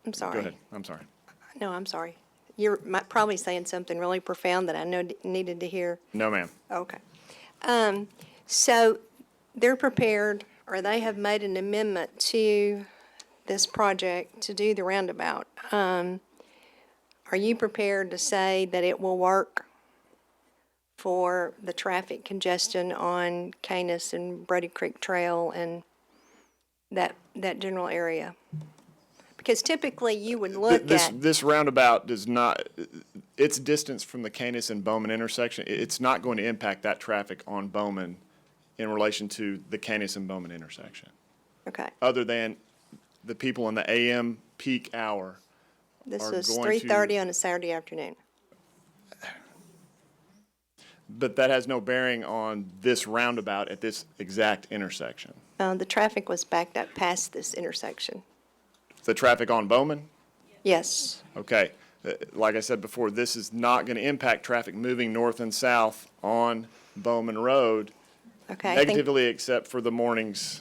I'm sorry. Go ahead, I'm sorry. No, I'm sorry. You're probably saying something really profound that I know needed to hear. No, ma'am. Okay. So they're prepared, or they have made an amendment to this project to do the roundabout. Are you prepared to say that it will work for the traffic congestion on Canis and Brody Creek Trail and that general area? Because typically you would look at. This roundabout does not, its distance from the Canis and Bowman intersection, it's not going to impact that traffic on Bowman in relation to the Canis and Bowman intersection. Okay. Other than the people in the AM peak hour This are was going to. 3:30 on a Saturday afternoon. But that has no bearing on this roundabout at this exact intersection. The traffic was backed up past this intersection. The traffic on Bowman? Yes. Okay. Like I said before, this is not going to impact traffic moving north and south on Bowman Road Okay. I think- negatively, except for the mornings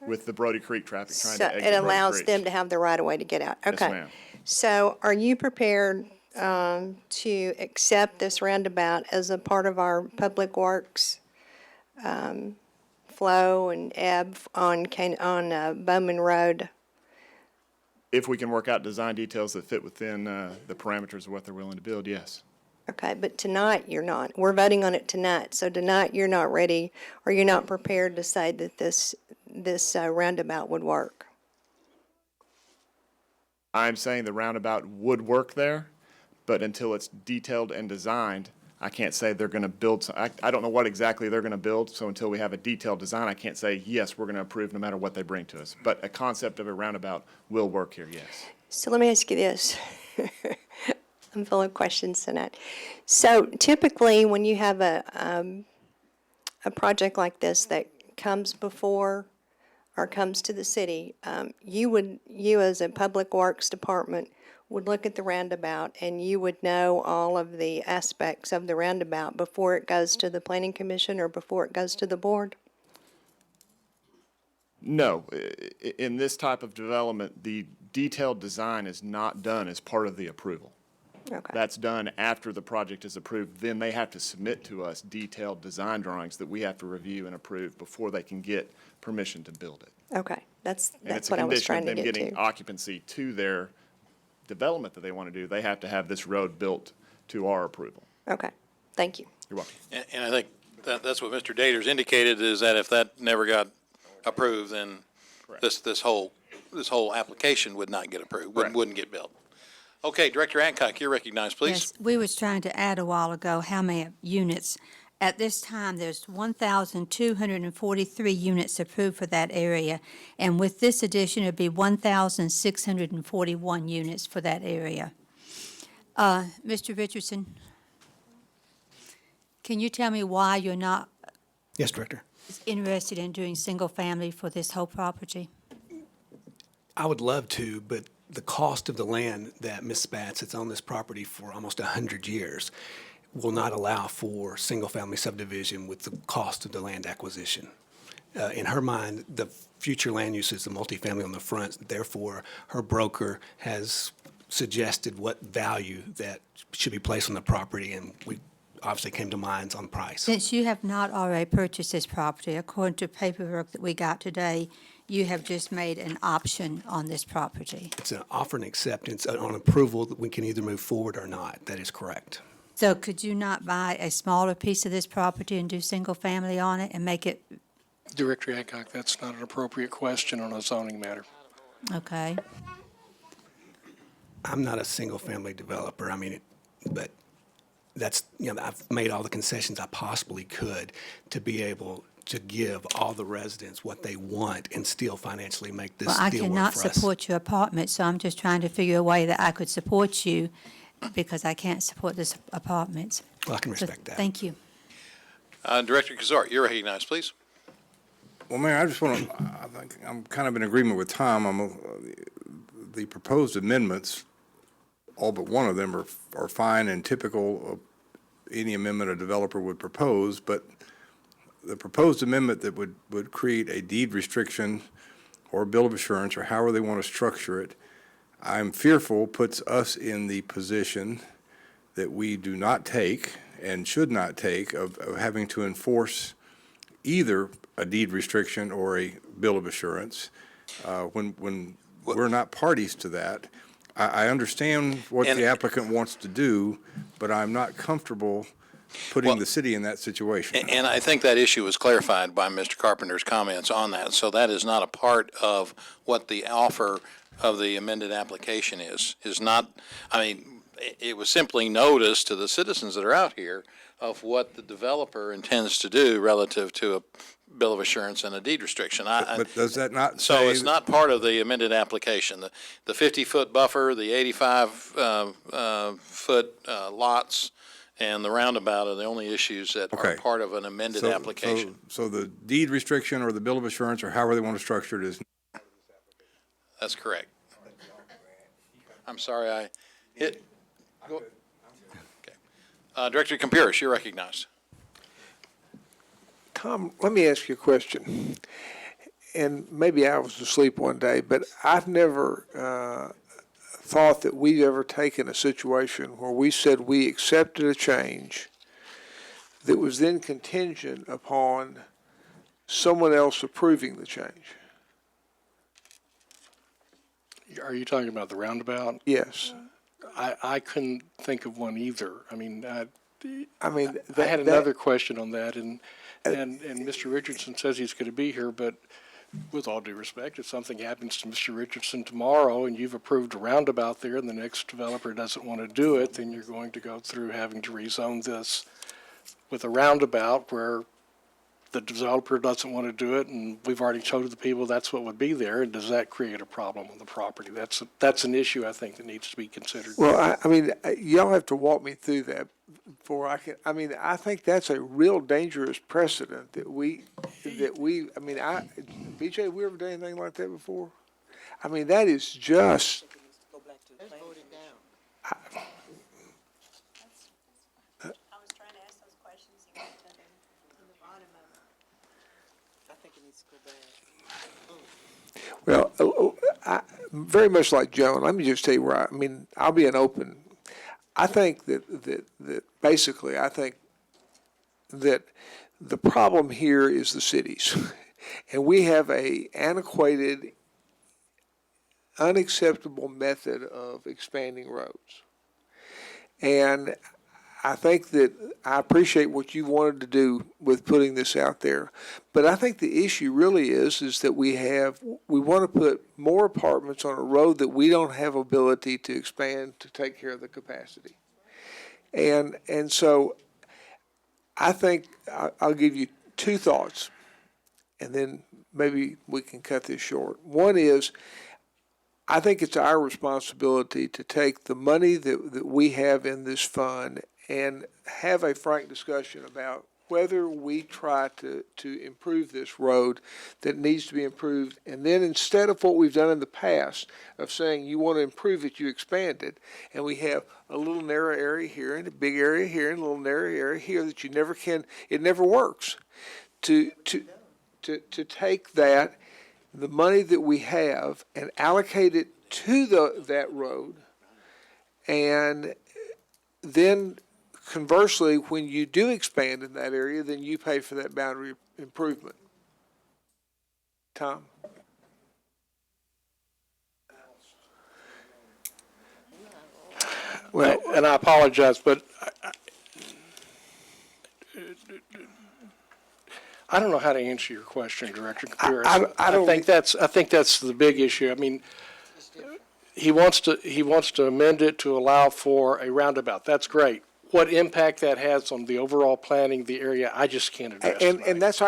with the Brody Creek traffic trying So to exit it Brody allows Creek. them to have the right of way to get out. Okay. ma'am. So are you prepared to accept this roundabout as a part of our public works flow and ebb on Bowman Road? If we can work out design details that fit within the parameters of what they're willing to build, yes. Okay, but tonight you're not. We're voting on it tonight. So tonight you're not ready, or you're not prepared to say that this roundabout would work. I'm saying the roundabout would work there, but until it's detailed and designed, I can't say they're going to build. I don't know what exactly they're going to build, so until we have a detailed design, I can't say, yes, we're going to approve no matter what they bring to us. But a concept of a roundabout will work here, yes. So let me ask you this. I'm full of questions tonight. So typically, when you have a project like this that comes before or comes to the city, you as a public works department would look at the roundabout and you would know all of the aspects of the roundabout before it goes to the planning commission or before it goes to the board? No, in this type of development, the detailed design is not done as part of the approval. Okay. That's done after the project is approved. Then they have to submit to us detailed design drawings that we have to review and approve before they can get permission to build it. Okay, that's And it's a what I was condition trying of to them get getting to. occupancy to their development that they want to do. They have to have this road built to our approval. Okay, thank you. You're welcome. And I think that's what Mr. Daters indicated, is that if that never got approved, then this whole application would not get approved, wouldn't get built. Okay, Director Hancock, you're recognized, please. Yes, we was trying to add a while ago how many units At this time, there's 1,243 units approved for that area, and with this addition, it'd be 1,641 units for that area. Mr. Richardson, can you tell me why you're not Yes, Director. interested in doing single-family for this whole property? I would love to, but the cost of the land that Ms. Spatz has on this property for almost 100 years will not allow for single-family subdivision with the cost of the land acquisition. In her mind, the future land use is the multifamily on the front. Therefore, her broker has suggested what value that should be placed on the property, and we obviously came to minds on price. Since you have not already purchased this property, according to paperwork that we got today, you have just made an option on this property. It's an offer and acceptance on approval that we can either move forward or not. That is correct. So could you not buy a smaller piece of this property and do single-family on it and make it, Director Hancock, that's not an appropriate question on a zoning matter. okay? I'm not a single-family developer. I mean, but that's, I've made all the concessions I possibly could to be able to give all the residents what they want and still financially make this Well, I deal work cannot for us. support your apartment, so I'm just trying to figure a way that I could support you because I can't support this apartments. Well, I can So, respect that. Thank you. Director Kazart, you're recognized, please. Well, Mayor, I just want to, I think I'm kind of in agreement with Tom. The proposed amendments, all but one of them are fine and typical of any amendment a developer would propose, but the proposed amendment that would create a deed restriction or a bill of assurance or however they want to structure it, I'm fearful puts us in the position that we do not take and should not take of having to enforce either a deed restriction or a bill of assurance when we're not parties to that. I understand what the applicant wants to do, but I'm not comfortable putting the city in that situation. And I think that issue was clarified by Mr. Carpenter's comments on that, so that is not a part of what the offer of the amended application is not, I mean, it was simply notice to the citizens that are out here of what the developer intends to do relative to a bill of assurance and a deed restriction. But does that not So say it's not part of the amended application. The 50-foot buffer, the 85-foot lots, and the roundabout are the only issues that are Okay. part of an amended application. So the deed restriction or the bill of assurance or however they want to structure it is That's correct. I'm sorry, I hit. Go. Okay. Director Campiris, you're recognized. Tom, let me ask you a question. And maybe I was asleep one day, but I've never thought that we've ever taken a situation where we said we accepted a change that was then contingent upon someone else approving the change. Are you talking about the roundabout? Yes. I couldn't think of one either. I mean, I had another question on that, and Mr. Richardson says he's going to be here, but with all due respect, if something happens to Mr. Richardson tomorrow and you've approved a roundabout there and the next developer doesn't want to do it, then you're going to go through having to rezone this with a roundabout where the developer doesn't want to do it, and we've already told the people that's what would be there, and does that create a problem on the property? That's an issue I think that needs to be considered. Well, y'all have to walk me through that before I can, I think that's a real dangerous precedent BJ, we ever done anything like that before? That is just. Well, very much like Joan, let me just tell you where I'll be an open. I think that basically, I think that the problem here is the cities. And we have a antiquated, unacceptable method of expanding roads. And I think that I appreciate what you wanted to do with putting this out there, but I think the issue really is that we want to put more apartments on a road that we don't have ability to expand to take care of the capacity. And so I think I'll give you two thoughts, and then maybe we can cut this short. One is, I think it's our responsibility to take the money that we have in this fund and have a frank discussion about whether we try to improve this road that needs to be improved. And then instead of what we've done in the past of saying you want to improve it, you expand it. And we have a little narrow area here and a big area here and a little narrow area here that you never can, it never works. To take that, the money that we have, and allocate it to that road, and then conversely, when you do expand in that area, then you pay for that boundary improvement. Tom? Well, and I apologize, but I don't know how to answer your question, Director Capris. I think that's the big issue. I mean, he wants to amend it to allow for a roundabout. That's great. What impact that has on the overall planning of the area, I just can't address. And that's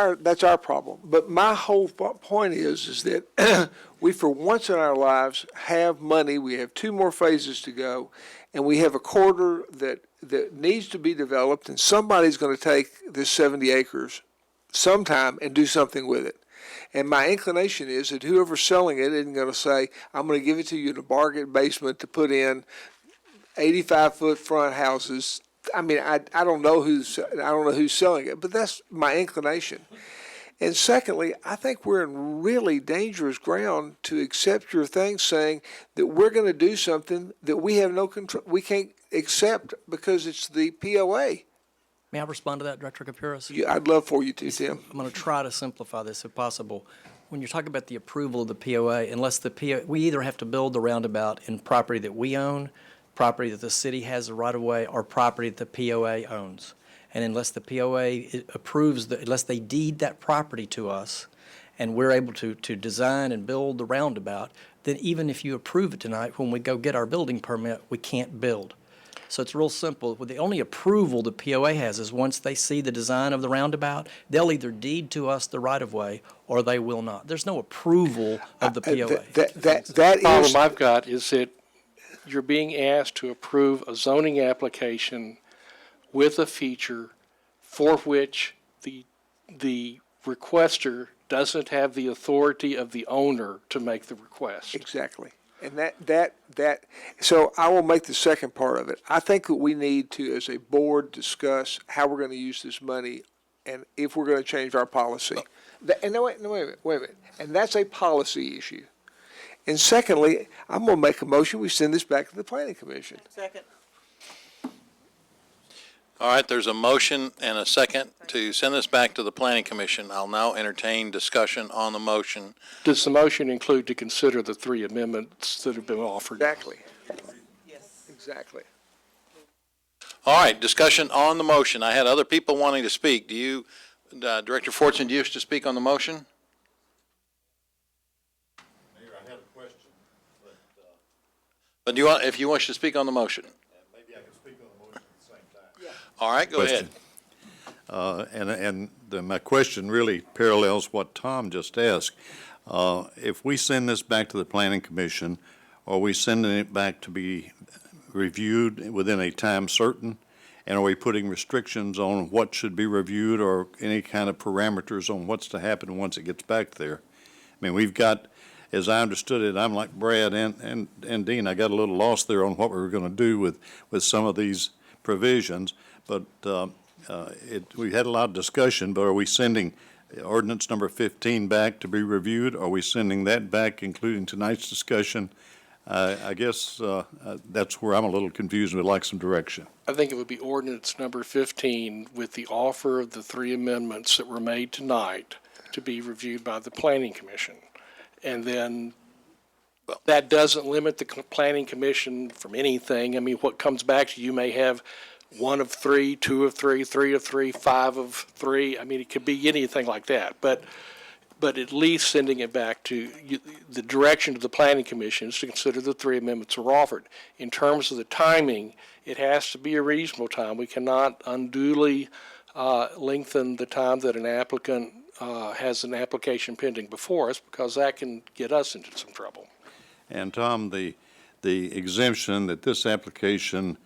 our problem. But my whole point is that we, for once in our lives, have money. We have 2 more phases to go, and we have a corridor that needs to be developed, and somebody's going to take this 70 acres sometime and do something with it. And my inclination is that whoever's selling it isn't going to say, I'm going to give it to you in a bargain basement to put in 85-foot front houses. I mean, I don't know who's selling it, but that's my inclination. And secondly, I think we're in really dangerous ground to accept your thing saying that we're going to do something that we have no control, we can't accept because it's the POA. May I respond to that, Director Capris? I'd love for you to, Tim. I'm going to try to simplify this if possible. When you're talking about the approval of the POA, unless the POA, we either have to build the roundabout in property that we own, property that the city has the right-of-way, or property that the POA owns. And unless the POA approves, unless they deed that property to us, and we're able to design and build the roundabout, then even if you approve it tonight, when we go get our building permit, we can't build. So it's real simple. The only approval the POA has is once they see the design of the roundabout, they'll either deed to us the right-of-way or they will not. There's no approval of the POA. The problem I've got is that you're being asked to approve a zoning application with a feature for which the requester doesn't have the authority of the owner to make the request. Exactly. And so I will make the second part of it. I think that we need to, as a board, discuss how we're going to use this money and if we're going to change our policy. Wait a minute. And that's a policy issue. And secondly, I'm going to make a motion, we send this back to the Planning Commission. Second. All right, there's a motion and a second to send this back to the Planning Commission. I'll now entertain discussion on the motion. Does the motion include to consider the 3 amendments that have been offered? Exactly. Yes. Exactly. All right, discussion on the motion. I had other people wanting to speak. Do you, Director Fortson, do you wish to speak on the motion? Mayor, I have a question, But do you want, if you wish to speak on the motion? maybe I can speak on the motion at the same time. All right, go ahead. My question really parallels what Tom just asked. If we send this back to the Planning Commission, are we sending it back to be reviewed within a time certain? And are we putting restrictions on what should be reviewed or any kind of parameters on what's to happen once it gets back there? I mean, we've got, as I understood it, I'm like Brad and Dean, I got a little lost there on what we were going to do with some of these provisions, but we had a lot of discussion, but are we sending ordinance number 15 back to be reviewed? Are we sending that back, including tonight's discussion? I guess that's where I'm a little confused and would like some direction. I think it would be ordinance number 15 with the offer of the 3 amendments that were made tonight to be reviewed by the Planning Commission. And then that doesn't limit the Planning Commission from anything. I mean, what comes back to you may have 1 of 3, 2 of 3, 3 of 3, 5 of 3. I mean, it could be anything like that. But at least sending it back to the direction of the Planning Commission is to consider the 3 amendments were offered. In terms of the timing, it has to be a reasonable time. We cannot unduly lengthen the time that an applicant has an application pending before us, because that can get us into some trouble. And Tom, the exemption that this application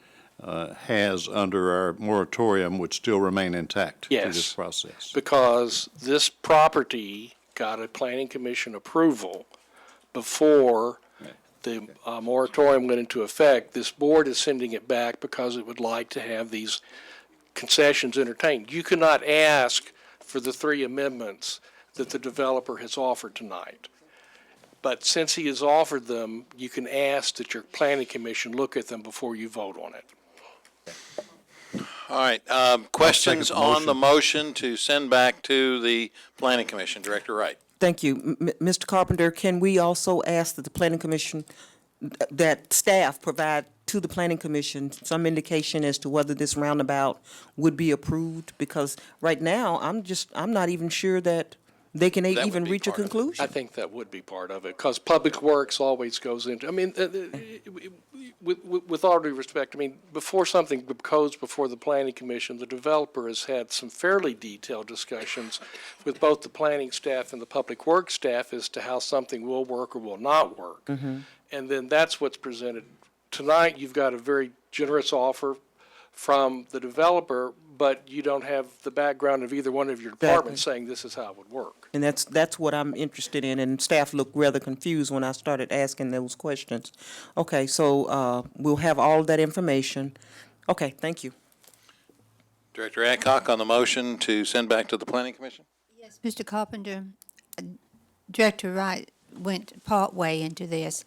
has under our moratorium would still remain intact through this Yes. process? Because this property got a planning commission approval before the moratorium went into effect. This board is sending it back because it would like to have these concessions entertained. You cannot ask for the 3 amendments that the developer has offered tonight. But since he has offered them, you can ask that your planning commission look at them before you vote on it. All right, questions on the motion to send back to the planning commission? Director Wright. Thank you. Mr. Carpenter, can we also ask that the planning commission, that staff provide to the planning commission some indication as to whether this roundabout would be approved? Because right now, I'm not even sure that they can That would even be reach a part of it. conclusion. I think that would be part of it, because Public Works always goes into, I mean, with all due respect, I mean, before something goes before the planning commission, the developer has had some fairly detailed discussions with both the planning staff and the Public Works staff as to how something will work or will not work. And then that's what's presented. Tonight, you've got a very generous offer from the developer, but you don't have the background of either one of your departments saying this is how it would work. And that's what I'm interested in, and staff looked rather confused when I started asking those questions. Okay, so we'll have all of that information. Okay, thank you. Director Adcock on the motion to send back to the planning commission? Yes, Mr. Carpenter, Director Wright went partway into this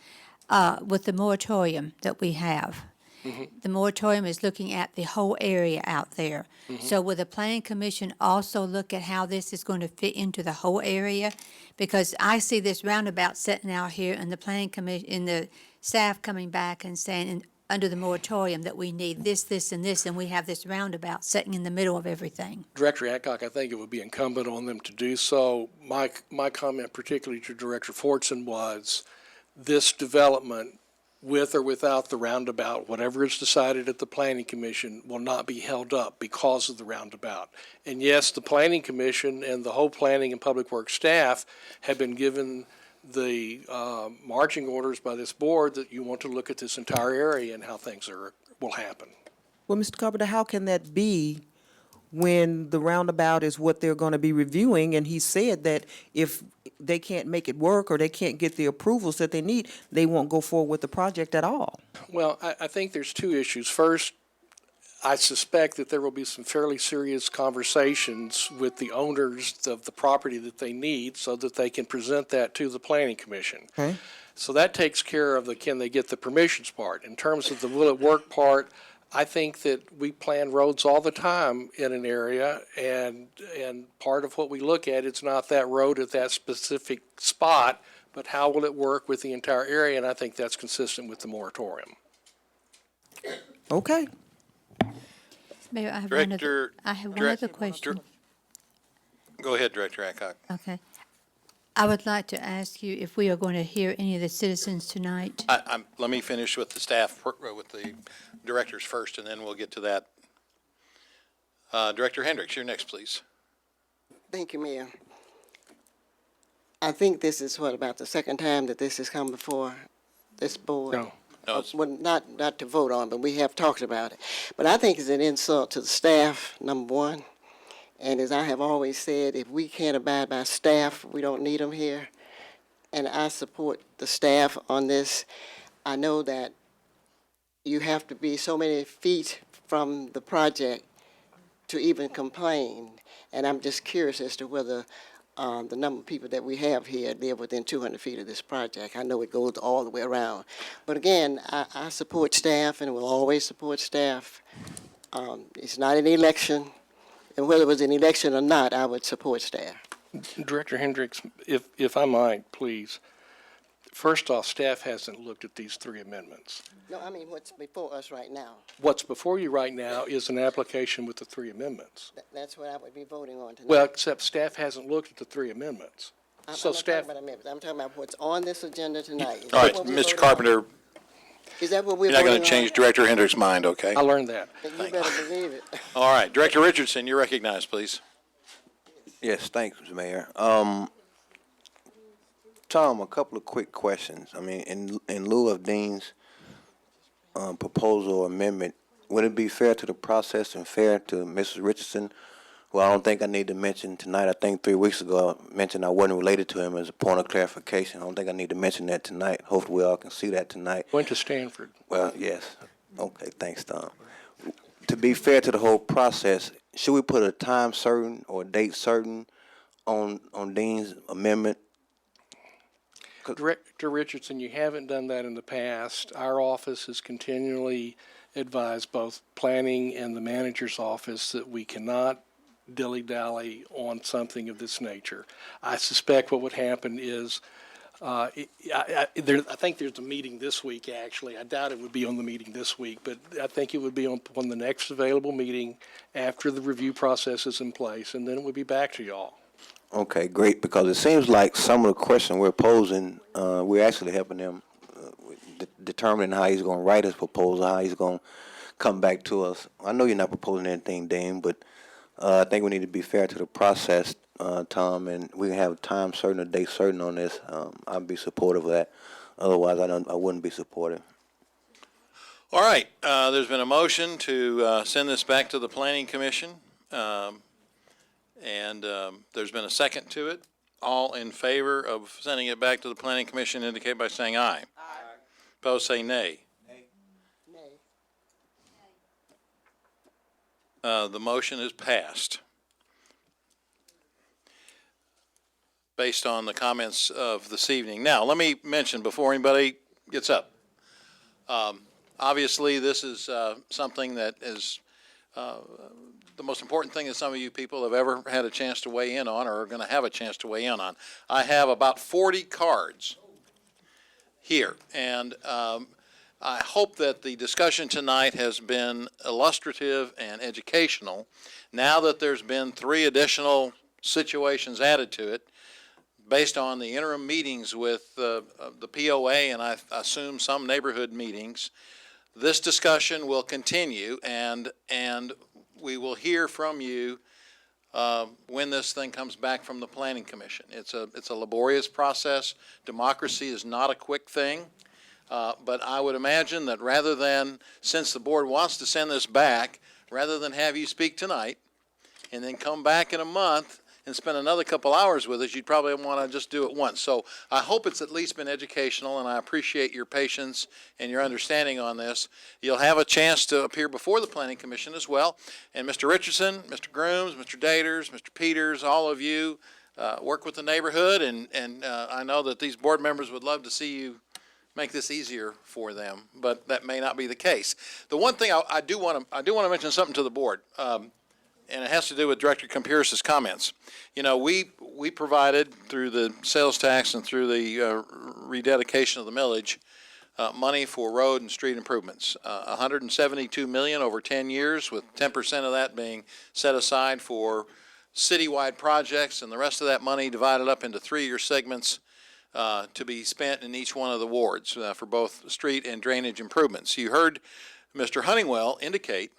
with the moratorium that we have. The moratorium is looking at the whole area out there. So will the planning commission also look at how this is going to fit into the whole area? Because I see this roundabout sitting out here and the planning commission, and the staff coming back and saying, under the moratorium, that we need this, this, and this, and we have this roundabout sitting in the middle of everything. Director Adcock, I think it would be incumbent on them to do so. My comment particularly to Director Fortson was, this development, with or without the roundabout, whatever is decided at the planning commission will not be held up because of the roundabout. And yes, the planning commission and the whole planning and public works staff have been given the marching orders by this board that you want to look at this entire area and how things will happen. Well, Mr. Carpenter, how can that be when the roundabout is what they're going to be reviewing? And he said that if they can't make it work or they can't get the approvals that they need, they won't go forward with the project at all. Well, I think there's 2 issues. First, I suspect that there will be some fairly serious conversations with the owners of the property that they need so that they can present that to the planning commission. Okay. So that takes care of the can they get the permissions part. In terms of the will it work part, I think that we plan roads all the time in an area, and part of what we look at, it's not that road at that specific spot, but how will it work with the entire area, and I think that's consistent with the moratorium. Okay. Mayor, I have Director- one other question. Go ahead, Director Adcock. Okay. I would like to ask you if we are going to hear any of the citizens tonight. Let me finish with the staff, with the directors first, and then we'll get to that. Director Hendricks, you're next, please. Thank you, Mayor. I think this is about the second time that this has come before this board. No. No, it's- Well, not to vote on, but we have talked about it. But I think it's an insult to the staff, number one. And as I have always said, if we can't abide by staff, we don't need them here. And I support the staff on this. I know that you have to be so many feet from the project to even complain. And I'm just curious as to whether the number of people that we have here live within 200 feet of this project. I know it goes all the way around. But again, I support staff and will always support staff. It's not an election. And whether it was an election or not, I would support staff. Director Hendricks, if I might, please. First off, staff hasn't looked at these 3 amendments. No, I mean what's before us right now. What's before you right now is an application with the 3 amendments. That's what I would be voting on tonight. Well, except staff hasn't looked at the 3 amendments. I'm So not staff, talking about amendments. I'm talking about what's on this agenda tonight. Is All that right, what we Mr. voted on? Carpenter, Is that what we're You're not going voting to on? change Director Hendricks' mind, okay? I learned that. You better believe it. All right, Director Richardson, you're recognized, please. Yes, thanks, Mr. Mayor. Tom, a couple of quick questions. I mean, in lieu of Dean's proposal or amendment, would it be fair to the process and fair to Mrs. Richardson, who I don't think I need to mention tonight? I think 3 weeks ago I mentioned I wasn't related to him as a point of clarification. I don't think I need to mention that tonight. Hopefully we all can see that tonight. Went to Stanford. Well, yes. Okay, thanks, Tom. To be fair to the whole process, should we put a time certain or a date certain on Dean's amendment? Director Richardson, you haven't done that in the past. Our office has continually advised both planning and the manager's office that we cannot dilly-dally on something of this nature. I suspect what would happen is, I think there's a meeting this week, actually. I doubt it would be on the meeting this week, but I think it would be on the next available meeting after the review process is in place, and then it would be back to y'all. Okay, great, because it seems like some of the questions we're posing, we're actually helping him determining how he's going to write his proposal, how he's going to come back to us. I know you're not proposing anything, Dean, but I think we need to be fair to the process, Tom, and we can have a time certain, a date certain on this. I'd be supportive of that. Otherwise, I wouldn't be supportive. All right, there's been a motion to send this back to the Planning Commission, and there's been a second to it. All in favor of sending it back to the Planning Commission indicate by saying aye. Aye. Opposed, say nay. The motion is passed. Based on the comments of this evening. Now, let me mention before anybody gets up. Obviously, this is something that is the most important thing that some of you people have ever had a chance to weigh in on or are going to have a chance to weigh in on. I have about 40 cards here, and I hope that the discussion tonight has been illustrative and educational. Now that there's been 3 additional situations added to it, based on the interim meetings with the POA and I assume some neighborhood meetings, this discussion will continue, and we will hear from you when this thing comes back from the Planning Commission. It's a laborious process. Democracy is not a quick thing. But I would imagine that rather than, since the board wants to send this back, rather than have you speak tonight and then come back in a month and spend another couple hours with us, you'd probably want to just do it once. So I hope it's at least been educational, and I appreciate your patience and your understanding on this. You'll have a chance to appear before the Planning Commission as well. And Mr. Richardson, Mr. Grooms, Mr. Daters, Mr. Peters, all of you work with the neighborhood, and I know that these board members would love to see you make this easier for them, but that may not be the case. The one thing I do want to mention something to the board, and it has to do with Director Campiris' comments. You know, we provided through the sales tax and through the rededication of the millage money for road and street improvements, $172 million over 10 years, with 10% of that being set aside for citywide projects, and the rest of that money divided up into 3-year segments to be spent in each one of the wards for both street and drainage improvements. You heard Mr. Honeywell indicate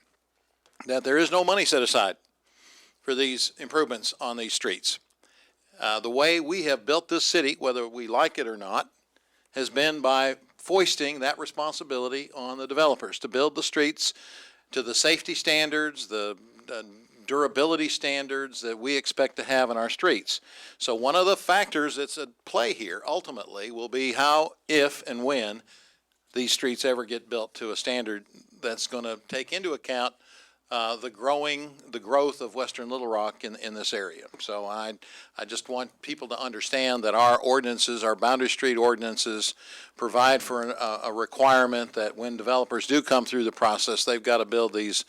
that there is no money set aside for these improvements on these streets. The way we have built this city, whether we like it or not, has been by foisting that responsibility on the developers to build the streets to the safety standards, the durability standards that we expect to have in our streets. So one of the factors that's at play here ultimately will be how, if, and when these streets ever get built to a standard that's going to take into account the growth of Western Little Rock in this area. So I just want people to understand that our ordinances, our boundary street ordinances, provide for a requirement that when developers do come through the process, they've got to build these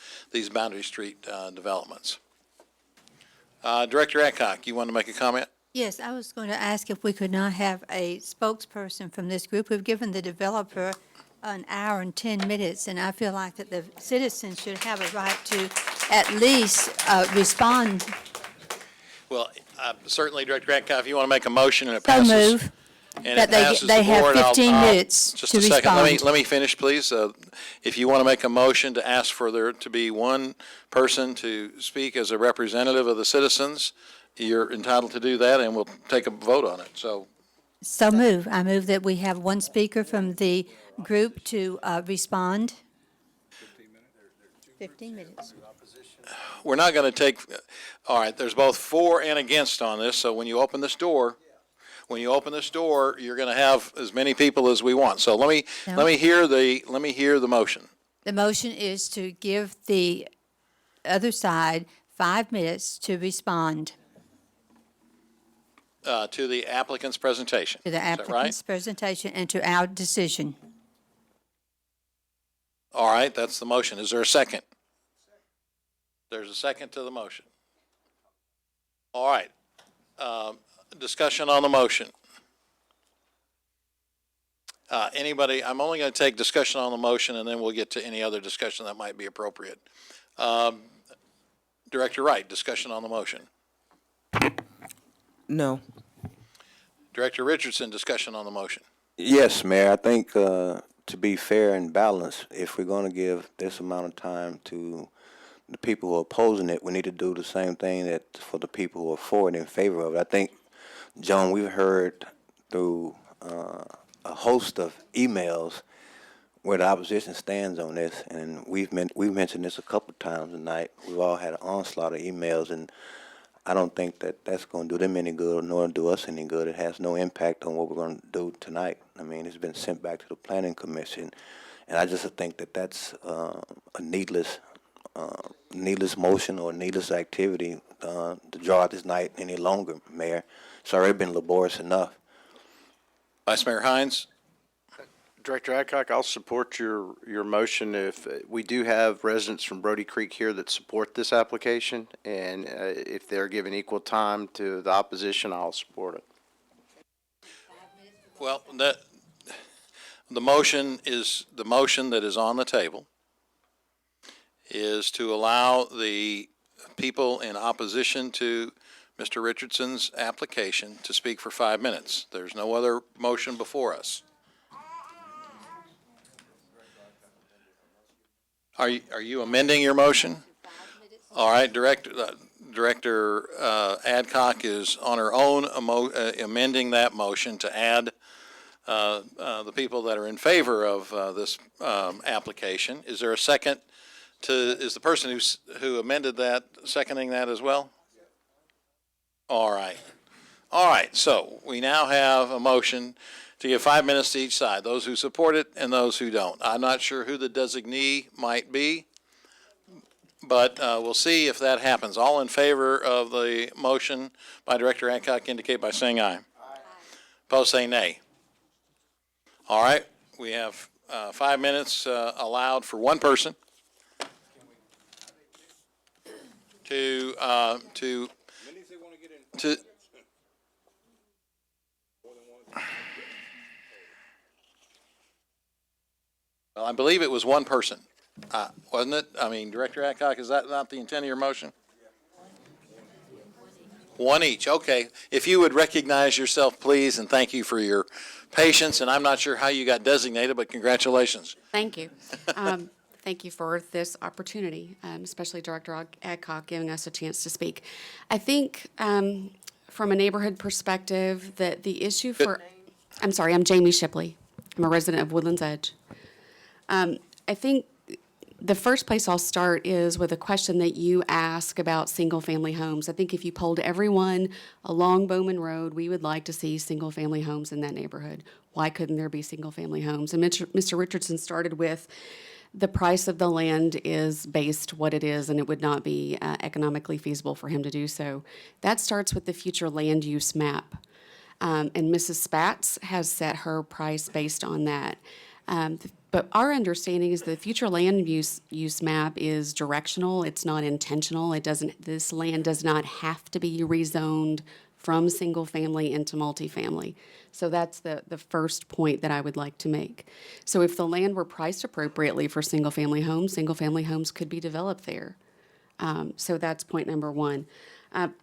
boundary street developments. Director Adcock, you want to make a comment? Yes, I was going to ask if we could not have a spokesperson from this group. We've given the developer an hour and 10 minutes, and I feel like that the citizens should have a right to at least respond. Well, certainly, Director Adcock, if you want to make a motion and it So passes. move. And That it passes they the have board. 15 minutes just to a second. respond. Let me finish, please. If you want to make a motion to ask for there to be one person to speak as a representative of the citizens, you're entitled to do that, and we'll take a vote on it. So, So move. I move that we have one speaker from the group to respond. 15 minutes. we're not going to take, all right, there's both for and against on this, so when you open this door, you're going to have as many people as we want. So let me hear the motion. The motion is to give the other side 5 minutes to respond To the applicant's presentation. to the Is that right? applicant's presentation and to our decision. All right, that's the motion. Is there a second? There's a second to the motion. All right. Discussion on the motion. Anybody, I'm only going to take discussion on the motion, and then we'll get to any other discussion that might be appropriate. Director Wright, discussion on the motion. No. Director Richardson, discussion on the motion. Yes, Mayor, I think to be fair and balanced, if we're going to give this amount of time to the people who are opposing it, we need to do the same thing that for the people who are for it, in favor of it. I think, Joan, we've heard through a host of emails where the opposition stands on this, and we've mentioned this a couple of times tonight. We've all had an onslaught of emails, and I don't think that that's going to do them any good, nor do us any good. It has no impact on what we're going to do tonight. I mean, it's been sent back to the Planning Commission, and I just think that that's a needless motion or needless activity to draw out this night any longer, Mayor. It's already been laborious enough. Vice Mayor Hines? Director Adcock, I'll support your motion. If we do have residents from Brody Creek here that support this application, and if they're given equal time to the opposition, I'll support it. Well, the motion that is on the table is to allow the people in opposition to Mr. Richardson's application to speak for 5 minutes. There's no other motion before us. Are you amending your motion? All right, Director Adcock is on her own amending that motion to add the people that are in favor of this application. Is there a second is the person who amended that seconding that as well? All right, so we now have a motion to give 5 minutes to each side, those who support it and those who don't. I'm not sure who the designee might be, but we'll see if that happens. All in favor of the motion by Director Adcock indicate by saying aye. Opposed, say nay. All right, we have 5 minutes allowed for one person to well, I believe it was one person, wasn't it? I mean, Director Adcock, is that not the intent of your motion? One each, okay. If you would recognize yourself, please, and thank you for your patience, and I'm not sure how you got designated, but congratulations. Thank you. Thank you for this opportunity, especially Director Adcock giving us a chance to speak. I think from a neighborhood perspective that the issue for, I'm sorry, I'm Jamie Shipley. I'm a resident of Woodlands Edge. I think the first place I'll start is with a question that you ask about single-family homes. I think if you polled everyone along Bowman Road, we would like to see single-family homes in that neighborhood. Why couldn't there be single-family homes? And Mr. Richardson started with the price of the land is based what it is, and it would not be economically feasible for him to do so. That starts with the future land use map. And Mrs. Spatz has set her price based on that. But our understanding is the future land use map is directional. It's not intentional. This land does not have to be rezoned from single family into multifamily. So that's the first point that I would like to make. So if the land were priced appropriately for single family homes could be developed there. So that's point number one.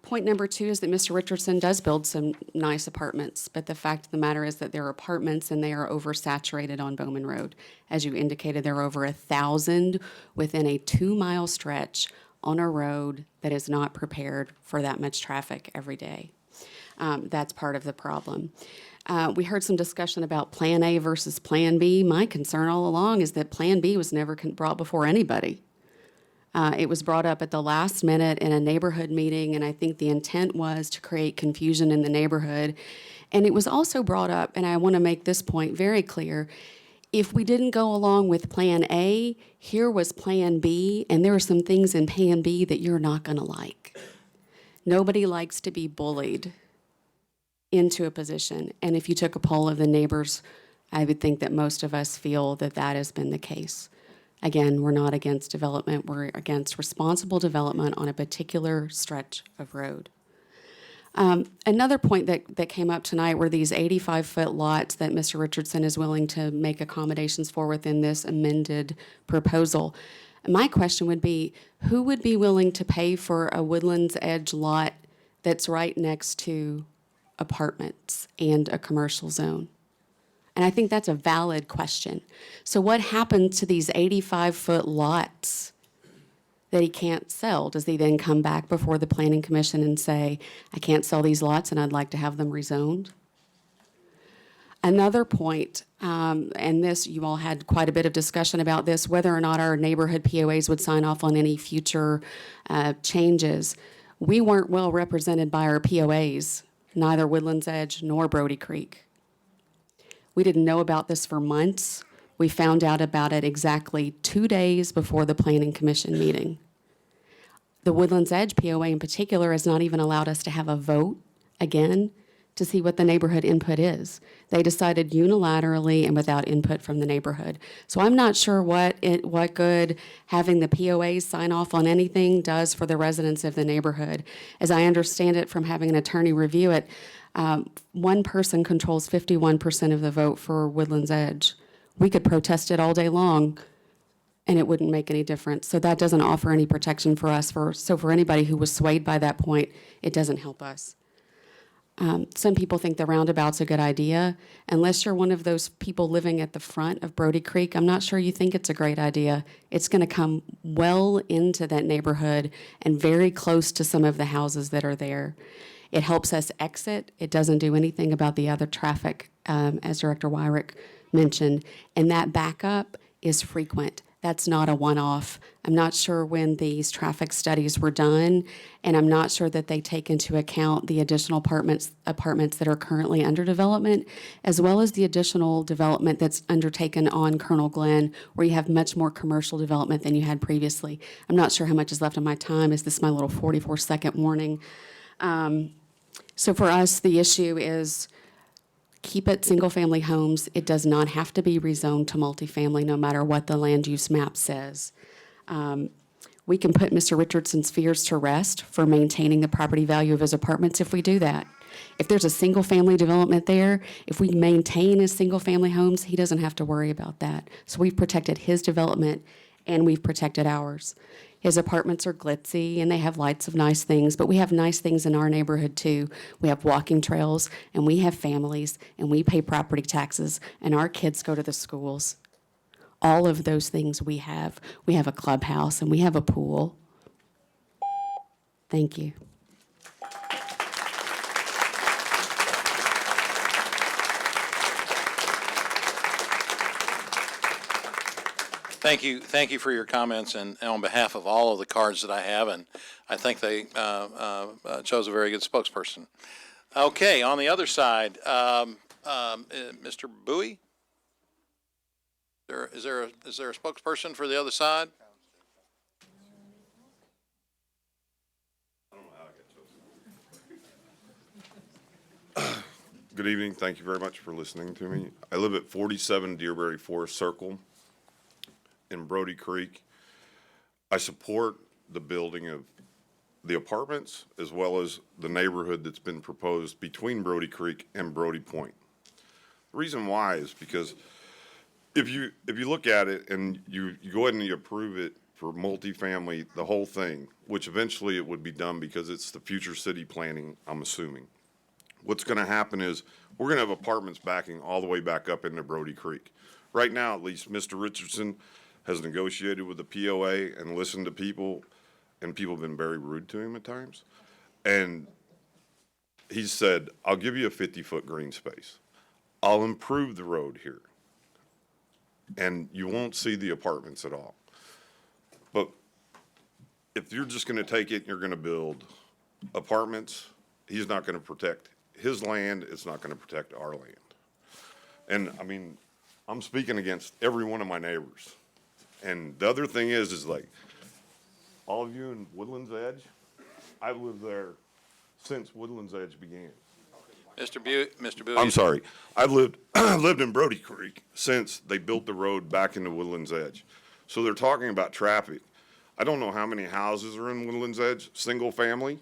Point number 2 is that Mr. Richardson does build some nice apartments, but the fact of the matter is that they're apartments and they are oversaturated on Bowman Road. As you indicated, there are over 1,000 within a 2-mile stretch on a road that is not prepared for that much traffic every day. That's part of the problem. We heard some discussion about Plan A versus Plan B. My concern all along is that Plan B was never brought before anybody. It was brought up at the last minute in a neighborhood meeting, and I think the intent was to create confusion in the neighborhood. And it was also brought up, and I want to make this point very clear, if we didn't go along with Plan A, here was Plan B, and there are some things in Plan B that you're not going to like. Nobody likes to be bullied into a position, and if you took a poll of the neighbors, I would think that most of us feel that that has been the case. Again, we're not against development, we're against responsible development on a particular stretch of road. Another point that came up tonight were these 85-foot lots that Mr. Richardson is willing to make accommodations for within this amended proposal. My question would be, who would be willing to pay for a Woodlands Edge lot that's right next to apartments and a commercial zone? And I think that's a valid question. So what happened to these 85-foot lots that he can't sell? Does he then come back before the Planning Commission and say, I can't sell these lots and I'd like to have them rezoned? Another point, and this, you all had quite a bit of discussion about this, whether or not our neighborhood POAs would sign off on any future changes. We weren't well represented by our POAs, neither Woodlands Edge nor Brody Creek. We didn't know about this for months. We found out about it exactly 2 days before the Planning Commission meeting. The Woodlands Edge POA in particular has not even allowed us to have a vote again to see what the neighborhood input is. They decided unilaterally and without input from the neighborhood. So I'm not sure what good having the POAs sign off on anything does for the residents of the neighborhood. As I understand it from having an attorney review it, one person controls 51% of the vote for Woodlands Edge. We could protest it all day long, and it wouldn't make any difference. So that doesn't offer any protection for us. So for anybody who was swayed by that point, it doesn't help us. Some people think the roundabout's a good idea. Unless you're one of those people living at the front of Brody Creek, I'm not sure you think it's a great idea. It's going to come well into that neighborhood and very close to some of the houses that are there. It helps us exit. It doesn't do anything about the other traffic, as Director Wyrick mentioned. And that backup is frequent. That's not a one-off. I'm not sure when these traffic studies were done, and I'm not sure that they take into account the additional apartments that are currently under development, as well as the additional development that's undertaken on Colonel Glenn, where you have much more commercial development than you had previously. I'm not sure how much is left of my time. Is this my little 44-second warning? So for us, the issue is keep it single-family homes. It does not have to be rezoned to multifamily, no matter what the land use map says. We can put Mr. Richardson's fears to rest for maintaining the property value of his apartments if we do that. If there's a single-family development there, if we maintain his single-family homes, he doesn't have to worry about that. So we've protected his development and we've protected ours. His apartments are glitzy and they have lots of nice things, but we have nice things in our neighborhood too. We have walking trails and we have families and we pay property taxes and our kids go to the schools. All of those things we have. We have a clubhouse and we have a pool. Thank you. Thank you for your comments, and on behalf of all of the cards that I have, and I think they chose a very good spokesperson. Okay, on the other side, Mr. Bowie? Is there a spokesperson for the other side? Good evening. Thank you very much for listening to me. I live at 47 Deerberry Forest Circle in Brody Creek. I support the building of the apartments as well as the neighborhood that's been proposed between Brody Creek and Brody Point. The reason why is because if you look at it and you go ahead and you approve it for multifamily, the whole thing, which eventually it would be done because it's the future city planning, I'm assuming. What's gonna happen is, we're gonna have apartments backing all the way back up into Brody Creek. Right now, at least, Mr. Richardson has negotiated with the POA and listened to people, and people have been very rude to him at times. And he said, I'll give you a 50-foot green space. I'll improve the road here. And you won't see the apartments at all. But if you're just gonna take it and you're gonna build apartments, he's not gonna protect his land, it's not gonna protect our land. And I mean, I'm speaking against every one of my neighbors. And the other thing is like, all of you in Woodlands Edge, I've lived there since Woodlands Edge began. Mr. Bowie. I'm sorry. I've lived in Brody Creek since they built the road back into Woodlands Edge. So they're talking about traffic. I don't know how many houses are in Woodlands Edge, single family,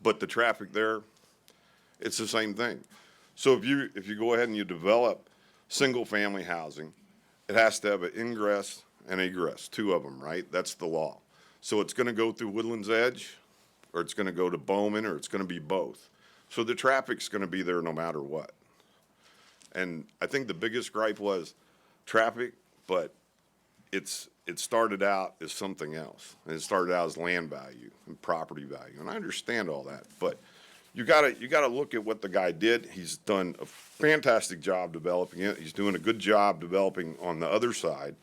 but the traffic there, it's the same thing. So if you go ahead and you develop single family housing, it has to have an ingress and egress, two of them, right? That's the law. So it's gonna go through Woodlands Edge, or it's gonna go to Bowman, or it's gonna be both. So the traffic's gonna be there no matter what. And I think the biggest gripe was traffic, but it started out as something else. And it started out as land value and property value. And I understand all that, but you gotta look at what the guy did. He's done a fantastic job developing it. He's doing a good job developing on the other side.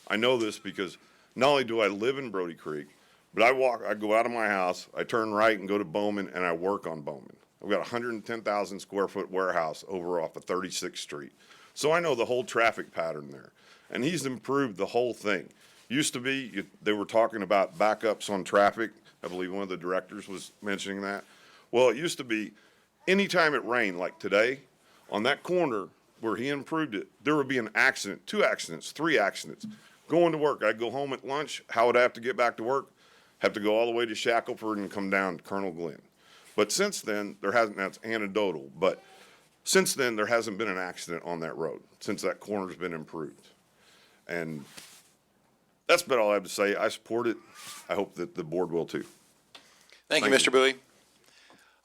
I know this because not only do I live in Brody Creek, but I go out of my house, I turn right and go to Bowman, and I work on Bowman. I've got a 110,000 square foot warehouse over off of 36th Street. So I know the whole traffic pattern there. And he's improved the whole thing. Used to be, they were talking about backups on traffic. I believe one of the directors was mentioning that. Well, it used to be, anytime it rained, like today, on that corner where he improved it, there would be an accident, 2 accidents, 3 accidents. Going to work, I'd go home at lunch, how would I have to get back to work? Have to go all the way to Shackelford and come down to Colonel Glenn. But since then, that's anecdotal, but since then, there hasn't been an accident on that road, since that corner's been improved. And that's about all I have to say. I support it. I hope that the board will too. Thank you, Mr. Bowie.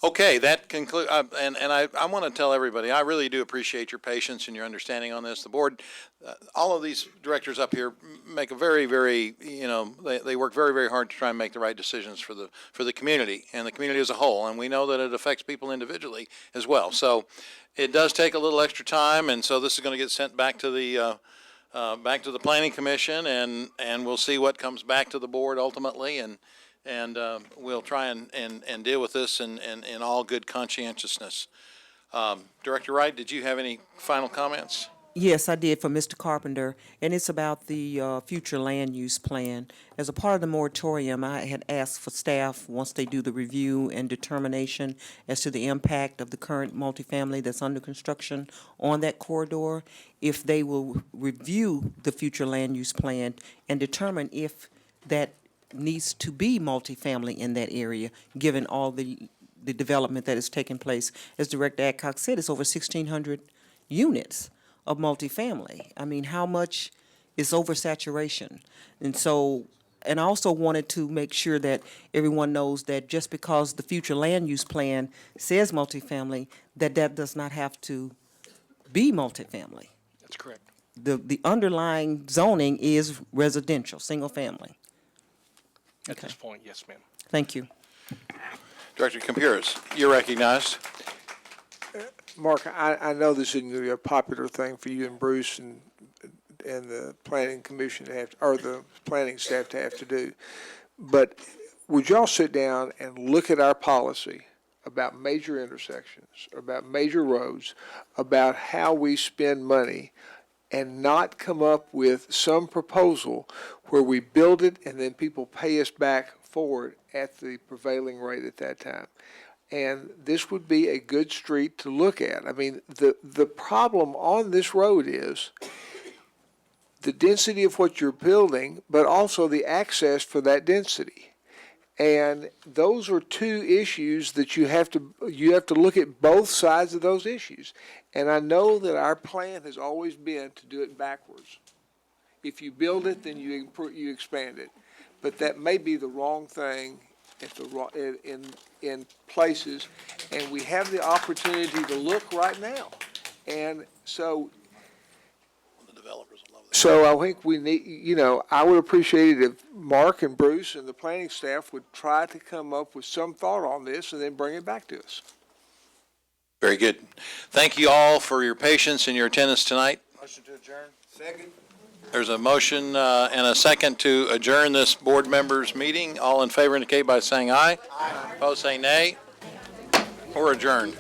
Okay, that concludes, and I want to tell everybody, I really do appreciate your patience and your understanding on this. The board, all of these directors up here make a very, very, they work very, very hard to try and make the right decisions for the community and the community as a whole. And we know that it affects people individually as well. So it does take a little extra time, and so this is going to get sent back to the Planning Commission, and we'll see what comes back to the board ultimately, and we'll try and deal with this in all good conscientiousness. Director Wright, did you have any final comments? Yes, I did, for Mr. Carpenter, and it's about the future land use plan. As a part of the moratorium, I had asked for staff, once they do the review and determination as to the impact of the current multifamily that's under construction on that corridor, if they will review the future land use plan and determine if that needs to be multifamily in that area, given all the development that is taking place. As Director Adcock said, it's over 1,600 units of multifamily. I mean, how much is oversaturation? And so, and I also wanted to make sure that everyone knows that just because the future land use plan says multifamily, that does not have to be multifamily. That's correct. The underlying zoning is residential, single family. At this point, yes, ma'am. Thank you. Director Campiras, you're recognized. Mark, I know this isn't going to be a popular thing for you and Bruce and the planning commission to have, or the planning staff to have to do, but would y'all sit down and look at our policy about major intersections, about major roads, about how we spend money, and not come up with some proposal where we build it and then people pay us back forward at the prevailing rate at that time? And this would be a good street to look at. I mean, the problem on this road is the density of what you're building, but also the access for that density. And those are two issues that you have to look at both sides of those issues. And I know that our plan has always been to do it backwards. If you build it, then you expand it. but that may be the wrong thing at the in places, and we have the opportunity to look right now. And so I think we need, I would appreciate it if Mark and Bruce and the planning staff would try to come up with some thought on this and then bring it back to us. Very good. Thank you all for your patience and your attendance tonight. Motion to adjourn. Second. There's a motion and a second to adjourn this board members' meeting. All in favor indicate by saying aye. Aye. Opposed, say nay. We're adjourned.